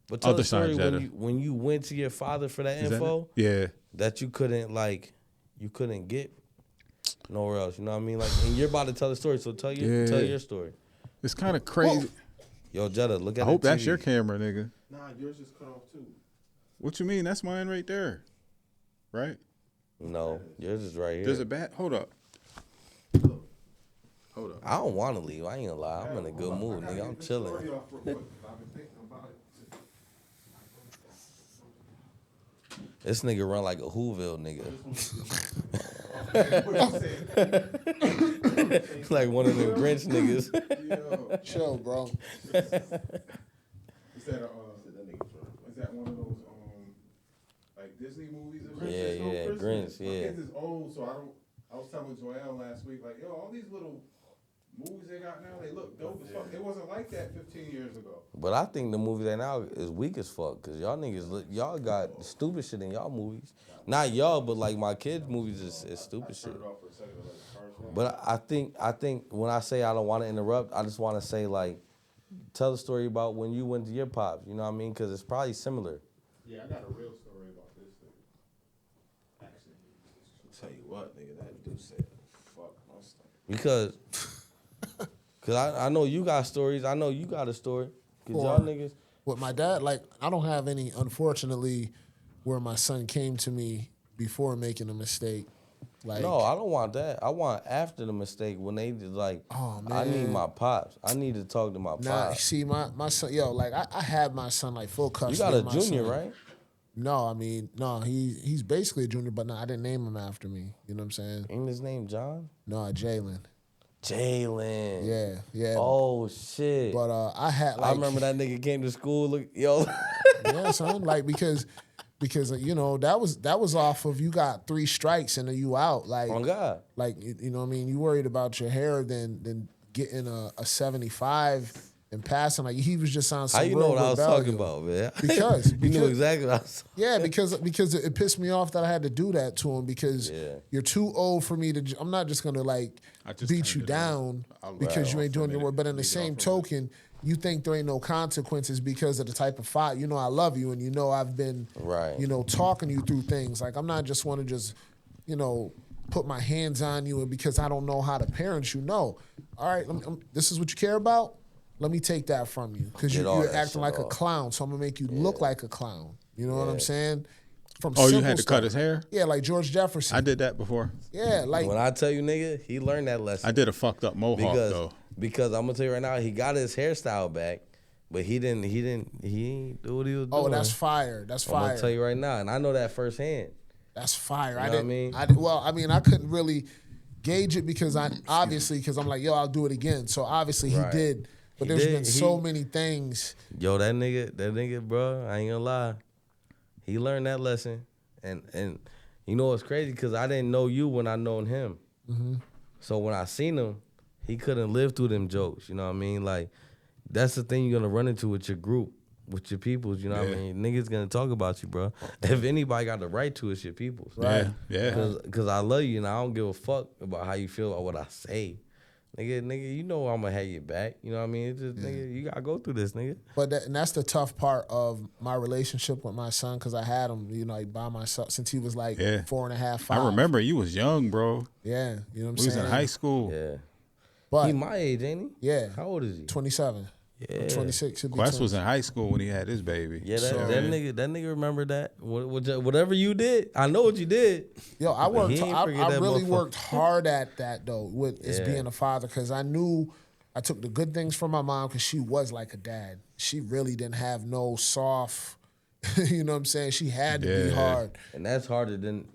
but tell Other the story side, when you went to your father for that info that you couldn't get nowhere else. You know what I mean? Like, and you're about to tell the story, so tell your story. It's kind of crazy. Yo, Jetta, look at. I hope that's your camera, nigga. Nah, yours is cut off too. What you mean? That's mine right there, right? No, yours is right here. There's a bat. Hold up. I don't want to leave. I ain't gonna lie. I'm in a good mood, nigga. I'm chilling. This nigga run like a Whoville nigga. Like one of them Grinch niggas. Chill, bro. Is that one of those like Disney movies or something? Yeah, Grinch, My yeah. kids is old, so I was telling Joelle last week, like, yo, all these little movies they got now, they look dope as fuck. It wasn't like that 15 years ago. But I think the movie that now is weak as fuck, cause y'all niggas, y'all got stupid shit in y'all movies. Not y'all, but like my kids' movies is stupid shit. But I think when I say I don't want to interrupt, I just want to say, like, tell the story about when you went to your pops. You know what I mean? Cause it's probably similar. Yeah, I got a real story about this thing. Actually, Tell you what, nigga, that dude said, fuck my stuff. Because I know you got stories. I know you got a story. Cause y'all niggas. With my dad, like, I don't have any, unfortunately, where my son came to me before making a mistake. Like, No, I don't want that. I want after the mistake when they just like, Oh, I need man. my pops. I need to talk to my nah, pops. see, my son, yo, like, I had my son, like, full custody. You got a of my junior, son. right? No, I mean, no, he's basically a junior, but no, I didn't name him after me. You know what I'm saying? Ain't his name John? No, Jalen. Jalen. Yeah. Oh shit. But I had, like, I remember that nigga came to school. Look, yo. yeah, son, like, because because you know that was off of you got 3 strikes and then you out. Like, Oh God. like you know what I mean. You worried about your hair than getting a 75 and passing. Like he was just on some How you know real what I was rebellion. talking about, man? Because you knew exactly what I was. yeah, because it pissed me off that I had to do that to him because you're too old for me to. I'm not just gonna like beat you down because you ain't doing your work. But in the same token, you think there ain't no consequences because of the type of fight. You know I love you, and you know I've been you know talking you through things. Like I'm not just want to just you know put my hands on you and because I don't know how to parent you. No, all right, this is what you care about. Let me take that from you because you're acting like a clown. So I'm gonna make you look like a clown. You know what I'm saying? From you had to cut his hair? Yeah, like George Jefferson. I did that before. Yeah, like when I tell you, nigga, he learned that lesson. I did a fucked up mohawk though. Because I'm gonna tell you right now, he got his hairstyle back, but he ain't do what he was doing. Oh, that's fire. That's fire. I'm gonna tell you right now, and I know that firsthand. That's fire. You know what I mean? I couldn't really gauge it because I'm like, yo, I'll do it again. So obviously he did. But there's been so many things. Yo, that nigga, bro, I ain't gonna lie. He learned that lesson. And you know what's crazy? Because I didn't know you when I known him. Mm-hmm. So when I seen him, he couldn't live through them jokes. You know what I mean? Like, that's the thing you're gonna run into with your group, with your peoples. You know what I mean? Niggas gonna talk about you, bro. If anybody got the right to, it's your peoples. Right. Yeah. Because I love you and I don't give a fuck about how you feel about what I say. Nigga, you know I'm gonna have your back. You know what I mean? It's just, nigga, you gotta go through this, nigga. But that's the tough part of my relationship with my son because I had him, you know, like by myself since he was like 4.5, 5. I remember you was young, bro. Yeah, you know what I'm we saying? Was in high school. Yeah. But he my age, ain't he? Yeah. How old is he? 27. Yeah. 26. Quest was in high school when he had his baby. Yeah, that nigga remember that. Whatever you did, I know what you did. Yo, I really worked hard at that though, as being a father, because I knew I took the good things from my mom because she was like a dad. She really didn't have no soft, you know what I'm saying? She had to be hard. And that's harder than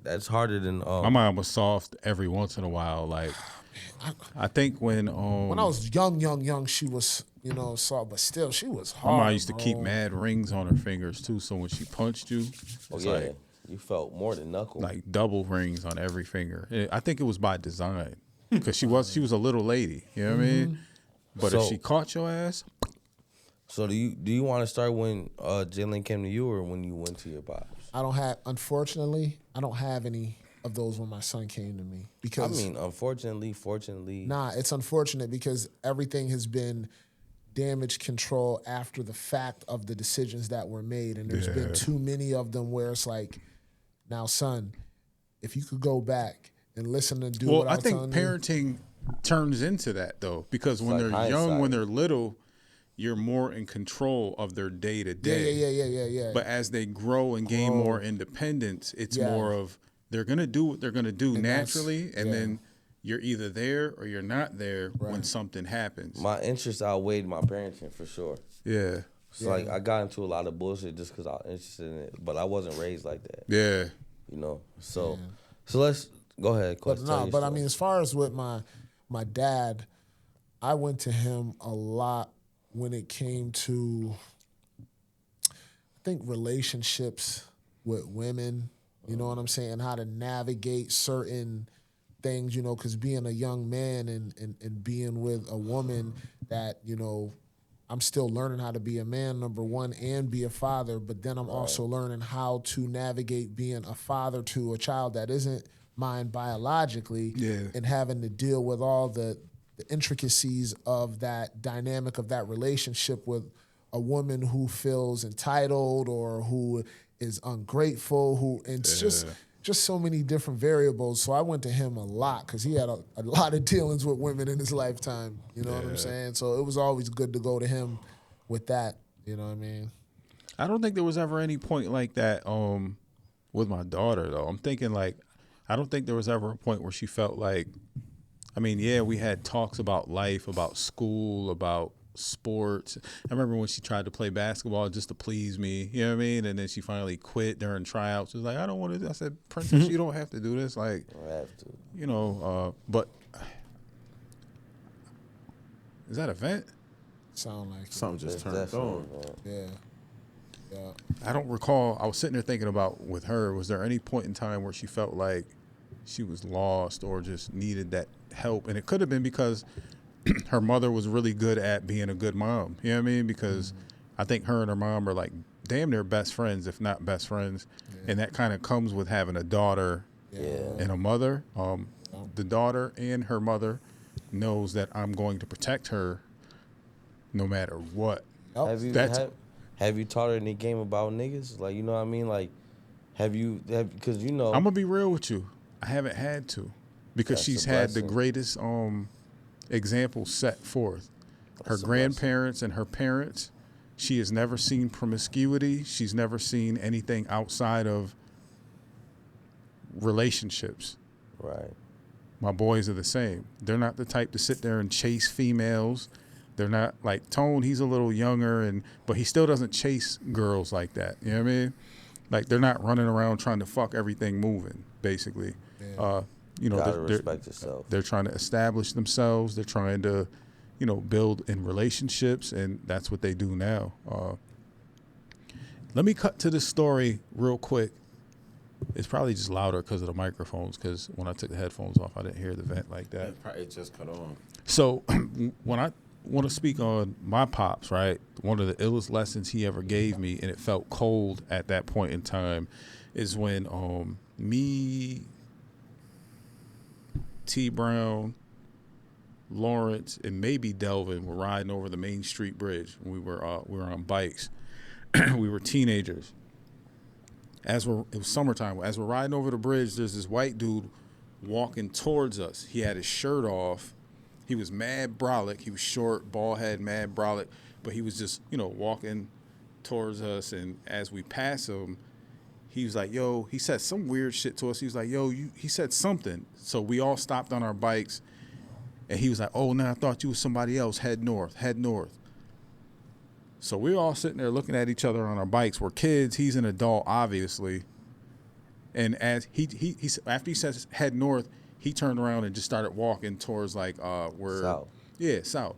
my mom was soft every once in a while. Like I think when I was young, she was, you know, soft, but still she was hard. My mom used to keep mad rings on her fingers too, so when she punched you, like, you felt more than knuckle. Like double rings on every finger. I think it was by design because she was a little lady. You know what I mean? But if she caught your ass. So do you want to start when Jalen came to you or when you went to your pops? Unfortunately, I don't have any of those when my son came to me. Because unfortunately, fortunately. Nah, it's unfortunate because everything has been damage control after the fact of the decisions that were made. And there's been too many of them where it's like, now, son, if you could go back and listen and do what I was telling you. Well, I think parenting turns into that, though, because when they're young, when they're little, you're more in control of their day to day. Yeah. But as they grow and gain more independence, it's more of they're going to do what they're going to do naturally, and then you're either there or you're not there when something happens. My interest outweighed my parenting for sure. Yeah. So like I got into a lot of bullshit just because I was interested in it, but I wasn't raised like that. Yeah. You know, so let's go ahead. But I mean, as far as with my dad, I went to him a lot when it came to, I think, relationships with women. You know what I'm saying? How to navigate certain things, you know, because being a young man and being with a woman that, you know, I'm still learning how to be a man, number one, and be a father, but then I'm also learning how to navigate being a father to a child that isn't mine biologically and having to deal with all the intricacies of that dynamic of that relationship with a woman who feels entitled or who is ungrateful, it's just so many different variables. So I went to him a lot because he had a lot of dealings with women in his lifetime. You know what I'm saying? So it was always good to go to him with that. You know what I mean? I don't think there was ever any point like that with my daughter, though. I'm thinking, like, I don't think there was ever a point where she felt like, I mean, we had talks about life, about school, about sports. I remember when she tried to play basketball just to please me, you know what I mean? And then she finally quit during tryouts. She was like, I don't want to. I said, Princess, you don't have to do this. Like, I have to. You know, but is that a vent? Sound like something just turned on. Yeah. Yeah. I don't recall. I was sitting there thinking about with her. Was there any point in time where she felt like she was lost or just needed that help? And it could have been because her mother was really good at being a good mom. You know what I mean? Because I think her and her mom are like damn near best friends, if not best friends. Yeah. And that kind of comes with having a daughter and a mother. The daughter and her mother knows that I'm going to protect her no matter what. Have you taught her any game about niggas? Like, you know what I mean? Like, because you know. I'm going to be real with you. I haven't had to because she's had the greatest example set forth. Her grandparents and her parents, she has never seen promiscuity. She's never seen anything outside of relationships. Right. My boys are the same. They're not the type to sit there and chase females. They're not like Tone. He's a little younger, but he still doesn't chase girls like that. You know what I mean? Like they're not running around trying to fuck everything moving. Basically, you know, respect yourself. They're trying to establish themselves. They're trying to, you know, build in relationships, and that's what they do now. Let me cut to this story real quick. It's probably just louder because of the microphones. Because when I took the headphones off, I didn't hear the vent like that. It probably just cut on. So when I want to speak on my pops, right? One of the illest lessons he ever gave me, and it felt cold at that point in time, is when me, T. Brown, Lawrence, and maybe Delvin were riding over the Main Street Bridge. We were on bikes. We were teenagers. It was summertime. As we're riding over the bridge, there's this white dude walking towards us. He had his shirt off. He was mad brolic. He was short, bald head, mad brolic. But he was just, you know, walking towards us. And as we pass him, he was like, yo, he said some weird shit to us. He was like, yo, he said something. So we all stopped on our bikes. And he was like, oh, no, I thought you was somebody else. Head north, head north. So we're all sitting there looking at each other on our bikes. We're kids. He's an adult, obviously. And as he after he says head north, he turned around and just started walking towards like where South. Yeah, south.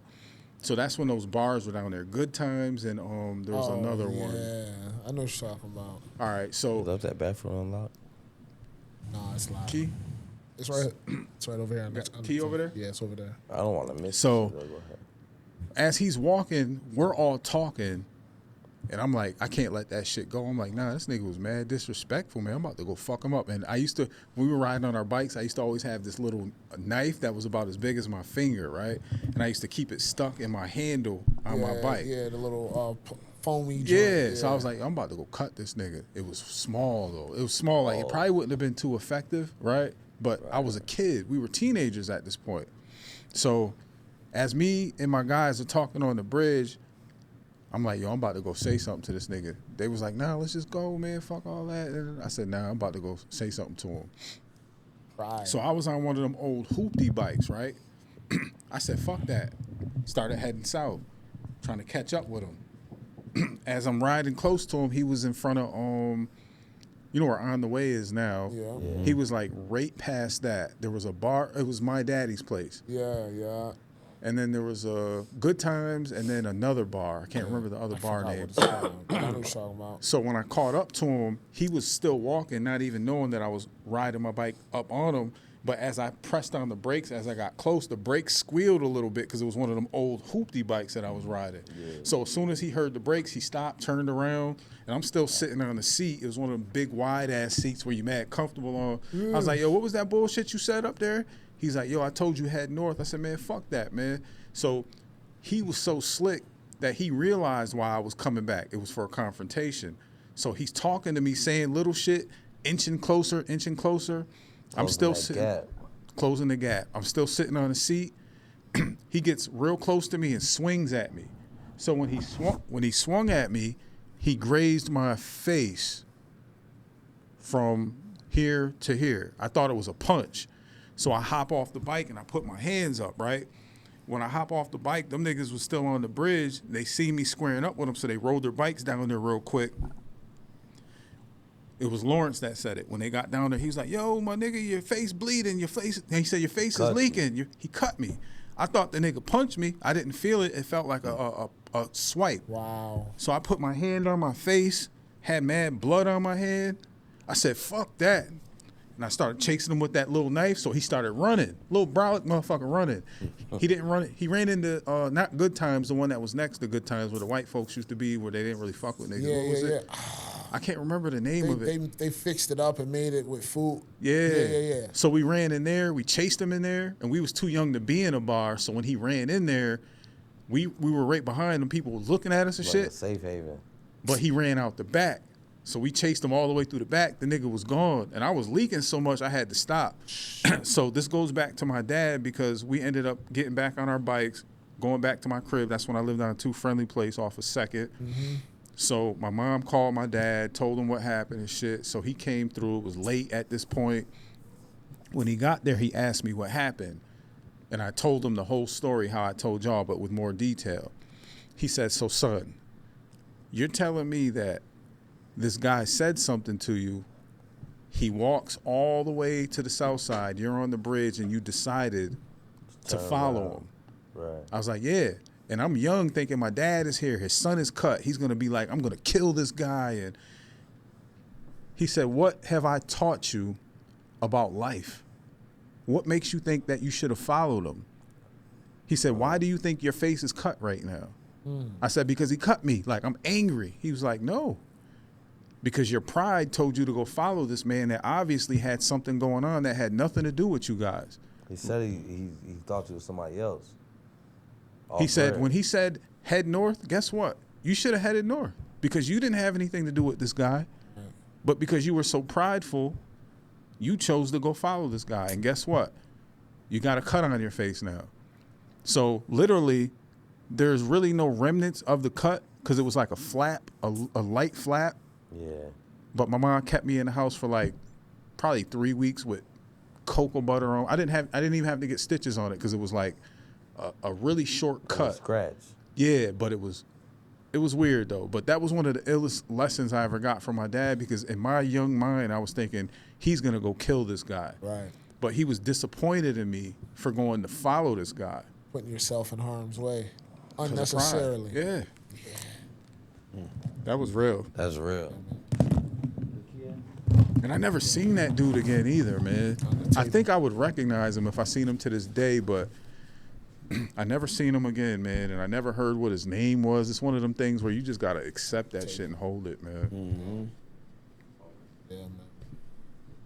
So that's when those bars were down there. Good Times and there was another one. Yeah, I know what you're talking about. All right, so Left that bathroom unlocked. Nah, it's loud. key. It's right. It's right over here. Key over there? Yeah, it's over there. I don't want to miss So- it. Go ahead. As he's walking, we're all talking, and I'm like, I can't let that shit go. I'm like, nah, this nigga was mad disrespectful, man. I'm about to go fuck him up. And when we were riding on our bikes, I used to always have this little knife that was about as big as my finger, right? And I used to keep it stuck in my handle on my bike. Yeah, the little foamy joint. Yeah, so I was like, I'm about to go cut this nigga. It was small, though. It was small. Like, it probably wouldn't have been too effective, right? But I was a kid. We were teenagers at this point. So as me and my guys are talking on the bridge, I'm like, yo, I'm about to go say something to this nigga. They was like, nah, let's just go, man. Fuck all that. And I said, nah, I'm about to go say something to him. Right. So I was on one of them old hoopty bikes, right? I said, fuck that. Started heading south, trying to catch up with him. As I'm riding close to him, he was in front of, you know where On the Way is now. Yeah. He was like right past that. There was a bar. It was my daddy's place. Yeah. And then there was a Good Times and then another bar. I can't remember the other bar I name. know what you're talking about. So when I caught up to him, he was still walking, not even knowing that I was riding my bike up on him. But as I pressed on the brakes, as I got close, the brakes squealed a little bit because it was one of them old hoopty bikes that I was riding. Yeah. So as soon as he heard the brakes, he stopped, turned around, and I'm still sitting on the seat. It was one of them big, wide-ass seats where you mad comfortable on. I was like, yo, what was that bullshit you said up there? He's like, yo, I told you head north. I said, man, fuck that, man. So he was so slick that he realized why I was coming back. It was for a confrontation. So he's talking to me, saying little shit, inching closer. I'm still sitting, closing the gap. I'm still sitting on the seat. He gets real close to me and swings at me. So when he swung at me, he grazed my face from here to here. I thought it was a punch. So I hop off the bike and I put my hands up, right? When I hop off the bike, them niggas was still on the bridge. They see me squaring up with them, so they rolled their bikes down there real quick. It was Lawrence that said it. When they got down there, he was like, yo, my nigga, your face bleeding, your face. And he said, your face is leaking. He cut me. I thought the nigga punched me. I didn't feel it. It felt like a a swipe. Wow. So I put my hand on my face, had mad blood on my hand. I said, fuck that. And I started chasing him with that little knife, so he started running. Little brolic motherfucker running. He didn't run. He ran into, not Good Times, the one that was next to Good Times, where the white folks used to be, where they didn't really fuck with niggas. What was it? I can't remember the name of it. They fixed it up and made it with food. Yeah. So we ran in there. We chased him in there, and we was too young to be in a bar. So when he ran in there, we were right behind him. People was looking at us and Like shit. a safe haven. But he ran out the back. So we chased him all the way through the back. The nigga was gone. And I was leaking so much I had to stop. So this goes back to my dad because we ended up getting back on our bikes, going back to my crib. That's when I lived on a 2 Friendly Place off of 2nd. Mm-hmm. So my mom called my dad, told him what happened and shit. So he came through. It was late at this point. When he got there, he asked me what happened. And I told him the whole story, how I told y'all, but with more detail. He said, so son, you're telling me that this guy said something to you. He walks all the way to the south side. You're on the bridge and you decided to follow him. Right. I was like, yeah. And I'm young thinking my dad is here. His son is cut. He's going to be like, I'm going to kill this guy. And he said, what have I taught you about life? What makes you think that you should have followed him? He said, why do you think your face is cut right now? I said, because he cut me. Like, I'm angry. He was like, no. Because your pride told you to go follow this man that obviously had something going on that had nothing to do with you guys. He said he thought you was somebody else. He said, when he said head north, guess what? You should have headed north because you didn't have anything to do with this guy. But because you were so prideful, you chose to go follow this guy. And guess what? You got a cut on your face now. So literally, there's really no remnants of the cut because it was like a flap, a light flap. Yeah. But my mom kept me in the house for like probably 3 weeks with cocoa butter on. I didn't even have to get stitches on it because it was like a really short cut. Scratch. Yeah, but it was weird though. But that was one of the illest lessons I ever got from my dad because in my young mind I was thinking he's gonna go kill this guy. Right. But he was disappointed in me for going to follow this guy. Putting yourself in harm's way unnecessarily. Yeah. That was real. That's real. And I never seen that dude again either, man. I think I would recognize him if I seen him to this day, but I never seen him again, man. And I never heard what his name was. It's one of them things where you just gotta accept that shit and hold it, man. Mm-hmm. Yeah, man.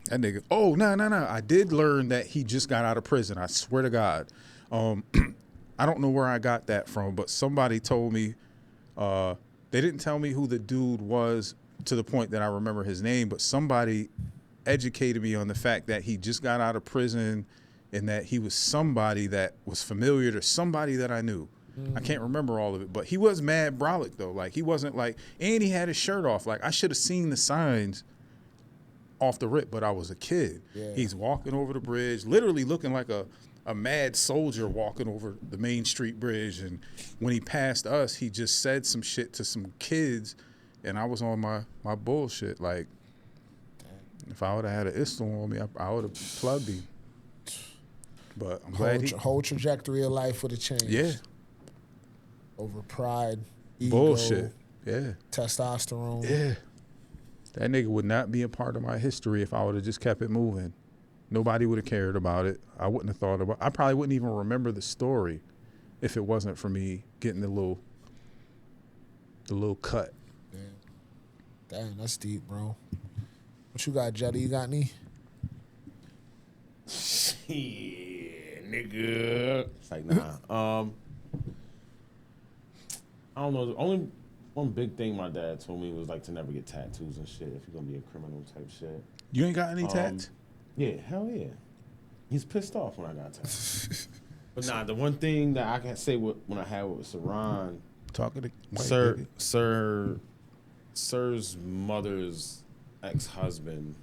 That nigga. Oh, no. I did learn that he just got out of prison. I swear to God. I don't know where I got that from, but somebody told me. They didn't tell me who the dude was to the point that I remember his name, but somebody educated me on the fact that he just got out of prison and that he was somebody that was familiar to somebody that I knew. I can't remember all of it, but he was mad brolic though. Like he wasn't like, and he had his shirt off. Like I should have seen the signs off the rip, but I was a kid. Yeah. He's walking over the bridge, literally looking like a mad soldier walking over the Main Street Bridge. And when he passed us, he just said some shit to some kids, and I was on my bullshit. Like, if I would have had an pistol on me, I would have plugged him. But I'm glad whole trajectory of life would have changed. Yeah. Over pride, ego, bullshit. Yeah. testosterone. Yeah. That nigga would not be a part of my history if I would have just kept it moving. Nobody would have cared about it. I wouldn't have thought about it. I probably wouldn't even remember the story if it wasn't for me getting the little cut. Damn, that's deep, bro. What you got, Jetty? You got any? Yeah, nigga. It's like, nah. I don't know. The only one big thing my dad told me was like to never get tattoos and shit if you're gonna be a criminal type shit. You ain't got any tats? Yeah, hell yeah. He's pissed off when I got tattoos. But nah, the one thing that I can say when I had with Saran, talking to Sir's mother's ex-husband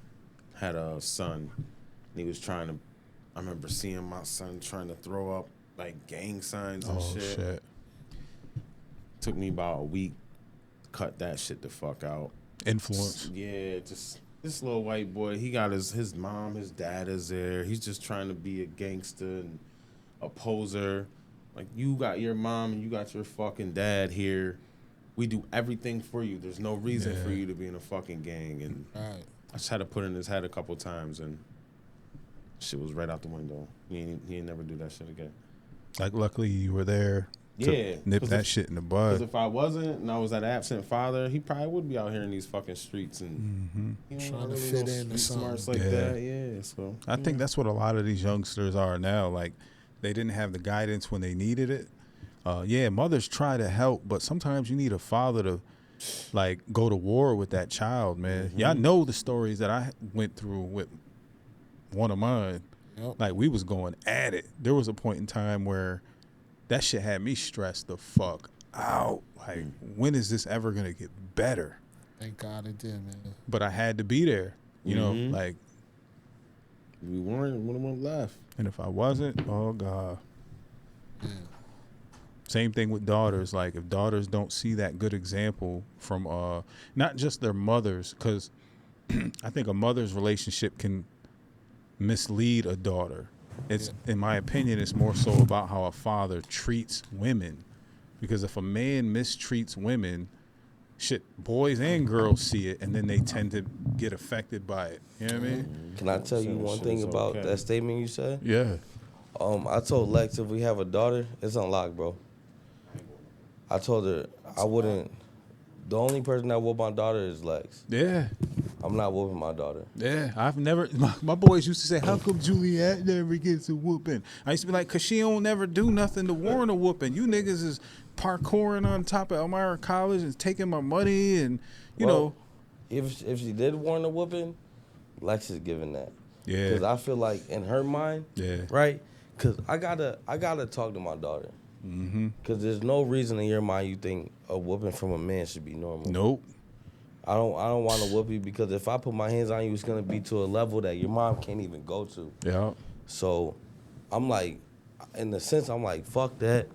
had a son. And he was trying to, I remember seeing my son trying to throw up like gang signs and shit. Took me about a week to cut that shit the fuck out. Influence. Yeah, just this little white boy, he got his mom, his dad is there. He's just trying to be a gangster and a poser. Like, you got your mom and you got your fucking dad here. We do everything for you. There's no reason for you to be in a fucking gang. And I just had to put in his head a couple times, and shit was right out the window. He ain't never do that shit again. Like, luckily you were there to nip that shit in the bud. Because if I wasn't and I was that absent father, he probably would be out here in these fucking streets and trying to fit in or smarts something. like that. Yeah, so I think that's what a lot of these youngsters are now. Like, they didn't have the guidance when they needed it. Mothers try to help, but sometimes you need a father to, like, go to war with that child, man. Y'all know the stories that I went through with one of mine. Yep. Like, we was going at it. There was a point in time where that shit had me stressed the fuck out. Like, when is this ever gonna get better? Thank God it did, man. But I had to be there, you know, like. We weren't left. And if I wasn't, oh God. Same thing with daughters. Like, if daughters don't see that good example from not just their mothers, because I think a mother's relationship can mislead a daughter. It's, in my opinion, it's more so about how a father treats women. Because if a man mistreats women, shit, boys and girls see it, and then they tend to get affected by it. You know what I mean? Can I tell you one thing about that statement you said? Yeah. I told Lex if we have a daughter, it's unlocked, bro. I told her I wouldn't. The only person that whoop my daughter is Lex. Yeah. I'm not whooping my daughter. Yeah, I've never. My boys used to say, "How come Juliet never gets a whooping?" I used to be like, "Cause she don't never do nothing to warrant a whooping. You niggas is parkouring on top of Elmira College and taking my money, and you know." If she did warrant a whooping, Lex is giving that. Yeah. Because I feel like in her mind, right? Because I gotta talk to my daughter. Because there's no reason in your mind you think a whooping from a man should be normal. Nope. I don't want to whoop you because if I put my hands on you, it's gonna be to a level that your mom can't even go to. Yeah. So I'm like, in the sense, I'm like, fuck that.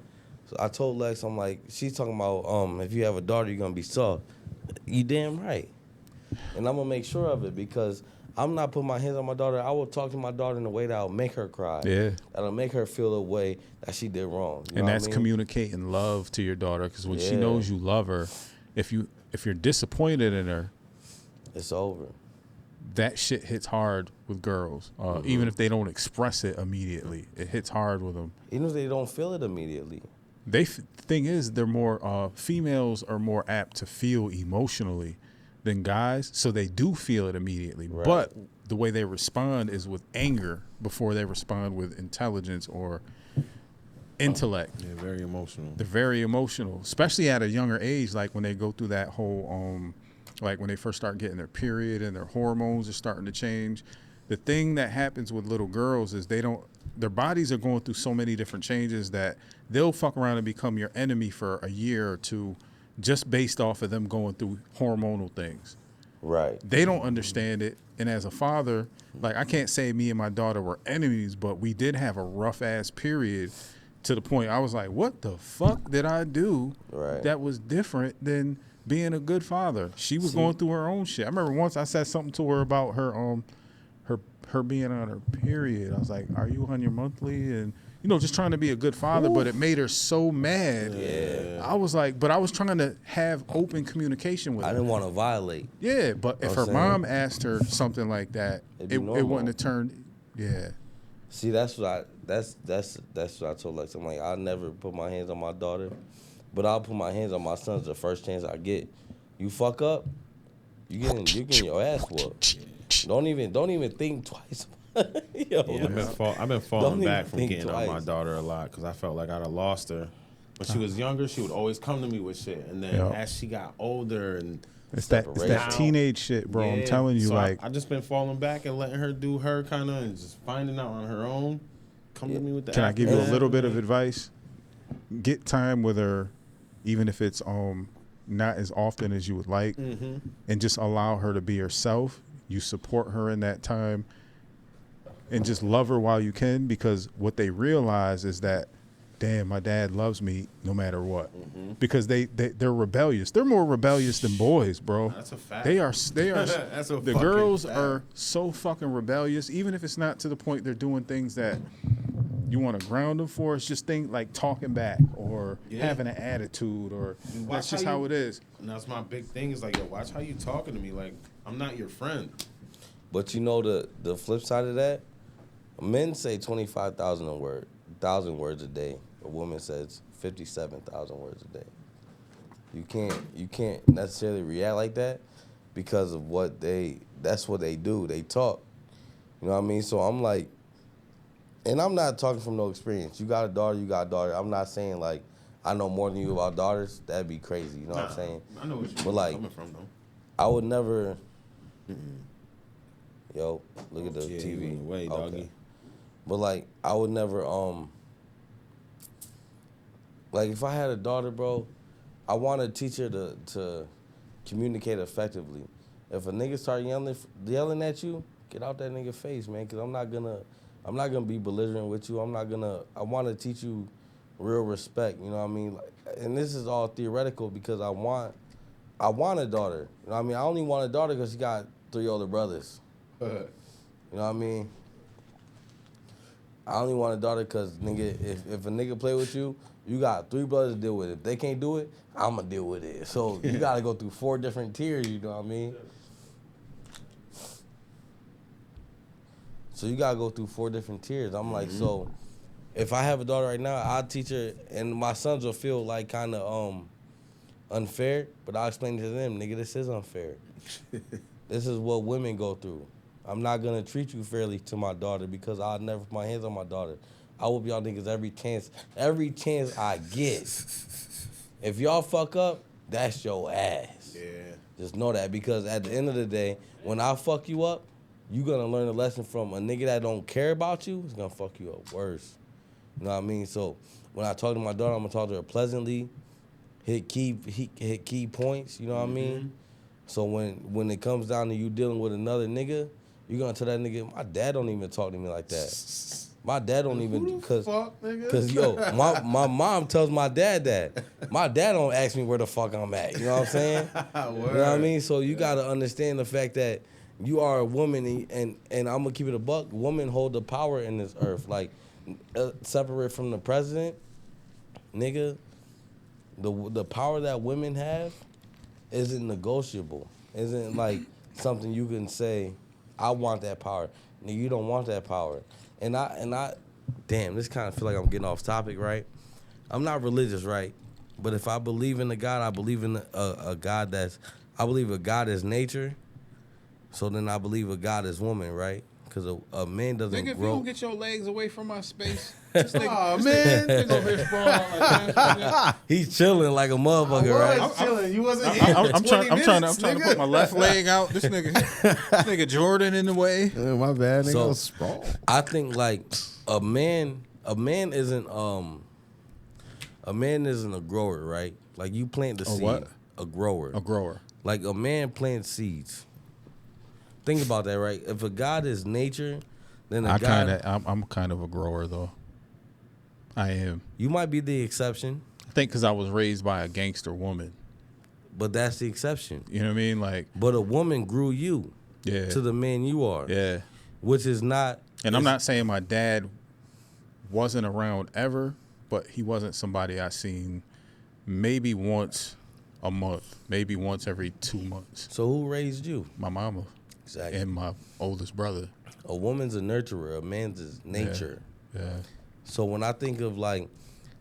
So I told Lex, I'm like, she's talking about if you have a daughter, you're gonna be soft. You damn right. And I'm gonna make sure of it because I'm not putting my hands on my daughter. I will talk to my daughter in a way that'll make her cry. Yeah. That'll make her feel the way that she did wrong. You And know that's what I mean? communicating love to your daughter, because when she knows you love her, if you're disappointed in her, it's over. That shit hits hard with girls. Even if they don't express it immediately, it hits hard with them. Even if they don't feel it immediately. Thing is, they're more females are more apt to feel emotionally than guys, so they do feel it immediately. Right. But the way they respond is with anger before they respond with intelligence or intellect. Yeah, very emotional. They're very emotional, especially at a younger age, like when they go through that whole, like when they first start getting their period and their hormones are starting to change. The thing that happens with little girls is their bodies are going through so many different changes that they'll fuck around and become your enemy for a year or two just based off of them going through hormonal things. Right. They don't understand it. And as a father, like, I can't say me and my daughter were enemies, but we did have a rough ass period to the point I was like, what the fuck did I do that was different than being a good father? She was going through her own shit. I remember once I said something to her about her being on her period. I was like, are you on your monthly? And just trying to be a good father, but it made her so mad. Yeah. I was like, but I was trying to have open communication with her. I didn't want to violate. Yeah, but if her mom asked her something like that, it wouldn't have turned. Yeah. See, that's what I told Lex. I'm like, I'll never put my hands on my daughter, but I'll put my hands on my sons the first chance I get. You fuck up, you getting your ass whooped. Don't even think twice. Yo, I've been falling back from getting on my daughter a lot because I felt like I'd have lost her. When she was younger, she would always come to me with shit, and then as she got older and it's that teenage shit, bro. I'm telling you, so like, I just been falling back and letting her do her kind of and just finding out on her own. Come to me with that. Can I give you a little bit of advice? Get time with her, even if it's not as often as you would like, and just allow her to be herself. You support her in that time, and just love her while you can, because what they realize is that, damn, my dad loves me no matter what. Because they're rebellious. They're more rebellious than boys, bro. That's a fact. They are. That's a the girls fact. Are so fucking rebellious, even if it's not to the point they're doing things that you want to ground them for. It's just things like talking back or having an attitude, or that's just how it is. And that's my big thing is like, yo, watch how you talking to me. Like, I'm not your friend. But you know the flip side of that? Men say 25,000 words a day. A woman says 57,000 words a day. You can't necessarily react like that because of that's what they do. They talk. You know what I mean? So I'm like, and I'm not talking from no experience. You got a daughter. I'm not saying like I know more than you about daughters. That'd be crazy. You know what I'm saying? I know what you're coming from, though. I would never. Yo, look at the TV. Way, doggy. But like, I would never. Like if I had a daughter, bro, I want to teach her to communicate effectively. If a nigga start yelling at you, get out that nigga face, man. Cause I'm not gonna be belligerent with you. I want to teach you real respect. You know what I mean? Like, and this is all theoretical because I want a daughter. You know what I mean? I only want a daughter because she got 3 older brothers. You know what I mean? I only want a daughter because, nigga, if a nigga play with you, you got 3 brothers to deal with. If they can't do it, I'm going to deal with it. So you got to go through 4 different tiers, you know what I mean? So you got to go through 4 different tiers. I'm like, so if I have a daughter right now, I'll teach her, and my sons will feel like kind of unfair, but I'll explain to them, nigga, this is unfair. This is what women go through. I'm not going to treat you fairly to my daughter because I'll never put my hands on my daughter. I whoop y'all niggas every chance I get. If y'all fuck up, that's your ass. Yeah. Just know that because at the end of the day, when I fuck you up, you going to learn a lesson from a nigga that don't care about you. It's going to fuck you up worse. You know what I mean? So when I talk to my daughter, I'm going to talk to her pleasantly, hit key points, you know what I mean? So when it comes down to you dealing with another nigga, you're going to tell that nigga, my dad don't even talk to me like that. My dad don't even, because yo, my mom tells my dad that. My dad don't ask me where the fuck I'm at. You know what I'm saying? You know what I mean? So you got to understand the fact that you are a woman, and I'm going to keep it a buck. Women hold the power in this earth. Like, separate from the president, nigga, the power that women have isn't negotiable. Isn't like something you can say, I want that power. Nigga, you don't want that power. And I damn, this kind of feel like I'm getting off topic, right? I'm not religious, right? But if I believe in a God, I believe in a God I believe a God is nature. So then I believe a God is woman, right? Because a man doesn't Nigga, if grow. you don't get your legs away from my space, Oh, man. this nigga over here sprawling out like that. He's chilling like a motherfucker, right? I'm chilling. You wasn't here. I'm trying to put my left leg out. This nigga Jordan in the way. My bad, nigga. So, I was sprawl. I think like a man isn't a grower, right? Like you plant the seed. What? A grower. A grower. Like a man plants seeds. Think about that, right? If a God is nature, then I'm kind of a grower though. I am. You might be the exception. I think because I was raised by a gangster woman. But that's the exception. You know what I mean? Like, but a woman grew you to the man you are. Yeah. Which is not. And I'm not saying my dad wasn't around ever, but he wasn't somebody I seen maybe once a month, maybe once every 2 months. So who raised you? My mama. Exactly. And my oldest brother. A woman's a nurturer. A man's is nature. Yeah. So when I think of like,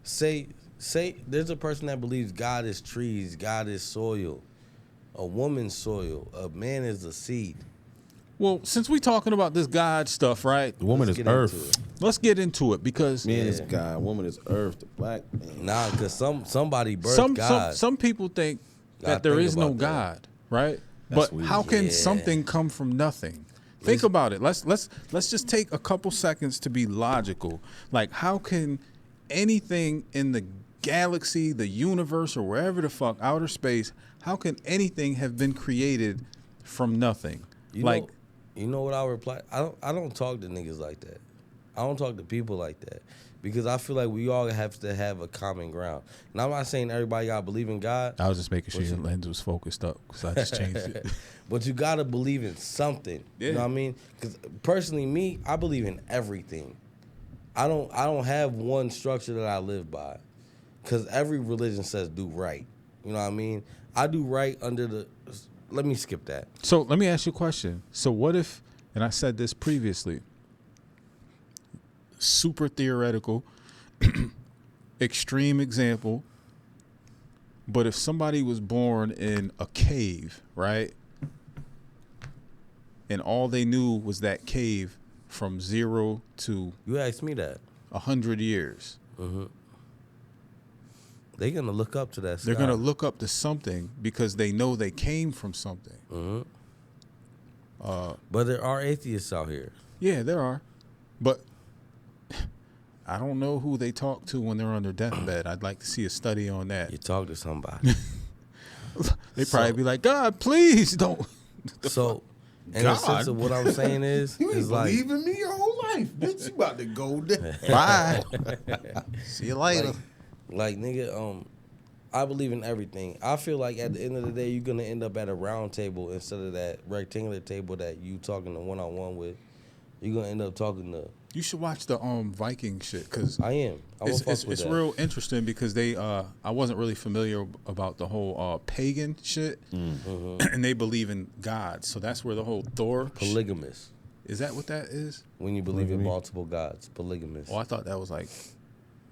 say there's a person that believes God is trees, God is soil, a woman's soil, a man is a seed. Well, since we talking about this God stuff, right? The woman is earth. Let's get into it because man is God, woman is earth. The black man. Nah, because somebody birthed God. Some people think that there is no God, right? But how can something come from nothing? Think about it. Let's just take a couple seconds to be logical. Like, how can anything in the galaxy, the universe, or wherever the fuck, outer space, how can anything have been created from nothing? You know what I reply? I don't talk to niggas like that. I don't talk to people like that. Because I feel like we all have to have a common ground. And I'm not saying everybody got to believe in God. I was just making sure your lens was focused up because I just changed it. But you got to believe in something. Yeah. You know what I mean? Because personally, me, I believe in everything. I don't have one structure that I live by, because every religion says do right. You know what I mean? I do right under the. Let me skip that. So let me ask you a question. So what if, and I said this previously, super theoretical, extreme example, but if somebody was born in a cave, right? And all they knew was that cave from 0 to You asked me that. 100 years. They're gonna look up to that. They're sky. going to look up to something because they know they came from something. But there are atheists out here. Yeah, there are. But I don't know who they talk to when they're on their deathbed. I'd like to see a study on that. You talk to somebody. They probably be like, God, please don't. So, in the sense of what I'm saying is You ain't like, believe in me your whole life, bitch. You about to go down. Bye. See you later. like nigga, I believe in everything. I feel like at the end of the day, you're gonna end up at a round table instead of that rectangular table that you talking to one-on-one with. You're gonna end up talking to. You should watch the Viking shit because I am. it's real interesting because they I wasn't really familiar about the whole pagan shit, and they believe in gods. So that's where the whole Thor Polygamous. Is that what that is? When you believe in multiple gods, polygamous. Oh, I thought that was like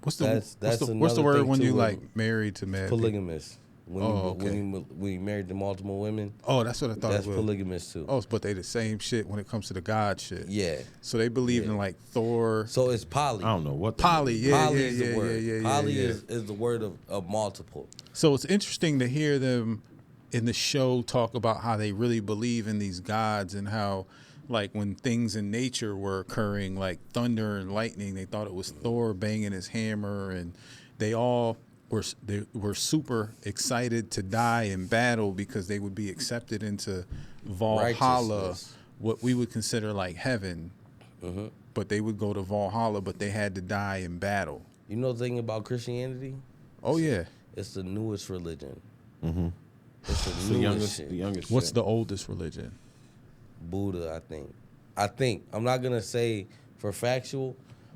what's That's the another word thing when too you with like married to mad people? Polygamous. Okay. When you married to multiple women, Oh, that's what I thought that's it was. polygamous too. Oh, but they the same shit when it comes to the god shit. Yeah. So they believe in like Thor. So it's poly. I don't know what. Poly, yeah, Poly yeah, is yeah, the word. yeah, yeah, Poly yeah. is the word of multiple. So it's interesting to hear them in the show talk about how they really believe in these gods and how, like, when things in nature were occurring, like thunder and lightning, they thought it was Thor banging his hammer, and they all were super excited to die in battle because they would be accepted into Valhalla, Righteousness. what we would consider like heaven. But they would go to Valhalla, but they had to die in battle. You know the thing about Christianity? Oh yeah. It's the newest religion. Mm-hmm. It's the The newest youngest. shit. The youngest. What's shit. the oldest religion? Buddha, I think. I'm not gonna say for factual,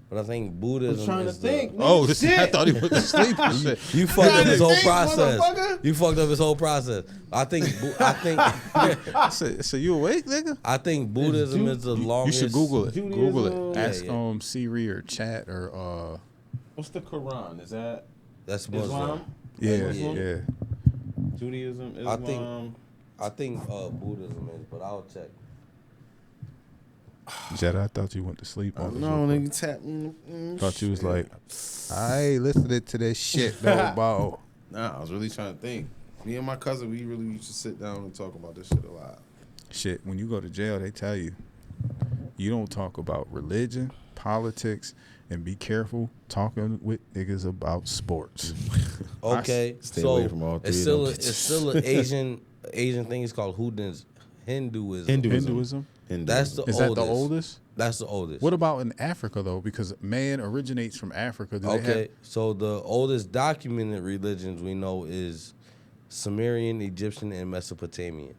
but I think Buddhism trying to is think. the. Oh, this, I thought he went to sleep and shit. You fucked up his whole think, process. motherfucker. You fucked up his whole process. I think So you awake, nigga? I think Buddhism is the You longest. should Google it. Judaism. Google it. Yeah, Ask yeah. Siri or chat or What's the Quran? Is that That's Muslim. Islam? yeah, Muslim? yeah. Judaism, I Islam. think Buddhism is, but I'll check. Jed, I thought you went to sleep on No, this. nigga, tap. Thought you was like, I ain't listening to this shit though about. Nah, I was really trying to think. Me and my cousin, we really used to sit down and talk about this shit a lot. Shit, when you go to jail, they tell you you don't talk about religion, politics, and be careful talking with niggas about sports. Okay, Stay so away from all three it's of still them. it's still an Asian thing. It's called Hinduism. Hinduism? That's the Is oldest. that the oldest? That's the oldest. What about in Africa though? Because man originates from Africa. Do they Okay, have, so the oldest documented religions we know is Sumerian, Egyptian, and Mesopotamian.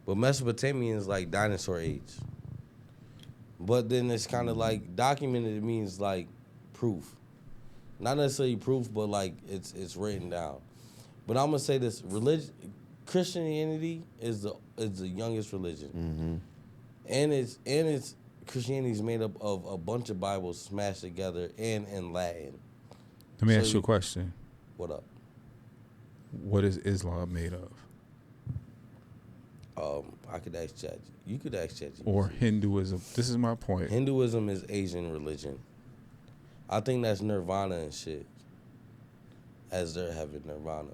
But Mesopotamian is like dinosaur age. But then it's kind of like documented. It means like proof, not necessarily proof, but like it's written down. But I'm gonna say this: Christianity is the youngest religion, and it's Christianity is made up of a bunch of Bibles smashed together and in Latin. let me So ask you a question. What up? What is Islam made of? I could ask Chat. You could ask Chat. Or Hinduism? This is my point. Hinduism is Asian religion. I think that's Nirvana and shit. As they're having Nirvana.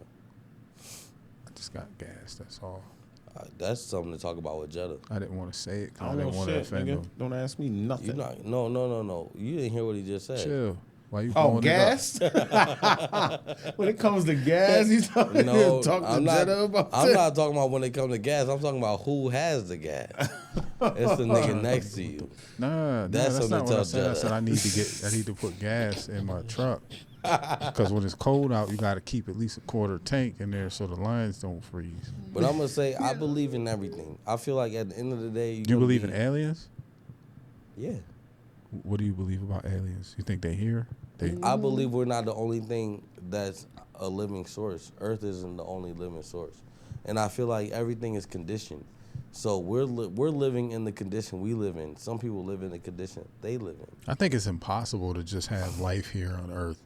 I just got gas. That's all. That's something to talk about with Jetta. I didn't want to say it I because I don't didn't know want to shit, offend nigga. them. Don't ask me nothing. You not no. You didn't hear what he just said. Chill. Why you Oh, blowing it up? gas? When it comes to gas, you talking No, talk to I'm not. Jetta about I'm that? not talking about when it comes to gas. I'm talking about who has the gas. It's the nigga next to you. Nah, That's that's something not to what I tell said. I Jetta. said I need to put gas in my truck. Because when it's cold out, you got to keep at least a quarter tank in there so the lines don't freeze. But I'm gonna say I believe in everything. I feel like at the end of the day, Do you believe in aliens? Yeah. What do you believe about aliens? You think they here? I believe we're not the only thing that's a living source. Earth isn't the only living source, and I feel like everything is conditioned. So we're living in the condition we live in. Some people live in the condition they live in. I think it's impossible to just have life here on Earth.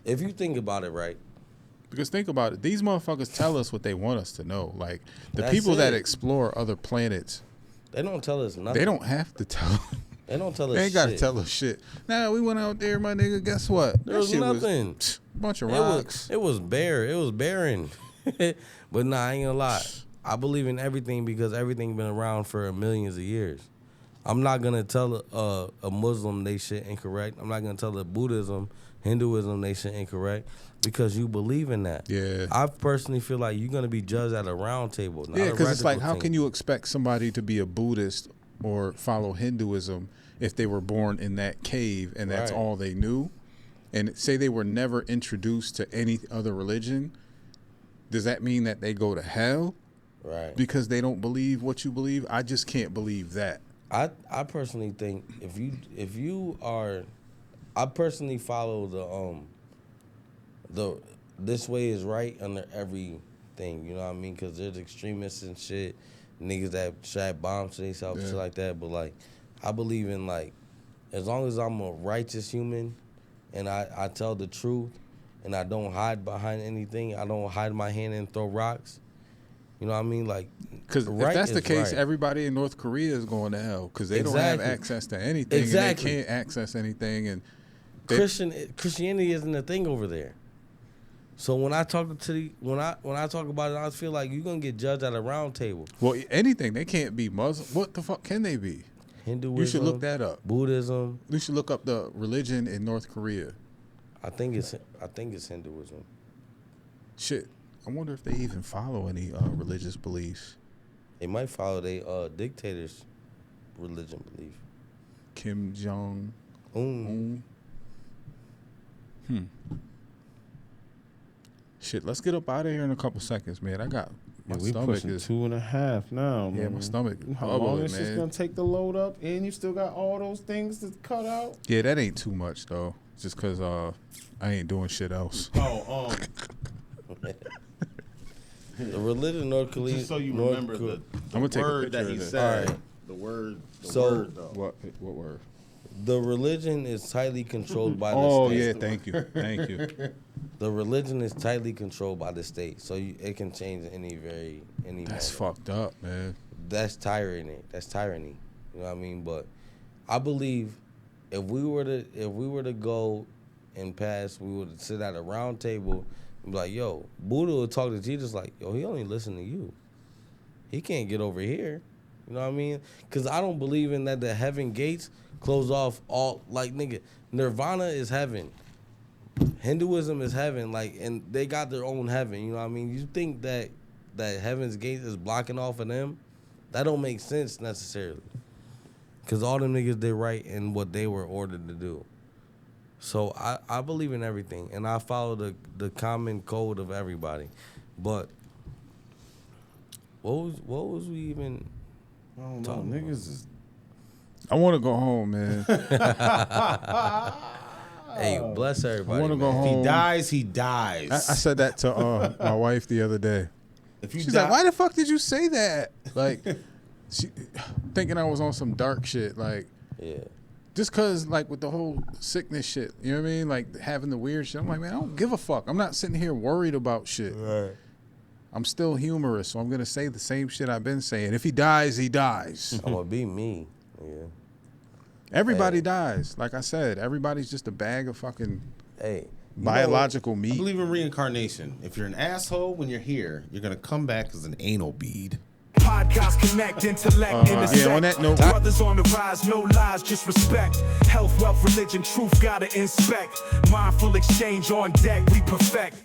If you think about it, right? Because think about it, these motherfuckers tell us what they want us to know. Like the That's people that it. explore other planets, They don't tell us nothing. they don't have to tell. They don't tell us. They ain't got to shit. tell us shit. Nah, we went out there, my nigga. Guess what? There was shit nothing. Bunch of It rocks. was bare. It was barren. But nah, I ain't gonna lie. I believe in everything because everything been around for millions of years. I'm not gonna tell a Muslim they shit incorrect. I'm not gonna tell a Buddhism, Hinduism they shit incorrect because you believe in that. Yeah. I personally feel like you're gonna be judged at a round table. Not Yeah, because it's like, radical how thing. can you expect somebody to be a Buddhist or follow Hinduism if they were born in that cave and that's Right. all they knew? And say they were never introduced to any other religion, does that mean that they go to hell Right. because they don't believe what you believe? I just can't believe that. I personally think if you are, I personally follow the this way is right under everything. You know what I mean? Because there's extremists and shit, niggas that strap bombs to themselves, Yeah. shit like that. But like, I believe in like, as long as I'm a righteous human, and I tell the truth, and I don't hide behind anything. I don't hide my hand and throw rocks. You know what I mean? Like, Because if right that's the is case, right. everybody in North Korea is going to hell because they don't have Exactly. access to anything Exactly. and they can't access anything. And they, Christianity isn't a thing over there. So when I talk when I talk about it, I feel like you're gonna get judged at a round table. well, anything, they can't be Muslim. What the fuck can they be? Hinduism. You should look that up. Buddhism. You should look up the religion in North Korea. I think it's Hinduism. Shit, I wonder if they even follow any religious beliefs. They might follow their dictator's religion belief. Kim Jong Mm. Un. Shit, let's get up out of here in a couple seconds, man. I got my We stomach pushing is 2.5 now, man. yeah, my stomach How long bubbling, is this man. gonna take to load up, and you still got all those things to cut out? Yeah, that ain't too much though. Just cause I ain't doing shit else. Oh, The religion of North Korea. just so you North remember Ko- the I'm gonna take a word picture that he of this. said. All right. The word though. What word? The religion is tightly controlled by the Oh state. yeah, thank you. The religion is tightly controlled by the state, so it can change any That's manner. fucked up, man. That's tyranny. That's tyranny. You know what I mean? But I believe if we were to go and pass, we would sit at a round table and be like, yo, Buddha would talk to Jesus like, yo, he only listen to you. He can't get over here. You know what I mean? Because I don't believe in that the heaven gates close off all, like, nigga, Nirvana is heaven. Hinduism is heaven, like, and they got their own heaven. You know what I mean? You think that heaven's gate is blocking off of them? That don't make sense necessarily. Because all them niggas did right in what they were ordered to do. So I believe in everything, and I follow the common code of everybody. But what was we even? I don't know. Talking Niggas is I want to go home, man. Hey, bless everybody. I want to go man. home. he dies, he dies. I said that to my wife the other day. if you She's die, like, "Why the fuck did you say that?" Like, she, thinking I was on some dark shit. Like, Yeah. just cause like with the whole sickness shit, you know what I mean? Like having the weird shit. I'm like, man, I don't give a fuck. I'm not sitting here worried about shit. Right. I'm still humorous, so I'm gonna say the same shit I've been saying. If he dies, he dies. I'm gonna be me. Yeah. Everybody Hey. dies. Like I said, everybody's just a bag of fucking Hey. you know biological I meat. believe in reincarnation. If you're an asshole when you're here, you're gonna come back as an anal bead. Podcast connect, intellect, intersect. yeah, on that note- Brothers on the rise, no lies, just respect. Health, wealth, religion, truth, gotta inspect. Mindful exchange on deck, we perfect.